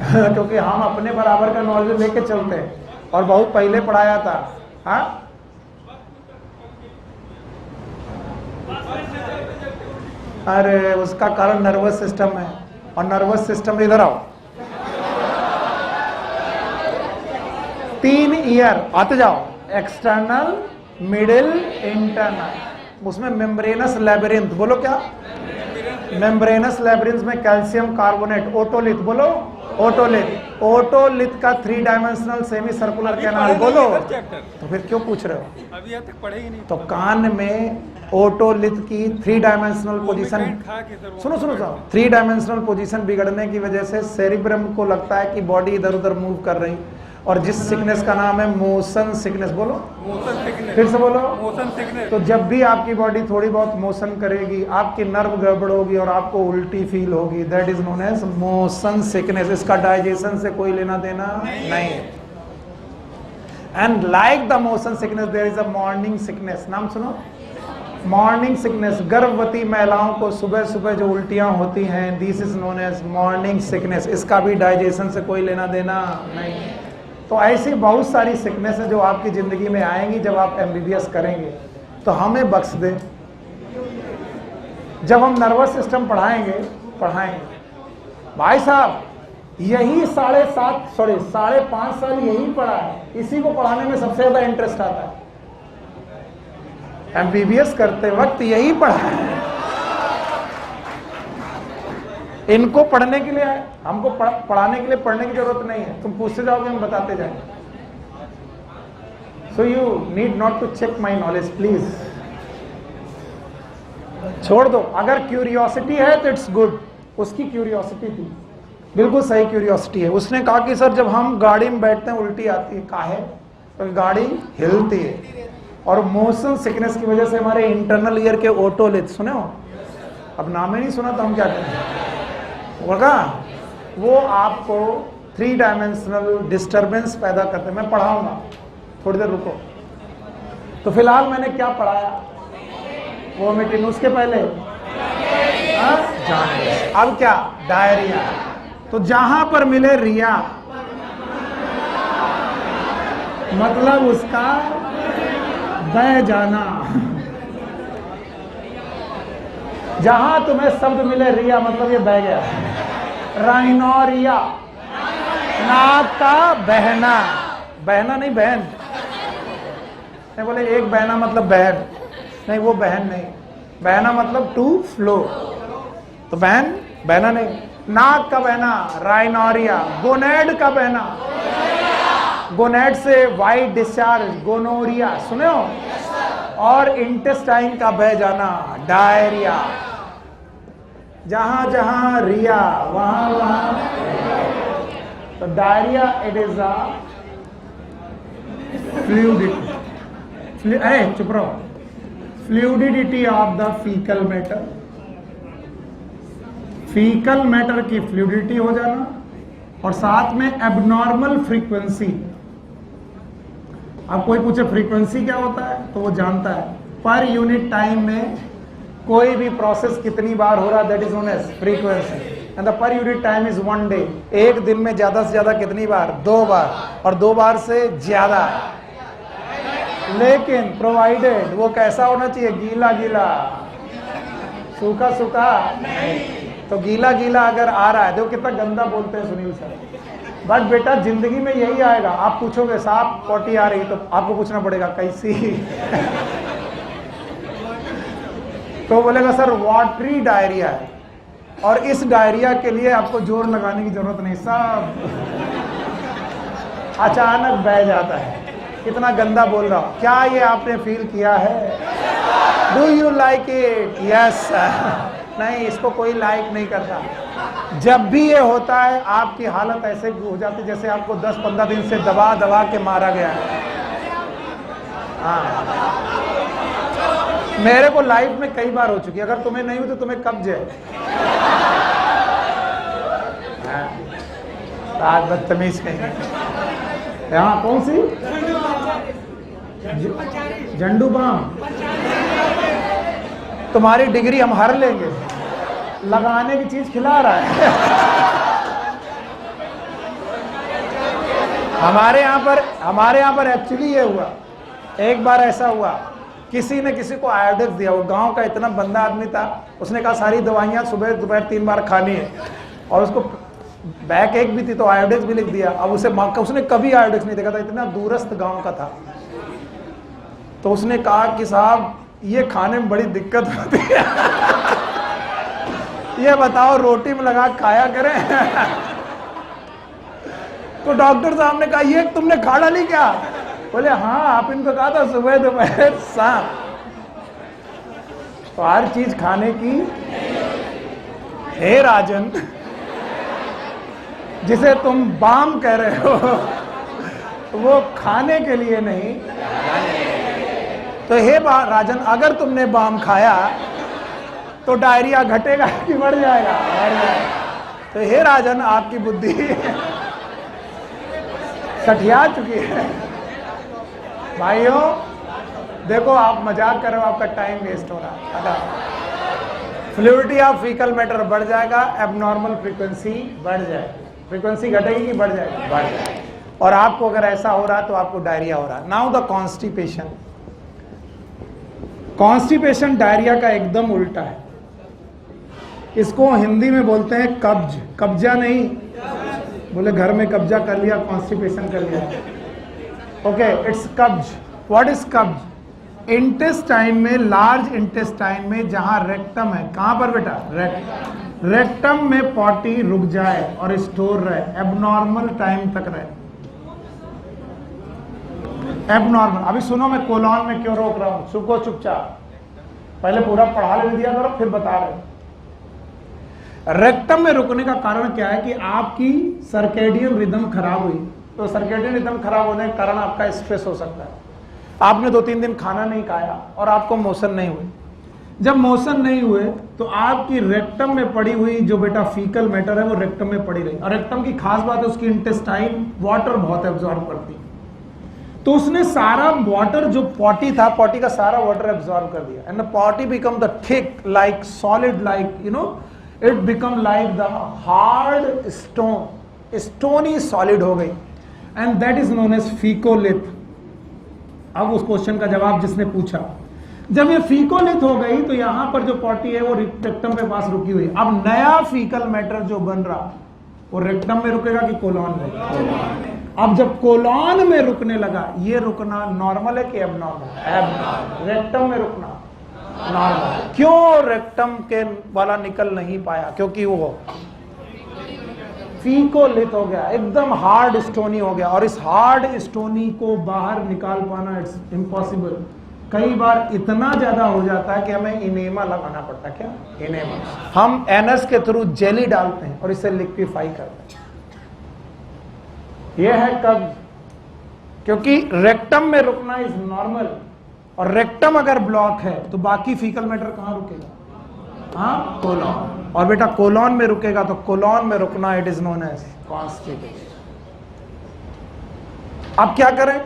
क्योंकि हम अपने बराबर का नॉलेज लेके चलते हैं, और बहुत पहले पढ़ाया था. हाँ, अरे उसका कारण नर्वस सिस्टम है, और नर्वस सिस्टम इधर आओ. 3 ईयर आते जाओ, एक्सटर्नल, मिडिल, इंटरनल. उसमें मेम्ब्रेनस लैबिरिंथ, बोलो क्या? मेम्ब्रेनस लैबिरिंथ में कैल्शियम कार्बोनेट, ओटोलिथ, बोलो ओटोलिथ. ओटोलिथ का 3 डायमेंशनल सेमी सर्कुलर कैनाल, बोलो. तो फिर क्यों पूछ रहे हो? अभी तक पढ़े ही नहीं. तो कान में ओटोलिथ की 3 डायमेंशनल पोजीशन, सुनो सुनो सुनो, 3 डायमेंशनल पोजीशन बिगड़ने की वजह से सेरिब्रम को लगता है कि बॉडी इधर उधर मूव कर रही, और जिस सिकनेस का नाम है मोशन सिकनेस, बोलो मोशन सिकनेस, फिर से बोलो मोशन सिकनेस. तो जब भी आपकी बॉडी थोड़ी बहुत मोशन करेगी, आपकी नर्व गड़बड़ होगी और आपको उल्टी फील होगी, that is known as motion sickness. इसका डाइजेशन से कोई लेना देना नहीं है. And like the motion sickness there is a morning sickness. नाम सुनो, मॉर्निंग सिकनेस. गर्भवती महिलाओं को सुबह सुबह जो उल्टियां होती हैं, this is known as morning sickness. इसका भी डाइजेशन से कोई लेना देना नहीं. तो ऐसी बहुत सारी सिकनेस है जो आपकी जिंदगी में आएंगी जब आप एमबीबीएस करेंगे. तो हमें बख्श दे, जब हम नर्वस सिस्टम पढ़ाएंगे भाई साहब, यही 5.5 साल यही पढ़ा है, इसी को पढ़ाने में सबसे ज्यादा इंटरेस्ट आता है. एमबीबीएस करते वक्त यही पढ़ा है. इनको पढ़ने के लिए, हमको पढ़ाने के लिए पढ़ने की जरूरत नहीं है. तुम पूछते जाओगे, हम बताते जाएंगे. So you need not to check my knowledge please. छोड़ दो. अगर क्यूरियोसिटी है तो इट्स गुड. उसकी क्यूरियोसिटी थी, बिल्कुल सही क्यूरियोसिटी है. उसने कहा कि सर जब हम गाड़ी में बैठते हैं उल्टी आती है, काहे? तो गाड़ी हिलती है, और मोशन सिकनेस की वजह से हमारे इंटरनल ईयर के ओटोलिथ, सुने हो? अब नाम ही नहीं सुना तो हम क्या करें? वो आपको 3 डायमेंशनल डिस्टरबेंस पैदा करते हैं. मैं पढ़ाऊंगा, थोड़ी देर रुको. तो फिलहाल मैंने क्या पढ़ाया, वोमिटिंग. उसके पहले जान. अब क्या? डायरिया. तो जहां पर मिले रिया, मतलब उसका बह जाना. जहां तुम्हें शब्द मिले रिया, मतलब ये बह गया. राइनोरिया, नाक का बहना. बहना नहीं, बहन नहीं. बोले एक बहना मतलब बहन नहीं, वो बहन नहीं. बहना मतलब टू फ्लो. तो बहना नहीं. नाक का बहना, राइनोरिया. गोनेड का बहना, गोनेड से वाइट डिस्चार्ज, गोनोरिया, सुने हो? और इंटेस्टाइन का बह जाना, डायरिया. जहां जहां रिया, वहां वहां. तो diarrhoea it is a fluidity. चुप रहो. Fluidity of the faecal matter. Faecal matter की फ्लूइडिटी हो जाना, और साथ में एबनॉर्मल फ्रीक्वेंसी. अब कोई पूछे फ्रीक्वेंसी क्या होता है, तो वो जानता है. पर यूनिट टाइम में कोई भी प्रोसेस कितनी बार हो रहा, that is known as frequency. And the per unit time is 1 day. एक दिन में ज्यादा से ज्यादा कितनी बार? 2 बार, और 2 बार से ज्यादा. लेकिन प्रोवाइडेड वो कैसा होना चाहिए? गीला गीला, सूखा सूखा. तो गीला गीला अगर आ रहा है, देखो कितना गंदा बोलते हैं सुनील सर. बट बेटा जिंदगी में यही आएगा. आप पूछोगे साहब पोटी आ रही, तो आपको पूछना पड़ेगा कैसी. तो बोलेगा सर वाटरी डायरिया है, और इस डायरिया के लिए आपको जोर लगाने की जरूरत नहीं, सब अचानक बह जाता है. कितना गंदा बोल रहा हूं. क्या ये आपने फील किया है? Do you like it? Yes. नहीं, इसको कोई लाइक नहीं करता. जब भी ये होता है आपकी हालत ऐसे हो जाती है जैसे आपको 10-15 दिन से दबा दबा के मारा गया है। हाँ, मेरे को लाइफ में कई बार हो चुकी है। अगर तुम्हें नहीं हुई तो तुम्हें कब्ज है। आज बदतमीज कहीं। यहाँ कौन सी झंडू बाम? तुम्हारी डिग्री हम हर लेंगे। लगाने की चीज खिला रहा है। हमारे यहाँ पर एक्चुअली ये हुआ, एक बार ऐसा हुआ, किसी ने किसी को आयोडेक्स दिया। वो गांव का इतना बंदा आदमी था, उसने कहा सारी दवाइयां सुबह दोपहर 3 बार खानी है, और उसको बैक एक भी थी तो आयोडेक्स भी लिख दिया। अब उसने कभी आयोडेक्स नहीं देखा था, इतना दूरस्थ गांव का था। तो उसने कहा कि साहब ये खाने में बड़ी दिक्कत होती है, ये बताओ रोटी में लगा खाया करें। तो डॉक्टर साहब ने कहा ये तुमने खा डाली क्या? बोले हाँ, आप इनको कहा था सुबह दोपहर शाम। तो हर चीज खाने की। हे राजन, जिसे तुम बाम कह रहे हो वो खाने के लिए नहीं। तो हे राजन, अगर तुमने बाम खाया तो डायरिया घटेगा कि बढ़ जाएगा? तो हे राजन, आपकी बुद्धि सठिया चुकी है। भाइयों देखो, आप मजाक कर रहे हो, आपका टाइम वेस्ट हो रहा है। फ्लूइडिटी ऑफ फीकल मैटर बढ़ जाएगा, एबनॉर्मल फ्रीक्वेंसी बढ़ जाएगी। फ्रीक्वेंसी घटेगी कि बढ़ जाएगी? बढ़ जाएगी। और आपको अगर ऐसा हो रहा है तो आपको डायरिया हो रहा है। Now the constipation. Constipation diarrhoea का एकदम उल्टा है। इसको हिंदी में बोलते हैं कब्ज। कब्जा नहीं, बोले घर में कब्जा कर लिया, कॉन्स्टिपेशन कर लिया। ओके, इट्स कब्ज। व्हाट इज कब्ज? इंटेस्टाइन में, लार्ज इंटेस्टाइन में जहां रेक्टम है, कहां पर बेटा? रेक्टम में पॉटी रुक जाए और स्टोर रहे, एबनॉर्मल टाइम तक रहे। एबनॉर्मल। अभी सुनो, मैं कोलॉन में क्यों रोक रहा हूं, सुको चुपचाप। पहले पूरा पढ़ा लेने दिया करो, फिर बता रहे। रेक्टम में रुकने का कारण क्या है कि आपकी सर्केडियन रिदम खराब हुई। तो सर्केडियन रिदम खराब होने के कारण आपका स्ट्रेस हो सकता है। आपने 2-3 दिन खाना नहीं खाया और आपको मोशन नहीं हुए। जब मोशन नहीं हुए तो आपकी रेक्टम में पड़ी हुई जो बेटा फीकल मैटर है वो रेक्टम में पड़ी रही। और रेक्टम की खास बात है उसकी इंटेस्टाइन वाटर बहुत एब्जॉर्ब करती है। तो उसने सारा वाटर, जो पॉटी था, पॉटी का सारा वाटर एब्जॉर्ब कर दिया। And the potty become the thick, like solid, like it become like the hard stone, stony solid हो गई। And that is known as faecolith. अब उस क्वेश्चन का जवाब जिसने पूछा, जब ये फीकोलिथ हो गई तो यहां पर जो पॉटी है वो रेक्टम के पास रुकी हुई। अब नया फीकल मैटर जो बन रहा वो रेक्टम में रुकेगा कि कोलॉन में? अब जब कोलॉन में रुकने लगा, ये रुकना नॉर्मल है कि एबनॉर्मल? एबनॉर्मल। रेक्टम में रुकना नॉर्मल। क्यों रेक्टम के वाला निकल नहीं पाया? क्योंकि वो फीकोलिथ हो गया, एकदम हार्ड स्टोनी हो गया। और इस हार्ड स्टोनी को बाहर निकाल पाना इट्स इम्पॉसिबल। कई बार इतना ज्यादा हो जाता है कि हमें इनेमा लगाना पड़ता है। क्या इनेमा? हम एनएस के थ्रू जेली डालते हैं और इसे लिक्विफाई करते हैं। यह है कब्ज। क्योंकि रेक्टम में रुकना इज नॉर्मल, और रेक्टम अगर ब्लॉक है तो बाकी फीकल मैटर कहां रुकेगा? हाँ, कोलॉन। और बेटा कोलॉन में रुकेगा तो कोलॉन में रुकना it is known as constipation. अब क्या करें?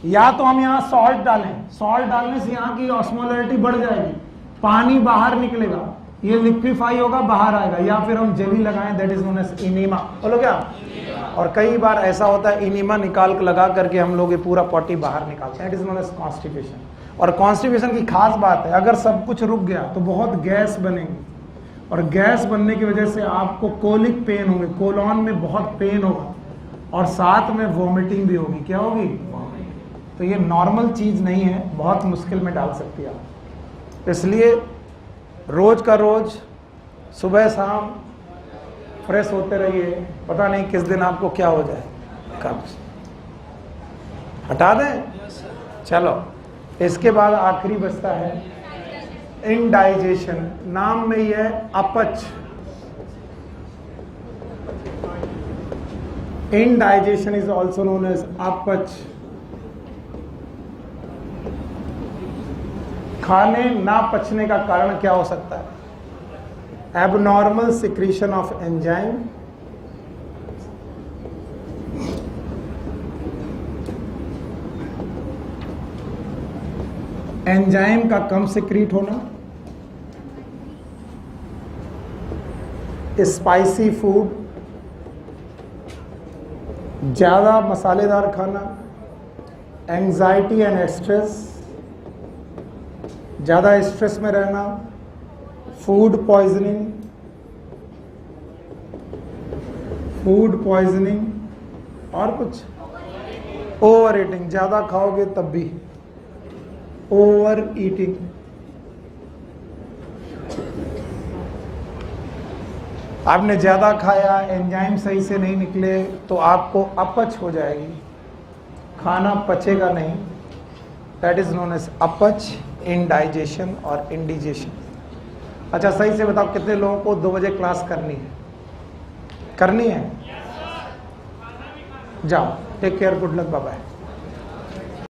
या तो हम यहां सॉल्ट डालें, सॉल्ट डालने से यहां की ऑस्मोलैरिटी बढ़ जाएगी, पानी बाहर निकलेगा, ये लिक्विफाई होगा, बाहर आएगा। या फिर हम जेली लगाएं, that is known as enema. बोलो क्या? और कई बार ऐसा होता है इनेमा निकाल के लगा करके हम लोग ये पूरा पॉटी बाहर निकालते हैं, it is known as constipation. और कॉन्स्टिपेशन की खास बात है, अगर सब कुछ रुक गया तो बहुत गैस बनेगी, और गैस बनने की वजह से आपको कोलिक पेन होंगे, कोलॉन में बहुत पेन होगा, और साथ में वॉमिटिंग भी होगी। क्या होगी? तो ये नॉर्मल चीज नहीं है, बहुत मुश्किल में डाल सकती है आप। इसलिए रोज का रोज सुबह शाम फ्रेश होते रहिए, पता नहीं किस दिन आपको क्या हो जाए, कब्ज। हटा दें? चलो, इसके बाद आखिरी बचता है इनडाइजेशन। नाम में ही है अपच। Indigestion is also known as अपच। खाने ना पचने का कारण क्या हो सकता है? Abnormal secretion of enzyme, enzyme का कम सिक्रीट होना, स्पाइसी फूड, ज़्यादा मसालेदार खाना, एंजाइटी एंड स्ट्रेस, ज़्यादा स्ट्रेस में रहना, फूड पॉइजनिंग और कुछ ओवर ईटिंग, ज़्यादा खाओगे तब भी ओवर ईटिंग। आपने ज़्यादा खाया, एंजाइम सही से नहीं निकले तो आपको अपच हो जाएगी, खाना पचेगा नहीं। दैट इज नोन एज अपच, इंडाइजेशन और इंडिजेशन। अच्छा सही से बताओ कितने लोगों को 2 बजे क्लास करनी है? करनी है? जाओ, take care, good luck, bye bye.